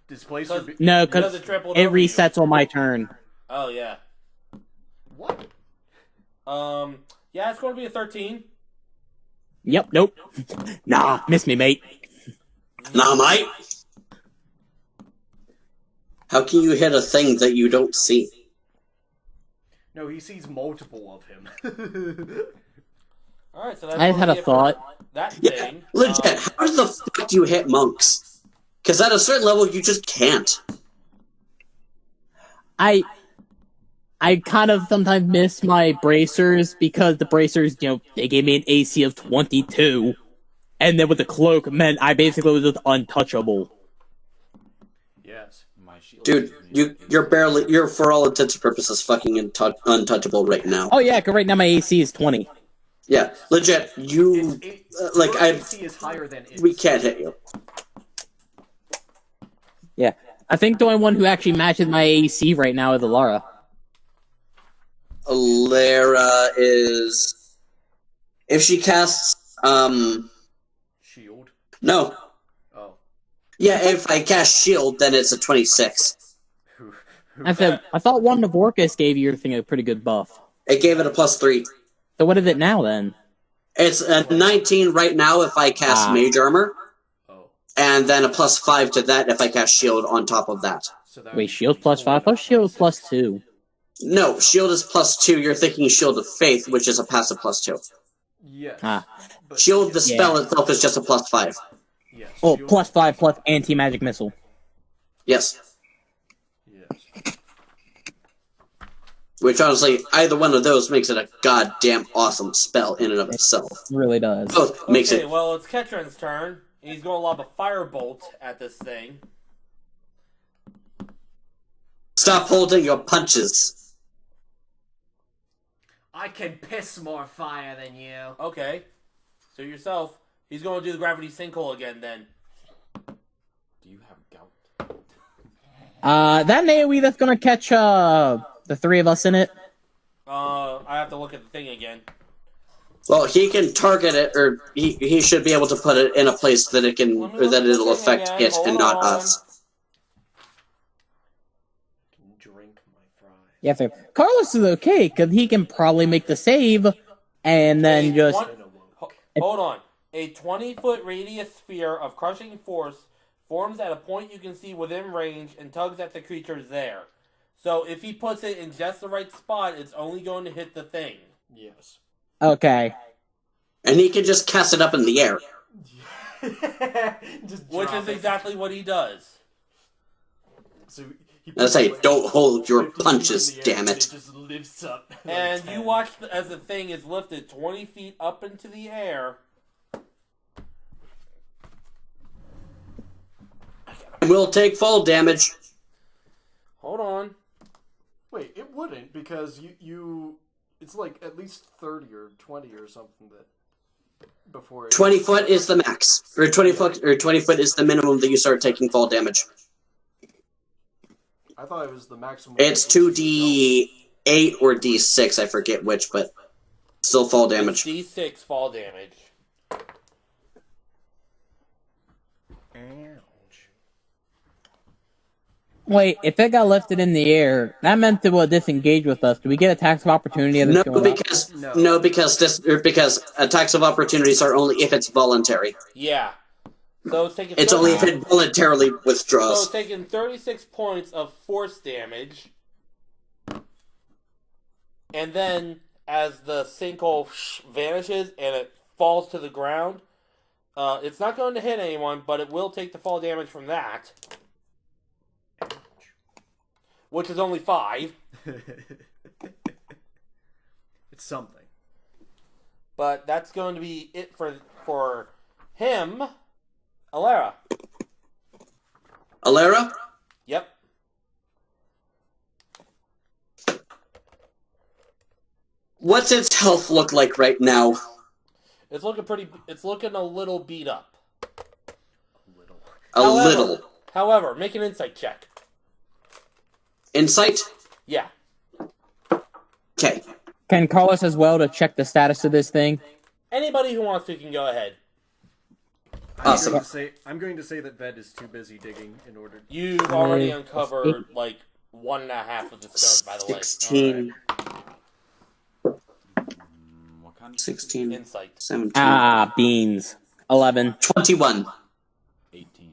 Displace No, because it it resets on my turn. Oh, yeah. What? Yeah, it's going to be a 13. Yep, nope. Nah, miss me, mate. Nah, mate. How can you hit a thing that you don't see? No, he sees multiple of him. Alright, so that's I had a thought. That Yeah, thing. legit. How the fuck do you hit monks? Because at a certain level, you just can't. I kind of sometimes miss my bracers because the bracers, they gave me an AC of 22. And then with the cloak meant I basically was just untouchable. Yes. My shield. Dude, you're for all intents and purposes fucking untouchable right now. Oh yeah, because right now my AC is 20. Yeah, legit. You, your AC is higher than its. we can't hit you. Yeah. I think the only one who actually matches my AC right now is Alara. Alara is... If she casts, Shield. No. Oh. Yeah, if I cast shield, then it's a 26. I thought one of Orcus gave your thing a pretty good buff. It gave it a +3. So what is it now then? It's a 19 right now if I cast mage armor, Oh. and then a +5 to that if I cast shield on top of that. So that Wait, shield plus 5? Plus shield plus 2. No, shield is +2. You're thinking shield of faith, which is a passive +2. Yes. Ah. But Shield, the spell itself, is just a +5. Yes. Oh, shield- plus 5 plus anti-magic missile. Yes. Yes. Which, honestly, either one of those makes it a goddamn awesome spell in and of itself. It really does. Both makes Okay, it... well, it's Ketron's turn. He's going to lob a firebolt at this thing. Stop holding your punches. I can piss more fire than you. Okay. So yourself, he's going to do the gravity sinkhole again then. Do you have gout? That AoE that's gonna catch, the three of us in it. I have to look at the thing again. Well, he can target it, or he should be able to put it in a place that it can, or that it'll affect it and not us. Drink my fries. Yeah, so Carlos is okay, because he can probably make the save, and then just... Hold on. A 20-foot radius sphere of crushing force forms at a point you can see within range and tugs at the creatures there. So if he puts it in just the right spot, it's only going to hit the thing. Yes. Okay. And he can just cast it up in the air. Which is exactly what he does. So I say, don't hold your punches, damn it. It just lifts up. And you watch as the thing is lifted 20 feet up into the air. Will take fall damage. Hold on. Wait, it wouldn't, because you it's like at least 30 or 20 or something that before it 20 foot is the max. Or 20 foot is the minimum that you start taking fall damage. I thought it was the maximum. It's 2d8 or d6, I forget which, but still fall damage. It's D6 fall damage. Ouch. Wait, if it got lifted in the air, that meant it would disengage with us. Do we get attacks of opportunity as it's going up? Because attacks of opportunities are only if it's voluntary. Yeah. So it's taking. It's only if it voluntarily withdraws. So it's taking 36 points of force damage, and then as the sinkhole vanishes and it falls to the ground, it's not going to hit anyone, but it will take the fall damage from that, which is only 5. It's something. But that's going to be it for him. Alara. Alara? Yep. What's its health look like right now? It's looking a little beat up. A little. However, make an insight check. Insight? Yeah. Okay. Can Carlos as well to check the status of this thing? Anybody who wants to can go ahead. Awesome. I'm going to say that Ved is too busy digging in order. You've already uncovered like 1.5 of the stones, by the way. 16. What kind of 16. Insight. 17. Ah, beans. 11. 21. 18.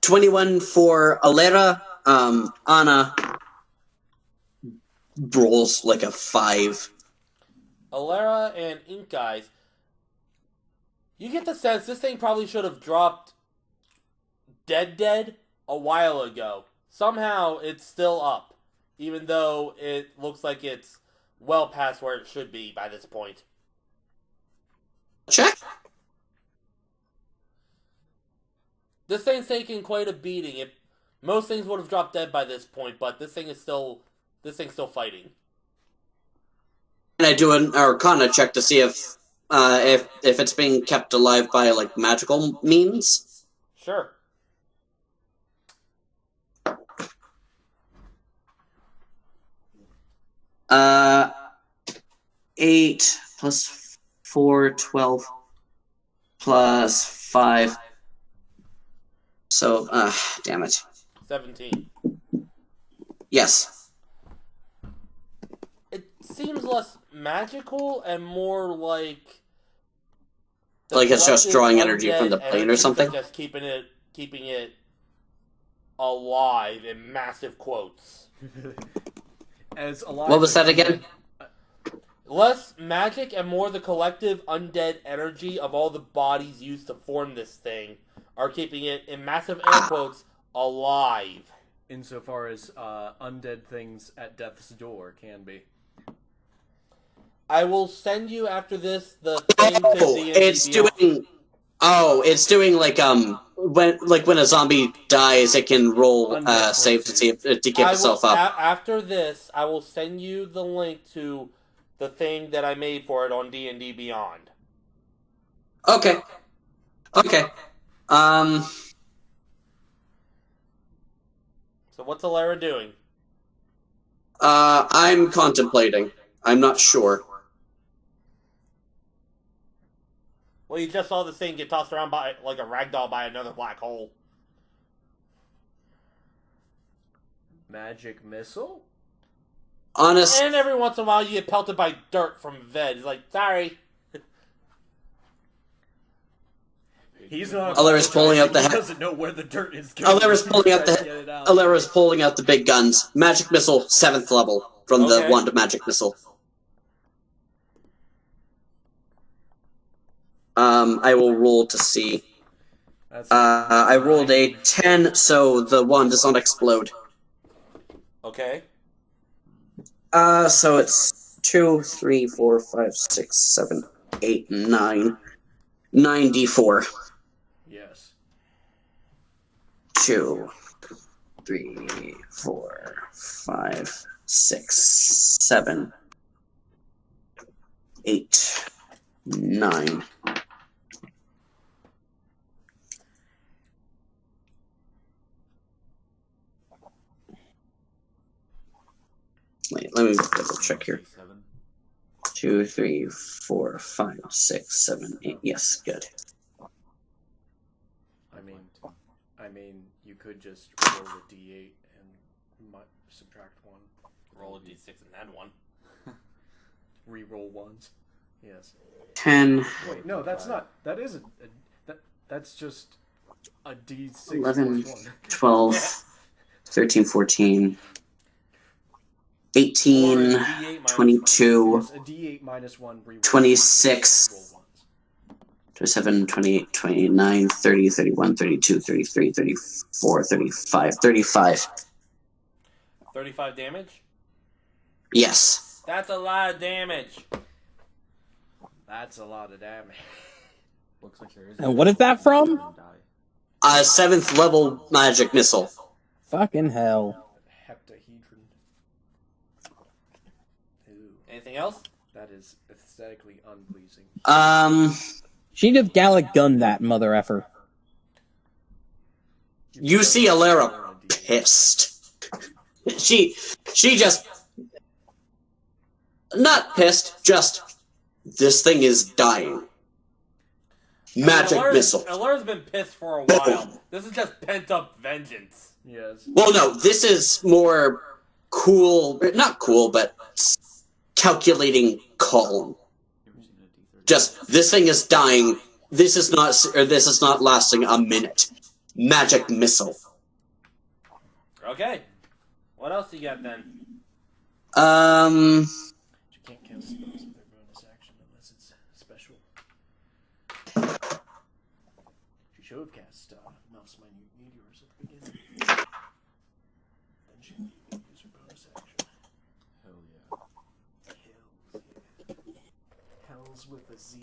21 for Alera. Anna rolls like a 5. Alara and Ink Eyes, you get the sense this thing probably should have dropped dead a while ago. Somehow it's still up, even though it looks like it's well past where it should be by this point. Check. This thing's taking quite a beating. Most things would have dropped dead by this point, but this thing's still fighting. Can I do an Arcana check to see if it's being kept alive by like magical means? Sure. Uh, 8 plus 4, 12 plus 5. So, damn it. 17. Yes. It seems less magical and more like Like it's just collective drawing energy from the undead plane or energies something? are just keeping it alive in massive quotes. As alive What was that again? Less magic and more the collective undead energy of all the bodies used to form this thing are keeping it, in massive air quotes, alive. Insofar as undead things at death's door can be. I will send you after this the thing to Oh, D&D it's Beyond. doing. Oh, it's doing like when a zombie dies, it can roll save to see if to keep itself up. After this, I will send you the link to the thing that I made for it on D&D Beyond. Okay. So what's Alara doing? I'm contemplating. I'm not sure. Well, you just saw this thing get tossed around by like a ragdoll by another black hole. Magic missile? Honest. And every once in a while you get pelted by dirt from Ved. He's like, sorry. He's not. Alara's pulling out the He head. doesn't know where the dirt is going. Alara's pulling out He's trying to get it the. out. Alara's pulling out the big guns. Magic missile, 7th level from the Okay. wand of magic missile. I will roll to see. That's I rolled a 10, so the wand does not explode. Okay. So it's 2, 3, 4, 5, 6, 7, 8, 9. 94. yes. 2, 3, 4, 5, 6, 7, 8, 9. Wait, let me double check here. 2, 3, 4, 5, 6, 7, 8. Yes, good. I mean, I mean, you could just roll a d8 and subtract 1. Roll a d6 and add 1. Re-roll ones. Yes. 10, Wait, no, that's not. That is that's just a d6 11, plus 1. 12, 13, 14, 18, Or a d8 minus 22, Yes, a d8 minus 1 re-roll. 26, Roll ones. 27, 28, 29, 30, 31, 32, 33, 34, 35, 35. 35 damage? Yes. That's a lot of damage. That's a lot of damage. Looks like there is. And what is that from? A 7th level magic missile. Fucking hell. Heptahedron. Ooh, Anything else? that is aesthetically unpleasing. She just Gallic gunned that mother effer. You see Alara pissed. She just not pissed, just this thing is dying. Magic missile. Alara's been pissed for a while. This is just pent up vengeance. Yes. Well, no, this is more cool, not cool, but calculating calm. Just this thing is dying. This is not lasting a minute. Magic missile. Okay. What else you got then? You can't count spells as their bonus action unless it's special. She should have cast Mouse Minute Meteors at the beginning. Then she would use her bonus action. Hell yeah. Hells with a Z,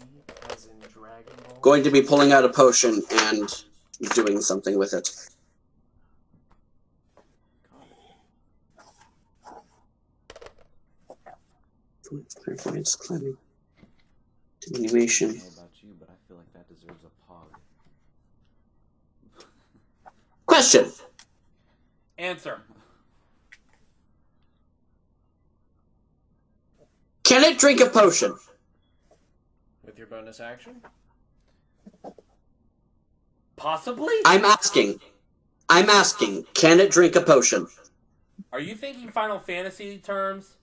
as in Dragon Ball. Going to be pulling out a potion and doing something with it. Clairvoyance, climbing, I don't diminution. know about you, but I feel like that deserves a pog. Question. Answer. Can it drink a potion? With your bonus action? Possibly? I'm asking, can it drink a potion? Are you thinking Final Fantasy terms?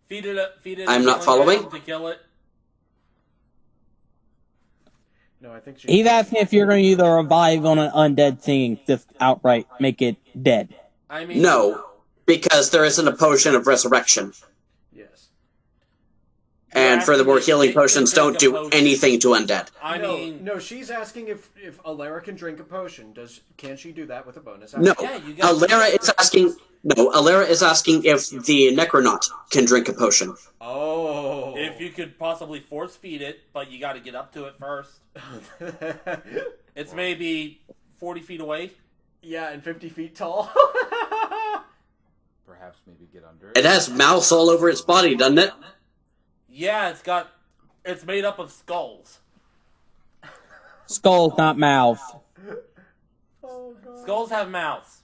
Feed it. I'm not following. To kill it. No, I think she. He's asking if you're going to either revive on an undead thing, just outright make it dead. I mean, No, because there isn't a potion of resurrection. Yes. And furthermore, healing Make them potions drink don't a do potion. anything to undead. I mean, No, she's asking if Alara can drink a potion. Can she do that with a bonus action? No, Yeah, you got- Alara is asking. No, Alara is asking if the Necronaut can drink a potion. Oh. if you could possibly force feed it, but you got to get up to it first. It's maybe 40 feet away. Yeah, and 50 feet tall. Perhaps maybe get under it. It has mouse all over its body, doesn't it? Yeah, it's made up of skulls. Skull, not mouth. Oh, God. Skulls have mouths.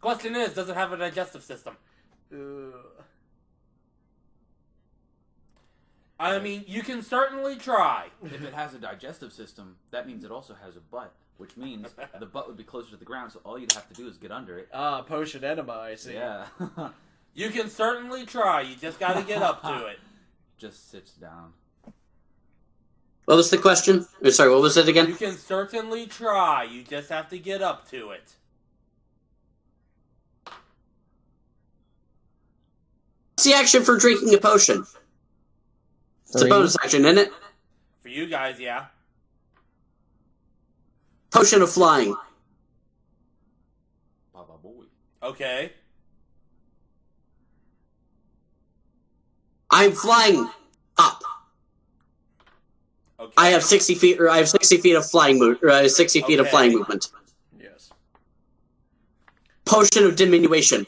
Question is, does it have a digestive system? Ugh. I mean, you can certainly try. If it has a digestive system, that means it also has a butt, which means the butt would be closer to the ground, so all you'd have to do is get under it. Ah, potion enema, I see. Yeah. You can certainly try. You just got to get up to it. Just sits down. What was the question? Or, sorry, what was it You again? can certainly try. You just have to get up to it. What's the action for drinking a potion? It's a 3. bonus action, isn't it? For you guys, yeah. Potion of flying. Baba boy. Okay. I'm flying up. Okay. I have 60 feet, or I have 60 feet of flying movement. 60 feet of Okay. flying movement. Yes. Potion of diminution.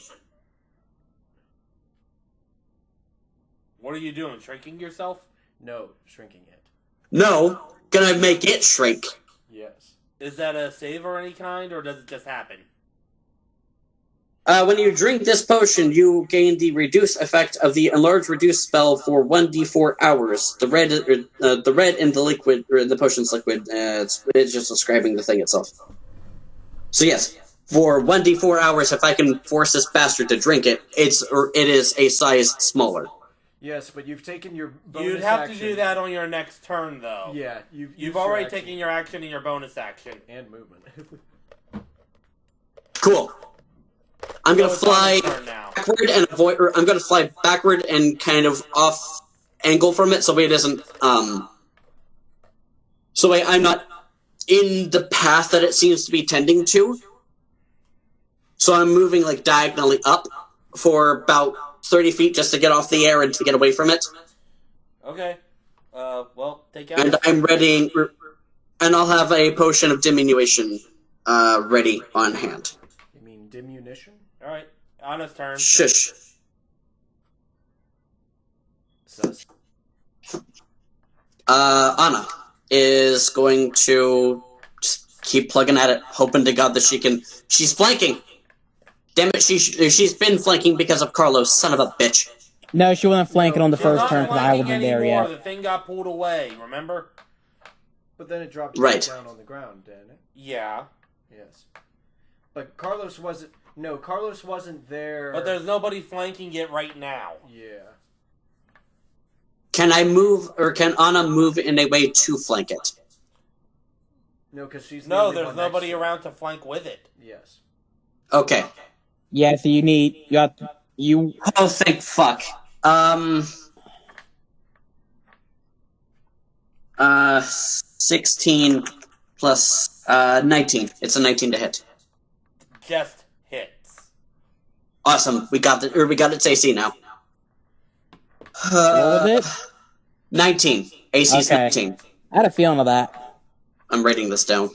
What are you doing? Shrinking yourself? No, shrinking it. No, gonna make it shrink. Yes. Is that a save or any kind, or does it just happen? When you drink this potion, you gain the reduced effect of the enlarged reduced spell for 1d4 hours. The red in the liquid, or the potion's liquid. It's just describing the thing itself. So yes, for 1d4 hours, if I can force this bastard to drink it, it is a size smaller. Yes, but you've taken your bonus You'd have action. to do that on your next turn, though. Yeah, you've You've already taken your action and your bonus action. and movement. Cool. I'm gonna So it's on fly its turn now. backward and avoid. Or I'm gonna fly backward and kind of off angle from it, so it isn't. So I'm not in the path that it seems to be tending to. So I'm moving like diagonally up for about 30 feet just to get off the air and to get away from it. Okay. Well, take out. And I'm readying, and I'll have a potion of diminution ready on hand. You mean diminution? All right. Anna's turn. Shush. Sus. Anna is going to just keep plugging at it, hoping to God that she can. She's flanking. Damn it, she's been flanking because of Carlos, son of a bitch. No, she wasn't flanking on the She's first not turn because I flanking wasn't there anymore. yet. The thing got pulled away, remember? But then it dropped Right. down on the ground, didn't it? Yeah. Yes. But Carlos wasn't. No, Carlos wasn't there. But there's nobody flanking it right now. Yeah. Can I move, or can Anna move in a way to flank it? No, because she's the No, only there's one next nobody to it. around to flank with it. Yes. Okay. Yeah, so you Oh, thank fuck. 16 plus 19. It's a 19 to hit. Just hits. Awesome. We got its AC now. what was it? 19. AC's Okay. 19. I had a feeling of that. I'm writing this down.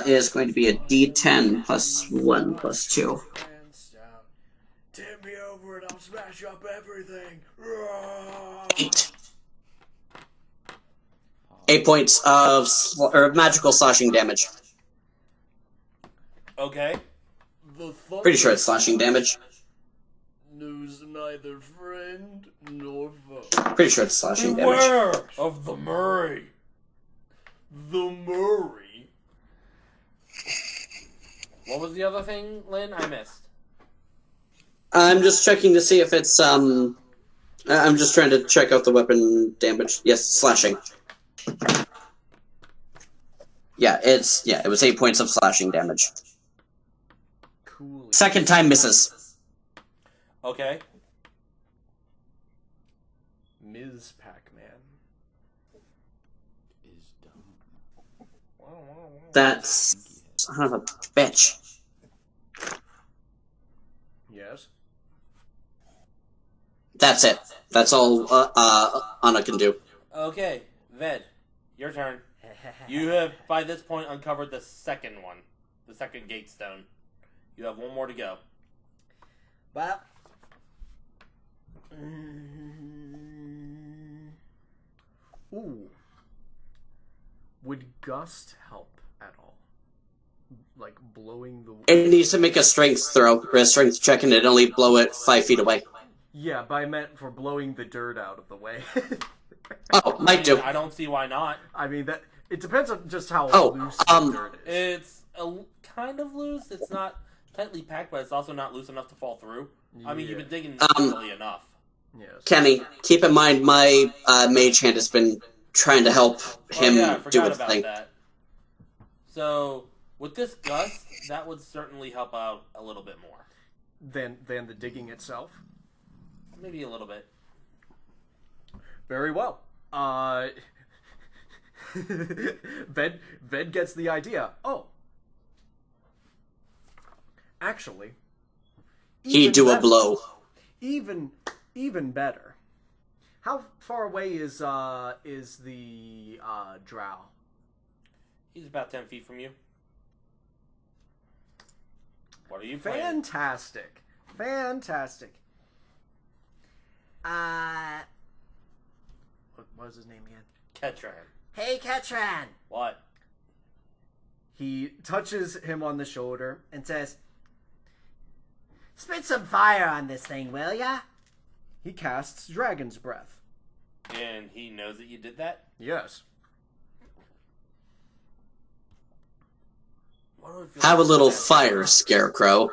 Is going to be a D10 plus 1 plus 2. Tip me over and I'll smash up everything. 8. 8 points of magical slashing damage. Okay. Pretty sure it's slashing damage. Lose neither friend nor foe. Pretty sure it's slashing damage. Beware of the Murray. The Murray. What was the other thing, Lynn? I missed. I'm just checking to see if it's I'm just trying to check out the weapon damage. Yes, slashing. Yeah, it was 8 points of slashing damage. Cool. Second time misses. Okay. Ms. Pac-Man. Is dumb. That's son of a bitch. Yes. That's it. That's all Anna can do. Okay, Ved, your turn. You have, by this point, uncovered the second one. The second gate stone. You have one more to go. Well, Ooh. Would gust help at all? Like blowing the... It needs to make a strength throw, or a strength check, and it only blow it 5 feet away. Yeah, but I meant for blowing the dirt out of the way. Oh, might do. I don't see why not. I mean, that it depends on just how Oh, loose the dirt is. It's kind of loose. It's not tightly packed, but it's also not loose enough to fall through. I mean, you've been digging easily enough. Yes. Kenny, keep in mind my mage hand has been trying to help him I do forgot a about thing. that. So, with this gust, that would certainly help out a little bit more. Than the digging itself? Maybe a little bit. Very well. Ved gets the idea. Oh. Actually. He even do a better. blow. Even better. How far away is the drow? He's about 10 feet from you. What are you playing? Fantastic. uh, What was his name again? Ketran. Hey, Ketran. What? He touches him on the shoulder and says, Spit some fire on this thing, will ya? he casts Dragon's Breath. And he knows that you did that? Yes. What do I feel Have a like little that? fire, Scarecrow.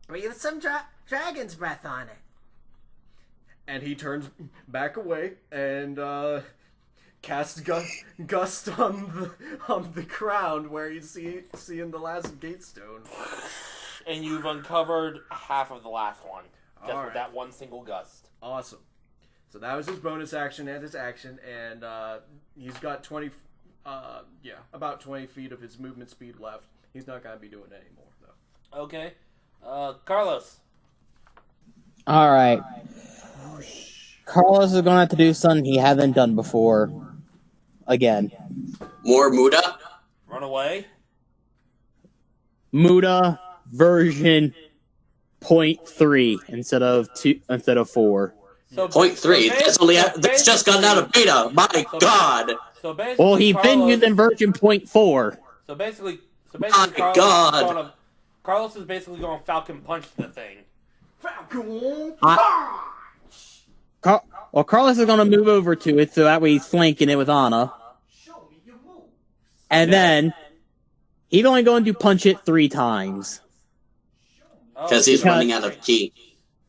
Breathe some dragon's breath on it. And he turns back away and casts gust on the ground where you see in the last gate stone. And you've uncovered half of the last one. Just Alright. with that one single gust. Awesome. So that was his bonus action and his action, and he's got about 20 feet of his movement speed left. He's not gonna be doing it anymore though. Okay. Carlos. Alright. Carlos is gonna have to do something he hasn't done before. Again. More Muda? Run away. Muda version 0.3 instead of 4. So, Point three. That's just gotten out of beta. My God. So basically, Well, he's been using version 0.4. So basically, My Carlos, God. Carlos is basically going Falcon Punch the thing. Falcon Well, Carlos is gonna move over to it so that way he's flanking it with Anna. Show me your moves. And then he's only going to punch it 3 times. Because he's running out of key.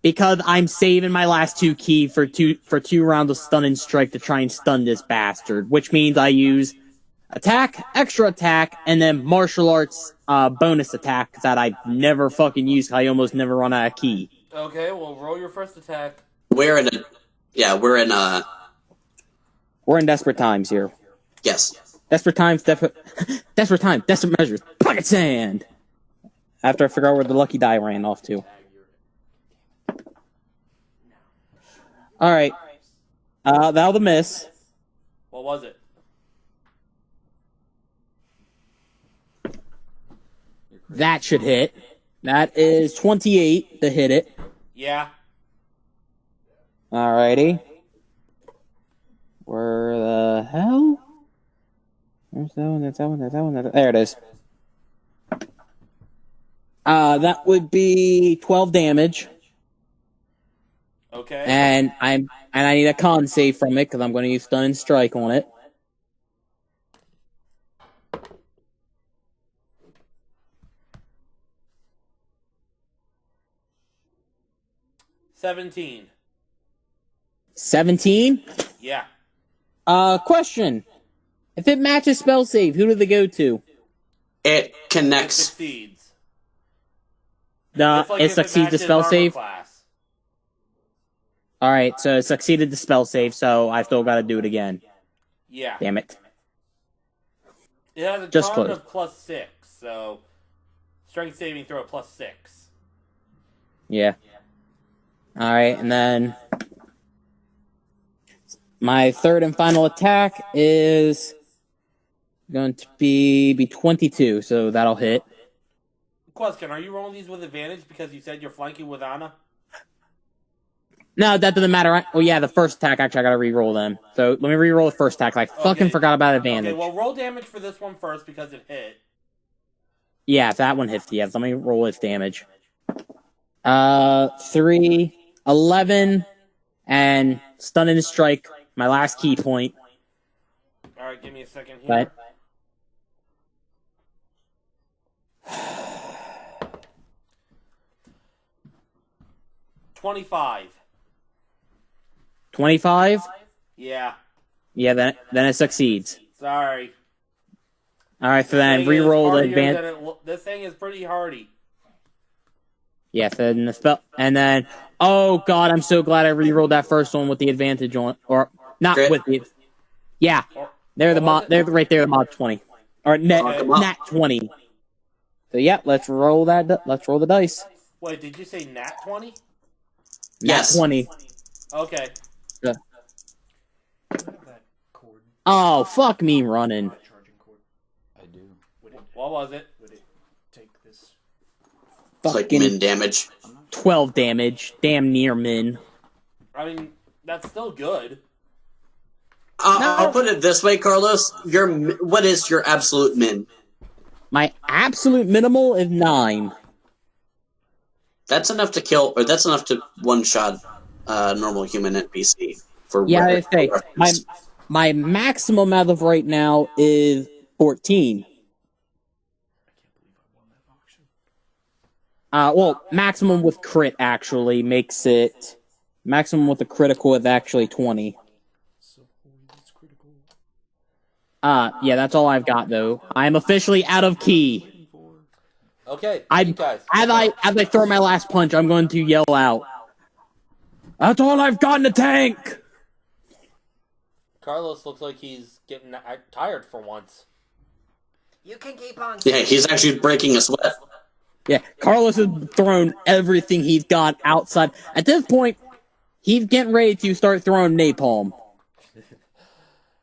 Because I'm saving my last 2 key for two rounds of stun and strike to try and stun this bastard, which means I use attack, extra attack, and then martial arts bonus attack that I never fucking use. I almost never run out of key. Okay, well, roll your first attack. We're in desperate times here. yes. Desperate times, desperate time, desperate measures. Pocket sand. After I figure out where the lucky die ran off to. All right. That'll the miss. What was it? That should hit. That is 28 to hit it. Yeah. Alrighty. Where the hell? There's that one, that's that one, that's that one, that's that. There it is. That would be 12 damage. Okay. And I need a con save from it because I'm going to use stun and strike on it. $17. 17? Yeah. Question. If it matches spell save, who do they go to? It It connects. succeeds. It It's like if succeeds the matches spell armor save? class. Alright, so it succeeded the spell save, so I still gotta do it again. Yeah. Damn it. It has a Just con close. of +6, so strength saving throw at +6. Yeah. Alright, and then my third and final attack is going to be 22, so that'll hit. Question, are you rolling these with advantage because you said you're flanking with Anna? No, that doesn't matter. Oh yeah, the first attack, actually I gotta re-roll them. So let me re-roll the first attack. I fucking forgot about advantage. Okay, well roll damage for this one first because it hit. Yeah, if that one hits, yes. Let me roll its damage. 3, 11, and stun and strike, my last key point. Alright, give me a second here. Right. 25. 25? Yeah. Yeah, then it succeeds. Sorry. Alright, so then Thing is re-roll the hardier advantage. than this thing is pretty hardy. Yeah, so then the spell, and then, oh god, I'm so glad I re-rolled that first one with the advantage on, or, not Crit? with the, yeah, they're right there, the mod 20. Or nat 20. So yeah, let's roll the dice. Wait, did you say nat 20? Yes. Nat 20. Okay. Yeah. That cord, Oh, fuck me running. charging cord. I do. What was it? Would it take this? It's like Fucking min damage. 12 damage. Damn near min. I mean, that's still good. I'll put it this way, Carlos. What is your absolute min? My absolute minimal is 9. That's enough to kill, or that's enough to one-shot normal human NPC. Yeah, I say my maximum as of right now is 14. Well, maximum with crit actually makes it maximum with the critical is actually 20. Yeah, that's all I've got though. I am officially out of key. Okay, As I throw my last punch, I'm going to yell out, "That's all I've got in the tank!" Carlos looks like he's getting tired for once. You can keep on. Yeah, he's actually breaking a sweat. Yeah, Carlos has thrown everything he's got outside. At this point, he's getting ready to start throwing napalm.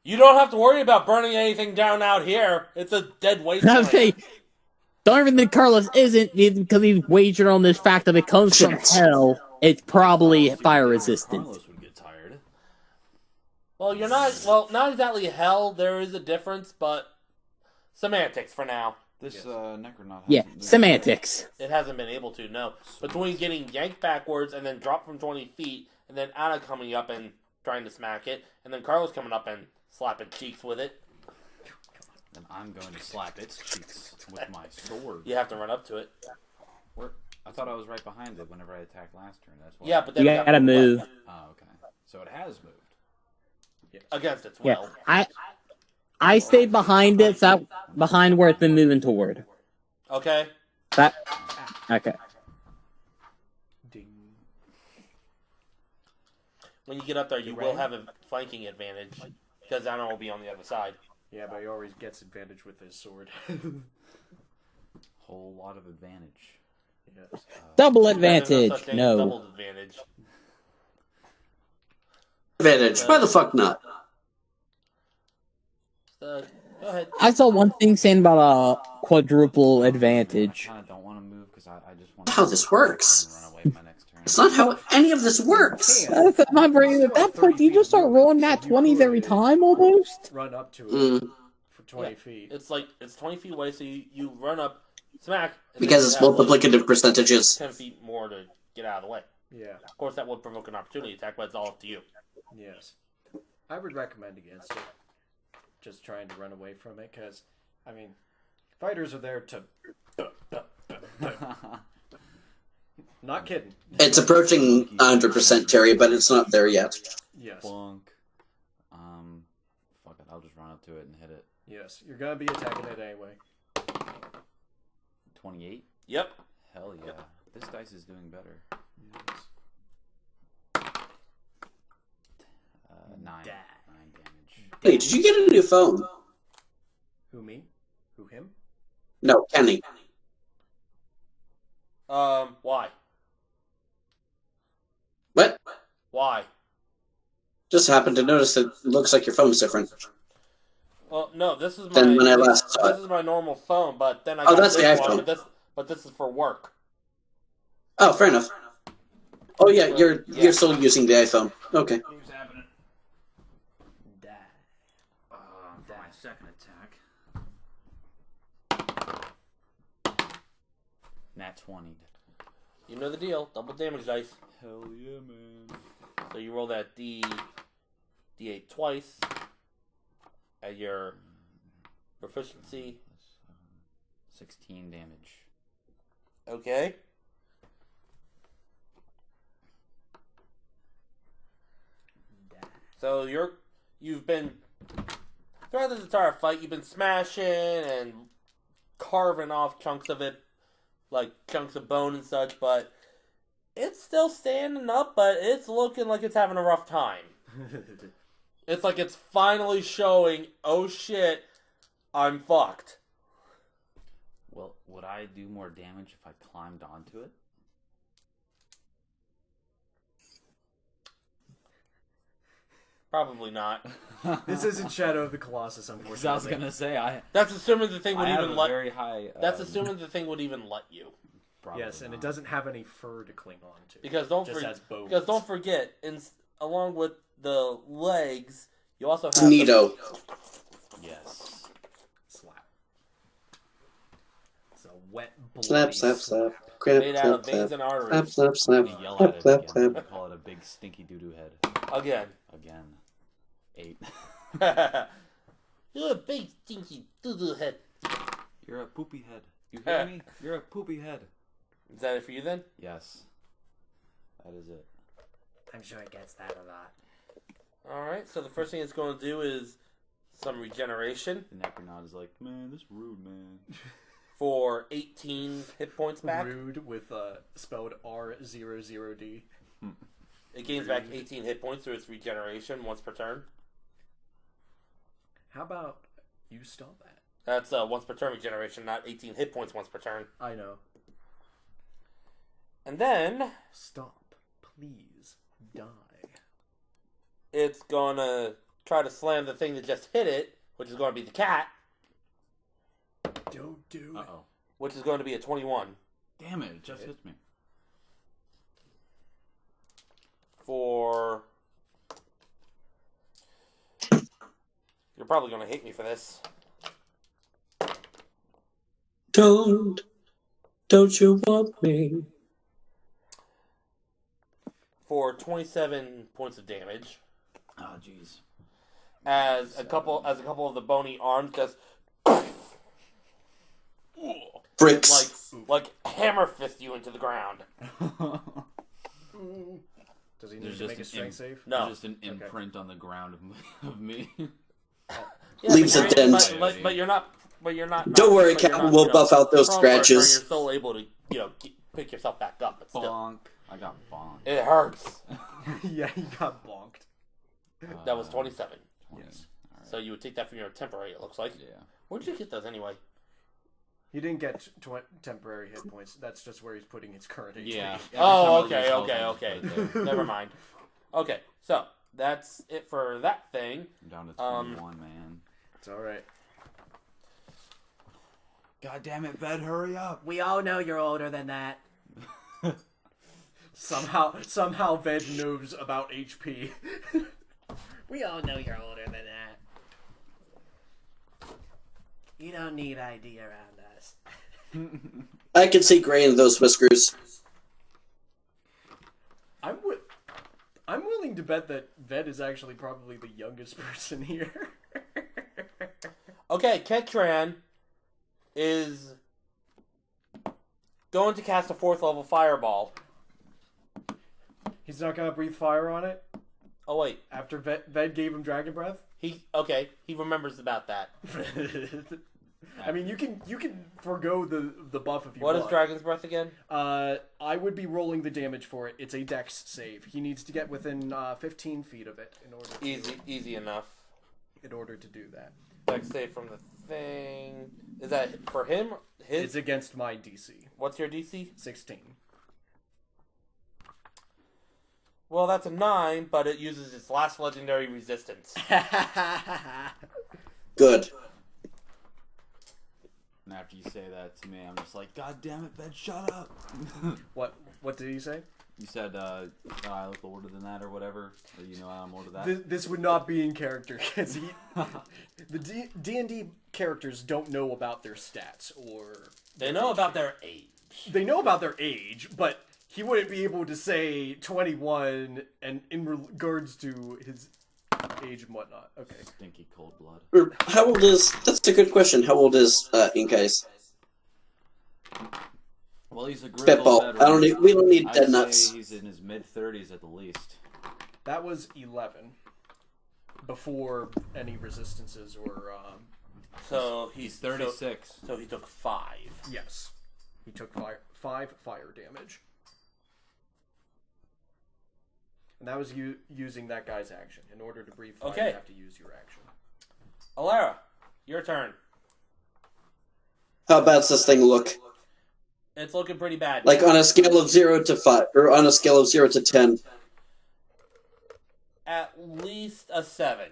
You don't have to worry about burning anything down out here. It's a dead wasteland. The only reason Carlos isn't is because he's wagered on this fact that it comes from hell. It's probably fire resistant. Carlos would get tired. Well, not exactly hell. There is a difference, but semantics for now. This Necronaut. Yeah, semantics. It hasn't been able to, no. Between getting yanked backwards and then dropped from 20 feet, and then Anna coming up and trying to smack it, and then Carlos coming up and slapping cheeks with it. Then I'm going to slap its cheeks with my sword. You have to run up to it. I thought I was right behind it whenever I attacked last turn. That's why. Yeah, but then You gotta move. Oh, okay. So it has moved. Against its Yeah, will. I stayed behind it, behind where it's been moving toward. Okay. Okay. Ding. When you get up there, you will have a flanking advantage, because Anna will be on the other side. Yeah, but he always gets advantage with his sword. Whole lot of advantage. Yes. Double There's advantage. such thing as No. double advantage. Advantage. Why the fuck not? Go ahead. I saw one thing saying about a quadruple advantage. I kind of don't want to move because I just want to. How this works. Run away my next turn. It's not how any of this works. At that point, do you just start rolling nat 20s every time almost? Run up to it Mm, for 20 Yeah. feet. It's 20 feet away, so you run up, smack. and then because you it's have, like, multiplicative percentages. 10 feet more to get out of the way. Yeah, Of course, that would provoke an opportunity attack, but it's all up to you. yes. I would recommend against it. Just trying to run away from it, because, I mean, fighters are there to... Not kidding. It's approaching 100% Terry, but it's not there yet. Yes, Plunk. Fuck it. I'll just run up to it and hit it. yes. You're going to be attacking it anyway. 28. Yep. Hell yeah. This dice is doing better. Yes. 9. Die. 9 damage. Hey, did you get a new phone? Who, me? Who, him? No, Kenny. Why? What? Why? Just happened to notice that it looks like your phone's different. Well, no, this is my Than when I last saw this it. is my normal phone, but then I Oh, got that's the this one, iPhone. but this is for work. Oh, fair enough. Oh yeah, Yeah. you're still using the iPhone. Okay. Who's happening? Die. For my second attack. Nat 20. You know the deal. Double damage dice. Hell yeah, man. So you roll that D8 twice at your proficiency. 16 damage. Okay. So you've been throughout this entire fight, you've been smashing and carving off chunks of it, like chunks of bone and such, but it's still standing up, but it's looking like it's having a rough time. It's like it's finally showing, oh shit, I'm fucked. Well, would I do more damage if I climbed onto it? Probably not. This isn't Shadow of the Colossus, unfortunately. 'Cause I was gonna say That's assuming the thing would I have even a let. very high. That's assuming the thing would even let you. Probably Yes, and it not. doesn't have any fur to cling on to. Because don't Just has bones. because don't forget, along with the legs, You also have Neato. Yes. Slap. It's a wet, bloody Slap, slap, slap. Crap, made out slap, of veins slap. and Slap, arteries. slap, I'm slap. gonna yell Slap, at it slap, again. I'm slap. gonna call it a big stinky doo-doo head. Again. Again. 8. You're a big stinky doo-doo head. You're a poopy head. You hear me? You're a poopy head. Is that it for you then? Yes. That is it. I'm sure it gets that a lot. Alright, so the first thing it's going to do is some regeneration The Necronaut is like, man, this rude, man. for 18 hit points back. Rude with spelled R00D. It gains back 18 hit points through its regeneration once per turn. How about you stop that? That's once per turn regeneration, not 18 hit points once per turn. I know. And then Stop. Please. Die. it's going to try to slam the thing that just hit it, which is going to be the cat, Don't do it. Uh-oh. which is going to be a 21 Damn it, it just hits me. for... You're probably going to hate me for this. Don't you want me? For 27 points of damage. Oh, jeez. As a couple of the bony arms just Bricks. like hammer fist you into the ground. Does he need There's to just make a an strength save? No. There's just an imprint on the ground of me. Yeah, Leaves but a you're- dent. But you're not. But you're not. Don't worry, but you're Captain. not, We'll buff out those prone for it, where scratches. You're still able to, pick yourself back up, but still, Bonk. I got bonked. it hurts. Yeah, he got bonked. That was 27. 20. Yes. Alright. So you would take that from your temporary. It looks like. Yeah. Where'd you get those anyway? He didn't get temporary hit points. That's just where he's putting his current HP. Yeah. Oh, Every time I lose okay, health, okay, I just okay. put it there. Never mind. Okay, so that's it for that thing. I'm down to 21, man. It's alright. God damn it, Ved, hurry up. We all know you're older than that. Somehow Ved knows about HP. We all know you're older than that. You don't need ID around us. I can see gray in those whiskers. I'm willing to bet that Ved is actually probably the youngest person here. Okay, Ketran is going to cast a 4th level fireball. He's not gonna breathe fire on it Oh wait, after Ved gave him dragon breath. he remembers about that. I mean, you can forgo the buff if you What want. is Dragon's Breath again? I would be rolling the damage for it. It's a dex save. He needs to get within 15 feet of it in order to, Easy enough. in order to do that. Dex save from the thing. Is that for him? It's against my DC. What's your DC? 16. Well, that's a 9, but it uses its last legendary resistance. Good. And after you say that to me, I'm just like, God damn it, Ved, shut up. What did he say? You said I look older than that or whatever, or you know I'm older than that. This would not be in character because the D&D characters don't know about their stats or They know about their age. they know about their age, but he wouldn't be able to say 21 and in regards to his age and whatnot. Okay. Stinky cold blood. How old is... That's a good question. How old is Ink Ice? Well, he's a grizzled Spitball. veteran. We don't need I'd dead say nuts. he's in his mid-30s at the least. That was 11 before any resistances or So He's 36. So he took 5. yes. He took 5 fire damage. And that was using that guy's action. In order to breathe fire, Okay. you have to use your action. Alara, your turn. How bad's this thing look? It's looking pretty bad. Like on a scale of 0 to 5, or on a scale of 0 to 10. At least a 7.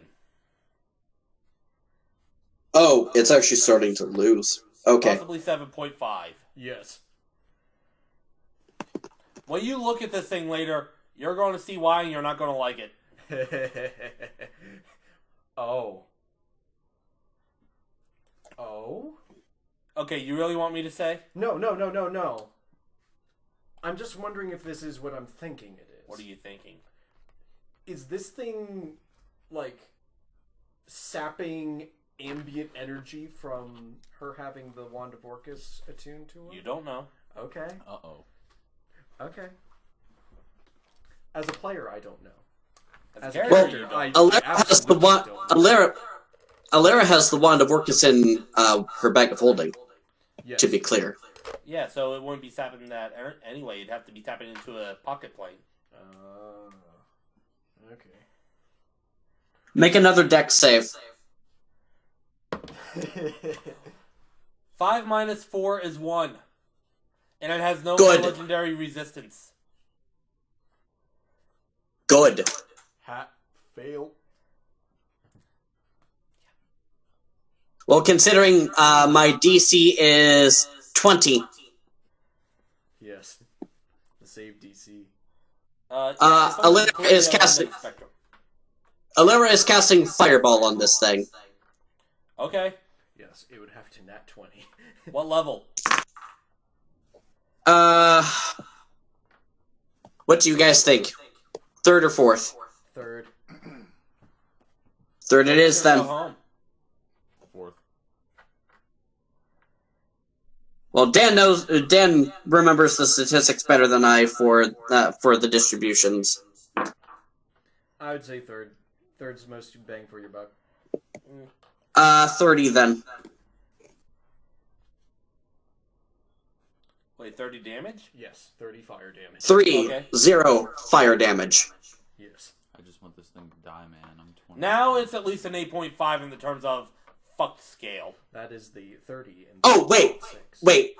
Oh, it's actually starting to lose. Okay. Possibly 7.5. Yes. When you look at this thing later, you're going to see why and you're not going to like it. Oh. Oh? Okay, you really want me to say? No. I'm just wondering if this is what I'm thinking it is. What are you thinking? Is this thing, like, sapping ambient energy from her having the Wand of Orcus attuned to her? You don't know. Okay. Uh-oh. Okay. As a player, I don't know. As As a a Well, character, you character, don't. Alera has the wand. Alera has the Wand of Orcus in her bag of holding. Yes. To be clear. Yeah, so it wouldn't be tapping that anyway. You'd have to be tapping into a pocket plane. Okay. Make another dex save. 5 minus 4 is 1. And it has no Good. legendary resistance. Good. Fail. Well, considering my DC is 20. Yes. The save DC. Alera is casting. Alera is casting Fireball on this thing. Okay. Yes, it would have to nat 20. What level? What do you guys think? Third or fourth? Third. Third it is Go then. home. Fourth. Well, Dan remembers the statistics better than I for the distributions. I would say third. Third's most bang for your buck. 30 then. Wait, 30 damage? Yes, 30 fire damage. 3, Okay. 0 fire damage. Yes. I just want this thing to die, man. I'm 20. Now it's at least an 8.5 in the terms of fucked scale. That is the 30. In Oh, wait. 6. Wait.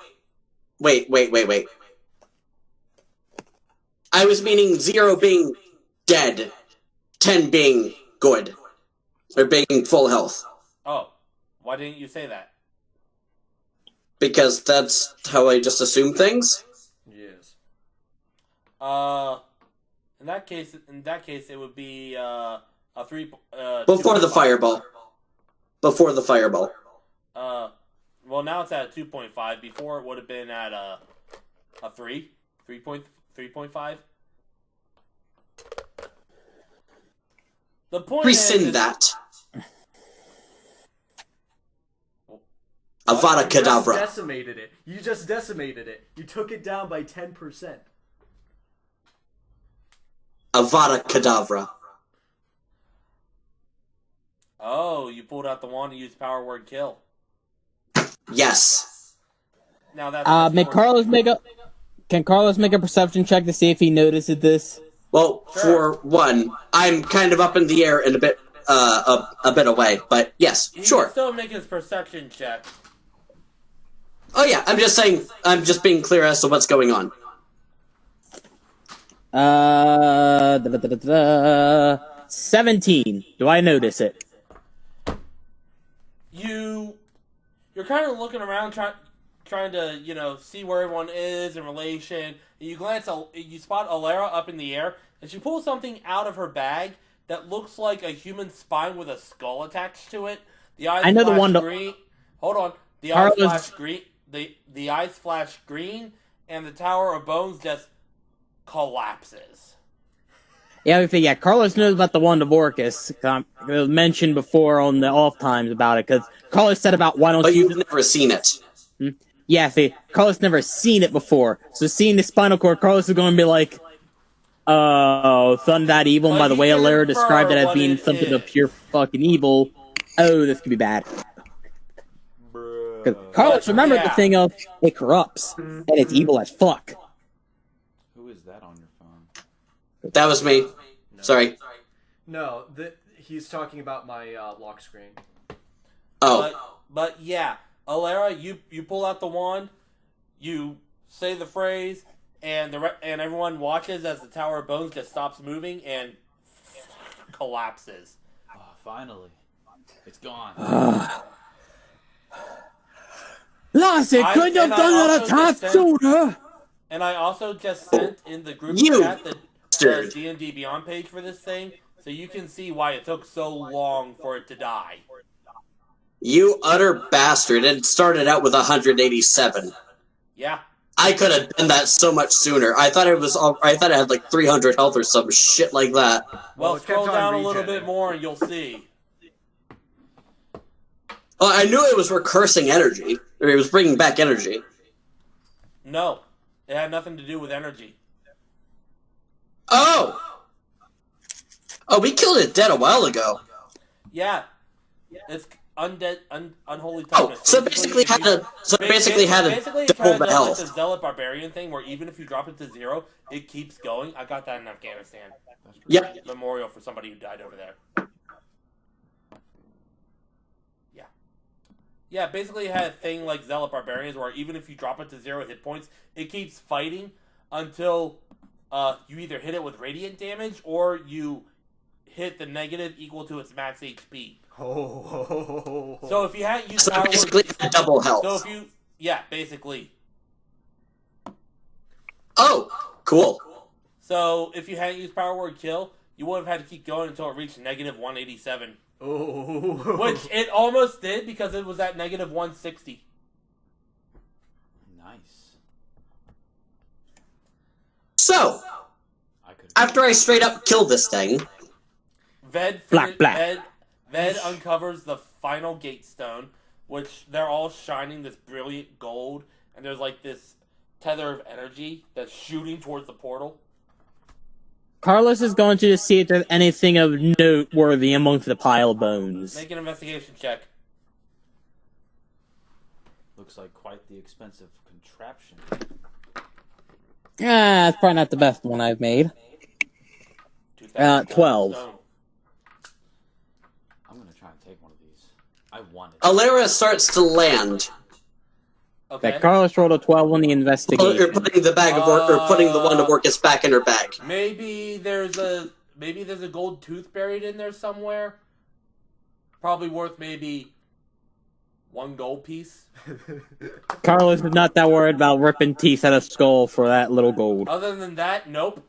I was meaning 0 being dead, 10 being good. Or being full health. Oh, why didn't you say that? Because that's how I just assume things. Yes. In that case, it would be a 3. Before the 2.5. fireball. Before the fireball. Well, now it's at 2.5. Before it would have been at a 3, 3.5. The point Rescind is that. Avada You just Kedavra. decimated it. You took it down by 10%. Avada Kedavra. Oh, you pulled out the wand and used power word kill. Yes. Now that's Can Carlos make a perception check to see if he notices this? Well, Sure. for one, I'm kind of up in the air and a bit away, but yes, He sure. can still make his perception check. Oh yeah, I'm just saying, I'm just being clear as to what's going on. 17. Do I notice it? You're kind of looking around, trying to see where everyone is in relation. You you spot Alera up in the air, and she pulls something out of her bag that looks like a human spine with a skull attached to it. The eyes I know the flash one. green. Hold on. The Carlos- eyes flash green. The eyes flash green, and the Tower of Bones just collapses. Yeah, Carlos knows about the Wand of Orcus. It was mentioned before on the off times about it, because Carlos said about why don't But you... you've never seen it. Yeah, see, Carlos never seen it before. So seeing the spinal cord, Carlos is going to be like, oh, something that evil, and But by the he way can Alera infer described it as what being it something of is. pure fucking evil. Oh, this could be bad. Because Carlos remembered the yeah. thing of, it corrupts, and it's evil as fuck. Who is that on your phone? That was me. Sorry. No, he's talking about my lock screen. Oh. But yeah, Alera, you pull out the wand, you say the phrase, and and everyone watches as the Tower of Bones just stops moving and collapses. Oh, finally. It's gone. Lasse I- could have and I done it a also tad just said- sooner. And I also just sent in the group You chat the bastard. D&D Beyond page for this thing, So you can see why it took so long for it to die. You utter bastard! It started out with 187. Yeah. I could have done that so much sooner. I thought I thought it had like 300 health or some shit like that. Well, it kept scroll on down a little regenning. bit more and you'll see. Well, I knew it was recursing energy, or it was bringing back energy. No, it had nothing to do with energy. Oh, we killed it dead a while ago. Yeah, it's undead, unholy Oh, toughness. so basically had a Basically, it double tries the to like health. the zealot barbarian thing, where even if you drop it to 0, it keeps going. I got that in Afghanistan. Yep. Memorial for somebody who died over there. Yeah. Yeah, basically it had a thing like zealot barbarians, where even if you drop it to 0 hit points, it keeps fighting until you either hit it with radiant damage or you hit the negative equal to its max HP. Oh. So if you hadn't used So power basically word, had double health. so if you basically. Oh, cool. So if you hadn't used power word kill, you would have had to keep going until it reached negative 187, Oh. which it almost did because it was at negative 160. Nice. So, I could. after I straight up killed this thing, Black. Ved uncovers the final gate stone, which they're all shining this brilliant gold, and there's like this tether of energy that's shooting towards the portal. Carlos is going to see if there's anything of noteworthy amongst the pile of bones. Make an investigation check. Looks like quite the expensive contraption. It's probably not the best one I've made. 12. Stone. I'm gonna try and take one of these. I want it. Alera starts to land. Okay. That Carlos rolled a 12 on the Or investigation. putting the bag of work, or putting the one of work is back in her bag. Maybe there's a gold tooth buried in there somewhere. Probably worth maybe 1 gold piece. Carlos is not that worried about ripping teeth out of skull for that little gold. Other than that, nope.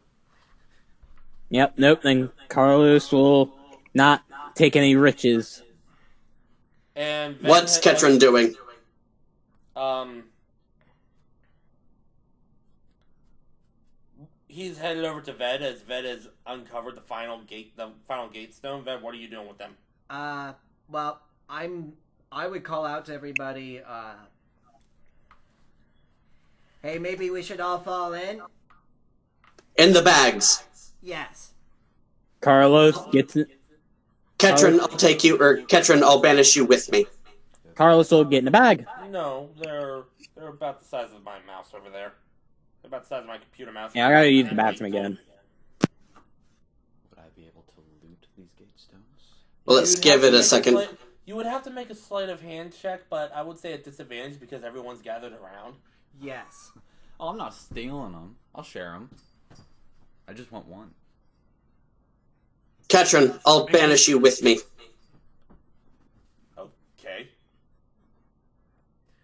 Yep, nope, then Carlos will not take any riches. And Ven What's Ketron doing? He's headed over to Ved as Ved has uncovered the final gate stone. Ved, what are you doing with them? Well, I would call out to everybody, hey, maybe we should all fall in? In the bags. Yes. Carlos gets it. Ketron, I'll take you, or Ketron, I'll banish you with me. Carlos will get in the bag. No, they're about the size of my mouse over there. They're about the size of my computer mouse. Yeah, I gotta use the bathroom again. Would I be able to loot these gate stones? Well, let's give it a second. You would have to make a sleight of hand check, but I would say at disadvantage because everyone's gathered around. Yes. Oh, I'm not stealing them. I'll share them. I just want one. Ketron, I'll banish you with me. Okay.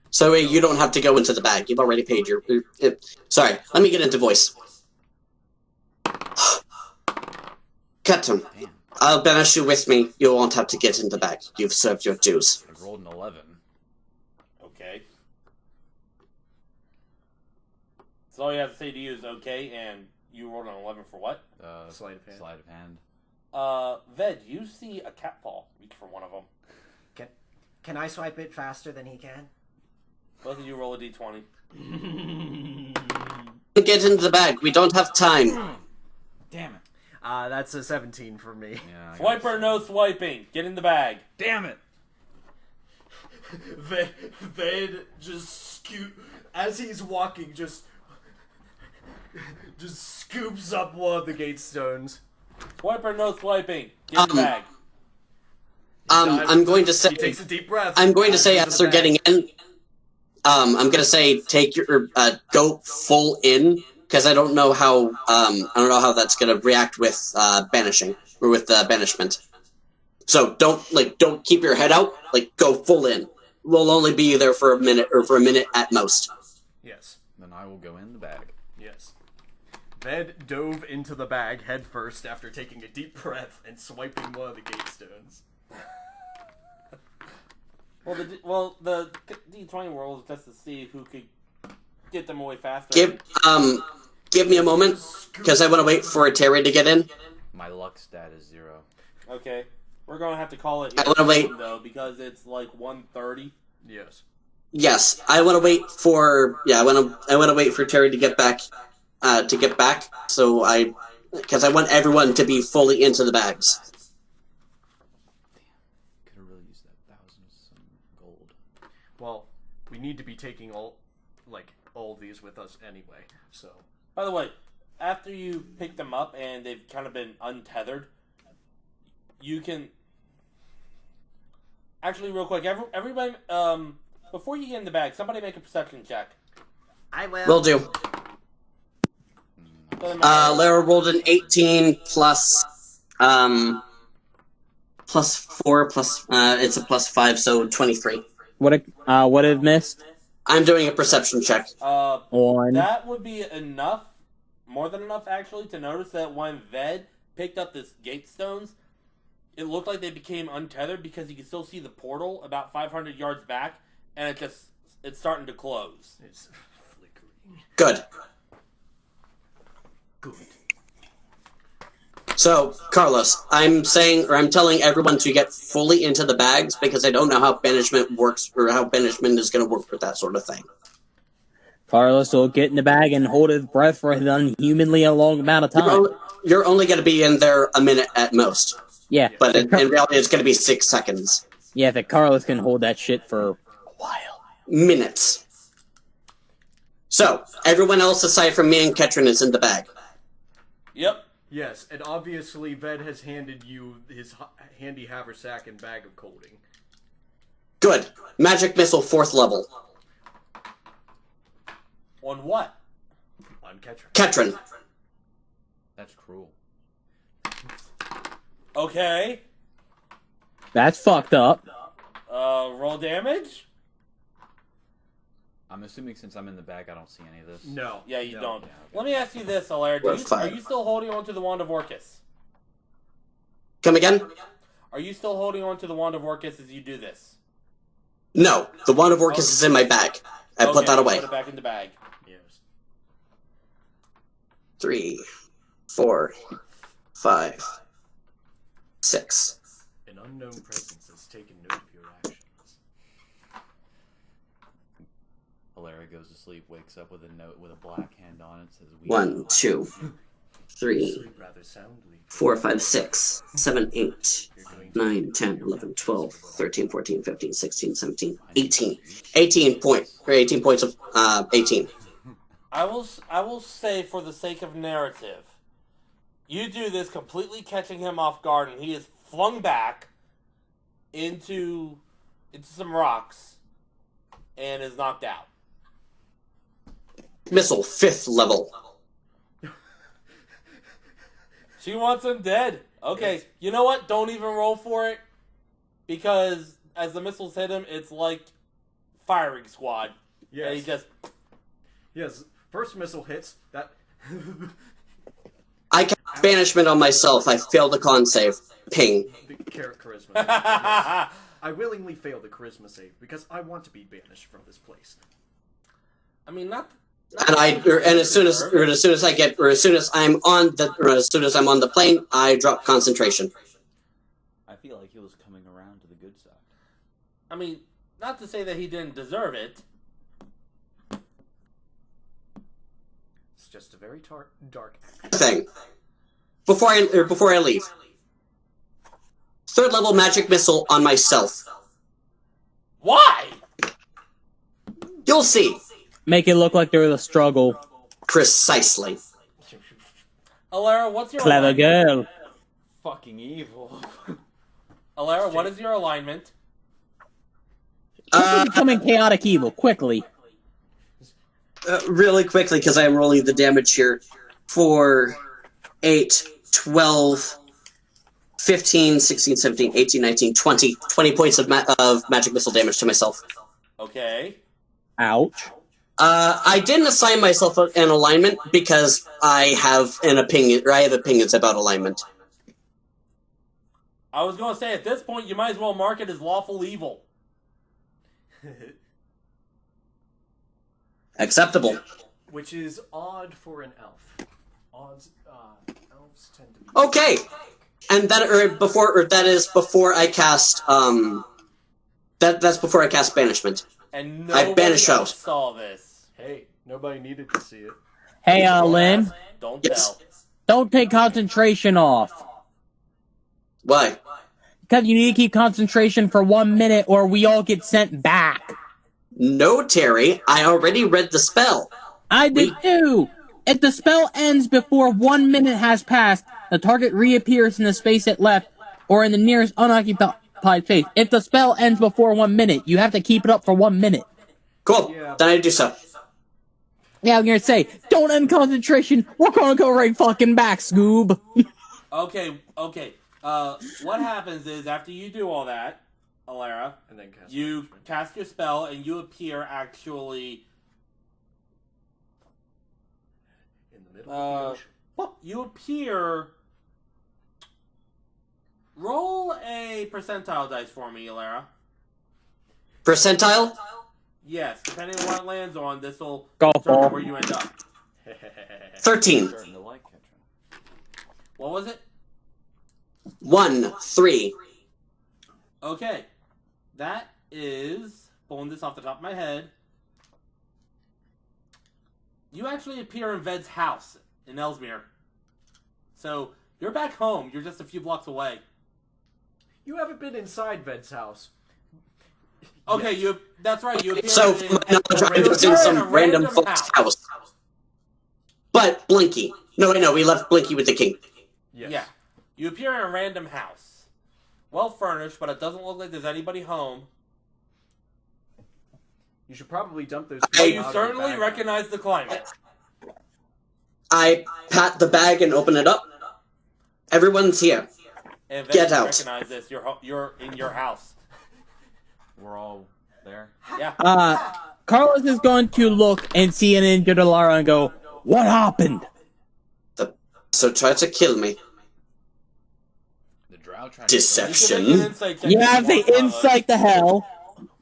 So you don't have to go into the bag. You've already paid your... sorry, let me get into voice. Ketron, Damn, I'll banish you with me. You won't have to get in the bag. You've served your dues. I rolled an 11. Okay. So all you have to say to you is okay, and you rolled an 11 for what? Sleight of hand. Sleight of hand. Ved, you see a cat paw. Reach for one of them. Can I swipe it faster than he can? Both of you roll a d20. Get into the bag. We don't have time. Damn it. That's a 17 for me. Yeah. Swiper, no swiping. Get in the bag. Damn it. Ved just as he's walking, just scoops up one of the gate stones. Swiper, no swiping. Get in the bag. I'm going to say... He takes a deep breath. I'm going to say Dives as into they're the bag. getting in, I'm going to say take your go full in, because I don't know how that's going to react with banishing or with banishment. So don't keep your head out. Go full in. We'll only be there for a minute at most. Yes. Then I will go in the bag. Yes. Ved dove into the bag headfirst after taking a deep breath and swiping one of the gate stones. Well, the D20 roll is just to see who could get them away faster. Give me a moment, because I want to wait for Terry to get in. My luck stat is 0. Okay. We're going to have to call it I want to wait. though, because it's like 1:30. Yes. Yes, I want to wait for. Yeah, I want to wait for Terry to get back. Because I want everyone to be fully into the bags. Could have really used that 1,000 some gold. Well, we need to be taking all of these with us anyway, so... By the way, after you pick them up and they've kind of been untethered, you can... Actually, real quick, everybody, before you get in the bag, somebody make a perception check. I will. Will do. Lara rolled an 18 plus 4 plus it's a plus 5, so 23. What it missed? I'm doing a perception check. On. That would be enough, more than enough actually, to notice that when Ved picked up this gate stones, it looked like they became untethered because you can still see the portal about 500 yards back, and it's starting to close. It's flickering. Good. Good. So, Carlos, I'm telling everyone to get fully into the bags because I don't know how banishment works or how banishment is going to work with that sort of thing. Carlos will get in the bag and hold his breath for an unhumanly long amount of time. You're only going to be in there a minute at most. Yeah. But in reality, it's going to be 6 seconds. Yeah, that Carlos can hold that shit for a while. Minutes. So, everyone else aside from me and Ketrin is in the bag. Yep. Yes, and obviously Ved has handed you his handy haversack and bag of colding. Good. Magic missile 4th level. On what? On Ketrin. Ketrin. That's cruel. Okay. That's fucked up. Roll damage? I'm assuming since I'm in the bag, I don't see any of this. No. Yeah, you no. don't. Yeah, okay. Let me ask you this, Alair. Are you still holding on to the Wand of Orcus? Come again? Are you still holding on to the Wand of Orcus as you do this? No. The Wand of Orcus is in my bag. I put that away. Put it back in the bag. Yes. 3, 4, 5, 6. An unknown presence has taken note of your actions. Alara goes to sleep, wakes up with a note with a black hand on it, says, 1, 2, 3, Sleep rather soundly. 4, 5, 6, 7, 8, 9, 10, 11, 12, 13, 14, 15, 16, 17, 18. 18 points of 18. I will say, for the sake of narrative, you do this completely catching him off guard, and he is flung back into some rocks and is knocked out. Missile 5th level. She wants him dead. Okay, Yes. You know what? Don't even roll for it, because as the missiles hit him, it's like firing squad. Yes. And he just... Yes. First missile hits. That. I cast banishment on myself. I failed the con save. Ping. The charisma. Yes. I willingly fail the charisma save because I want to be banished from this place. I mean, not And as soon as I'm on the plane, I drop concentration. I feel like he was coming around to the good side. I mean, not to say that he didn't deserve it. It's just a very dark. Thing. Before I leave. 3rd level magic missile on myself. Why? You'll see. Make it look like there was a struggle. Precisely. Alara, what's your Clever alignment? girl. Fucking evil. Alara, what is your alignment? Becoming chaotic evil, quickly. Really quickly, because I am rolling the damage here. 4, 8, 12, 15, 16, 17, 18, 19, 20. 20 points of magic missile damage to myself. Okay. Ouch. I didn't assign myself an alignment because I have an opinion, or I have opinions about alignment. I was going to say, at this point, you might as well mark it as lawful evil. Acceptable. Which is odd for an elf. Elves tend to be... Okay! And that is before I cast, that's before I cast Banishment. And I nobody banish else out. saw this. Hey, nobody needed to see it. Hey, Lynn, Don't Yes. tell. don't take concentration off. Why? Because you need to keep concentration for 1 minute or we all get sent back. No, Terry, I already read the spell. I did too! If the spell ends before 1 minute has passed, the target reappears in the space it left, or in the nearest unoccupied space. If the spell ends before 1 minute, you have to keep it up for 1 minute. Cool, Yeah. then I do so. Yeah, I'm gonna say, don't end concentration, we're gonna go right fucking back, Scoob. Okay. What happens is, after you do all that, Alara, And then cast you Banishment. cast your spell, and you appear actually... In the middle of the ocean. You appear... Roll a percentile dice for me, Alara. Percentile? Yes, depending on what it lands on, this will Golf determine ball. where you end up. 13. Starting to like Ketron. What was it? 1, 3. Okay. That is, pulling this off the top of my head, you actually appear in Ved's house in Ellesmere. So, you're back home. You're just a few blocks away. You haven't been inside Ved's house. Okay, that's right. You appear So, in, my knowledge, I was in some random folks' house. But Blinky. No, wait, no, we left Blinky with the king. Yes. Yeah. You appear in a random house. Well furnished, but it doesn't look like there's anybody home. You should probably dump those But people you out of certainly the bag. recognize the climate. I pat the bag and open it up. Everyone's here. And Get you out. recognize this. You're in your house. We're all there. Yeah. Carlos is going to look and see an injured Alara and go, what happened? So try to kill me. The drow tried Deception. You can make an insight check You if have want, the Carlos. insight to hell.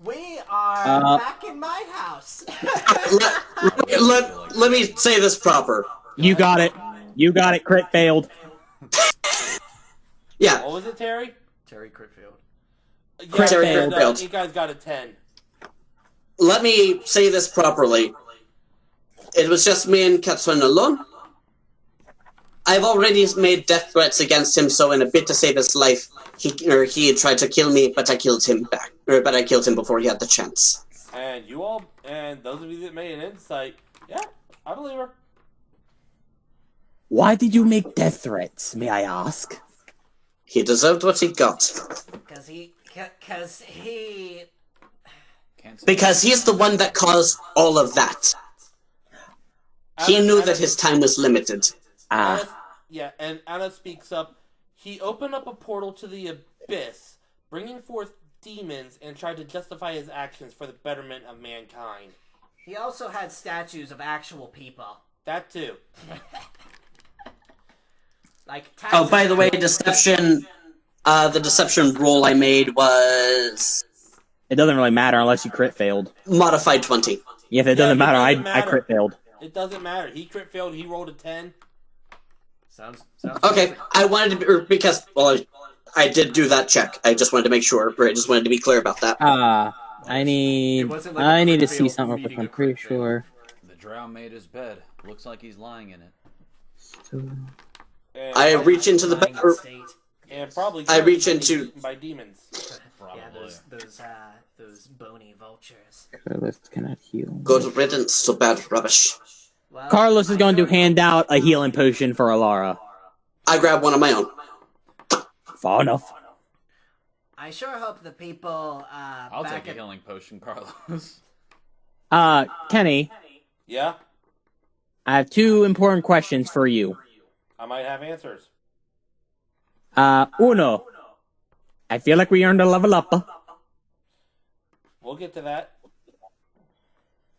We are back in my house. Let me say this proper. You got it. You got it, crit failed. Yeah, What was it, Terry? Terry Critfield. Yeah, Terry and, failed. you guys got a 10. let me say this properly. It was just me and Katsun alone. I've already made death threats against him, so in a bid to save his life, he tried to kill me, but I killed him back. But I killed him before he had the chance. And those of you that made an insight, yeah, I believe her. Why did you make death threats, may I ask? He deserved what he got. Because he Can't say Because he's the one that caused all of that. He knew that his time was limited. Anna, and Anna speaks up. He opened up a portal to the abyss, bringing forth demons, and tried to justify his actions for the betterment of mankind. he also had statues of actual people. That too. Like Oh, by the way, deception. The deception roll I made was It doesn't really matter unless you crit failed. modified 20. Yeah, if it doesn't it matter, doesn't I matter. crit failed. It doesn't matter. He crit failed. He rolled a 10. Sounds Okay, I wanted to because I did do that check. I just wanted to make sure. Or I just wanted to be clear about that. I need It wasn't like a I need to crit see fail something real quick. meeting a I'm pretty crit fail. sure. The drow made his bed. Looks like he's lying in it. And I probably- reach into the Lying back. in state. and probably I reach being into- eaten by demons. Probably. Yeah, those bony vultures. Carlos cannot heal. Good riddance to bad rubbish. Well, Carlos is going to hand out a healing potion for Alara. I grab one of my own. Far enough. I sure hope the people I'll back take a at healing potion, Carlos. Kenny, Yeah, I have two important questions for you. I might have answers. Uno. I feel like we earned a level up. We'll get to that.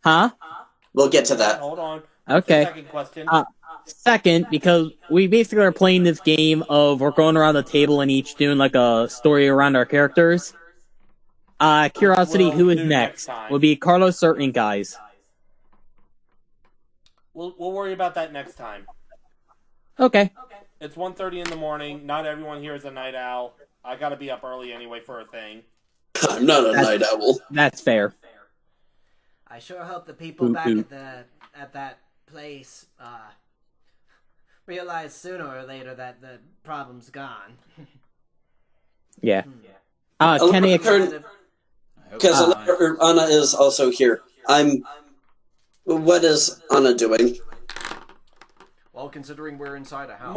Huh? We'll get to that. Hold on. Okay. Second question. Second, because we basically are playing this game of we're going around the table and each doing like a story around our characters. Curiosity, We'll who is do next? time. Will be Carlos or Ink Guys. We'll worry about that next time. Okay. It's 1:30 in the morning. Not everyone here is a night owl. I gotta be up early anyway for a thing. I'm not a night owl. That's fair. I sure hope the people back at that place realize sooner or later that the problem's gone. Yeah. Kenny, Because Anna is also here. What is Anna doing? Well, considering we're inside a house.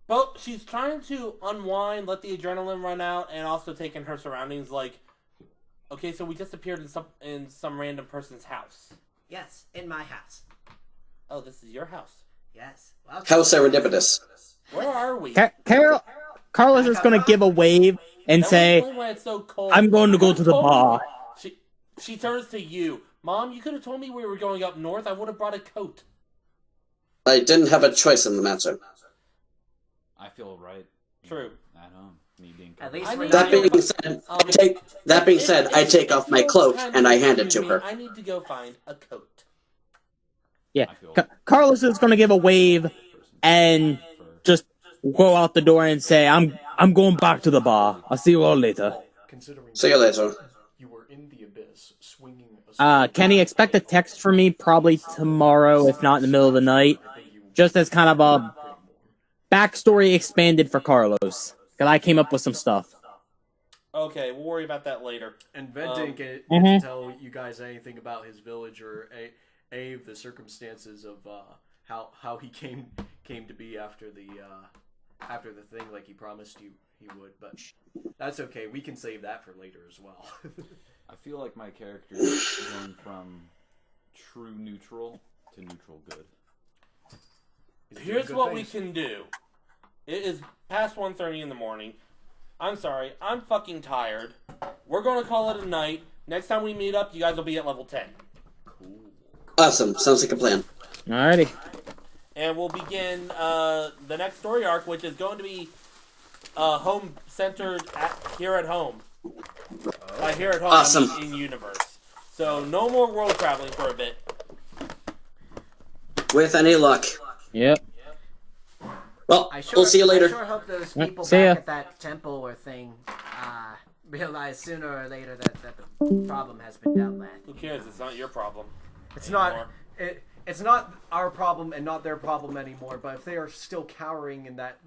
Well, she's trying to unwind, let the adrenaline run out, and also take in her surroundings. Like, okay, so we just appeared in some random person's house. Yes, in my house. Oh, this is your house. Yes. Welcome. How serendipitous. Where are we? Carlos is going to give a wave and say, Why it's so cold. I'm going to go to the bar. She turns to you. Mom, you could have told me we were going up north. I would have brought a coat. I didn't have a choice in the matter. I feel right. True. At home, me being. At least That being said, I take off my cloak and I hand it to her. I need to go find a coat. Yeah. Carlos is going to give a wave and just go out the door and say, I'm going back to the bar. I'll see you all later. See you later. You were in the abyss, swinging Kenny, expect a text from me probably tomorrow, if not in the middle of the night, just as kind of a backstory expanded for Carlos. Because I came up with some stuff. Okay, we'll worry about that later. And Ven didn't get to tell you guys anything about his village or any of the circumstances of how he came to be after the thing, like he promised you he would. But that's okay. We can save that for later as well. I feel like my character is going from true neutral to neutral good. Here's what we can do. It is past 1:30 in the morning. I'm sorry. I'm fucking tired. We're going to call it a night. Next time we meet up, you guys will be at level 10. Cool. Awesome. Sounds like a plan. Alrighty. And we'll begin the next story arc, which is going to be home-centered here at home. Here at home, Awesome. in universe. So no more world traveling for a bit. With any luck. Yep. Well, we'll see you later. I sure hope those people See ya. back at that temple or thing realize sooner or later that the problem has been dealt with. Who cares? It's not your problem. It's anymore. not. It's not our problem and not their problem anymore. But if they are still cowering in that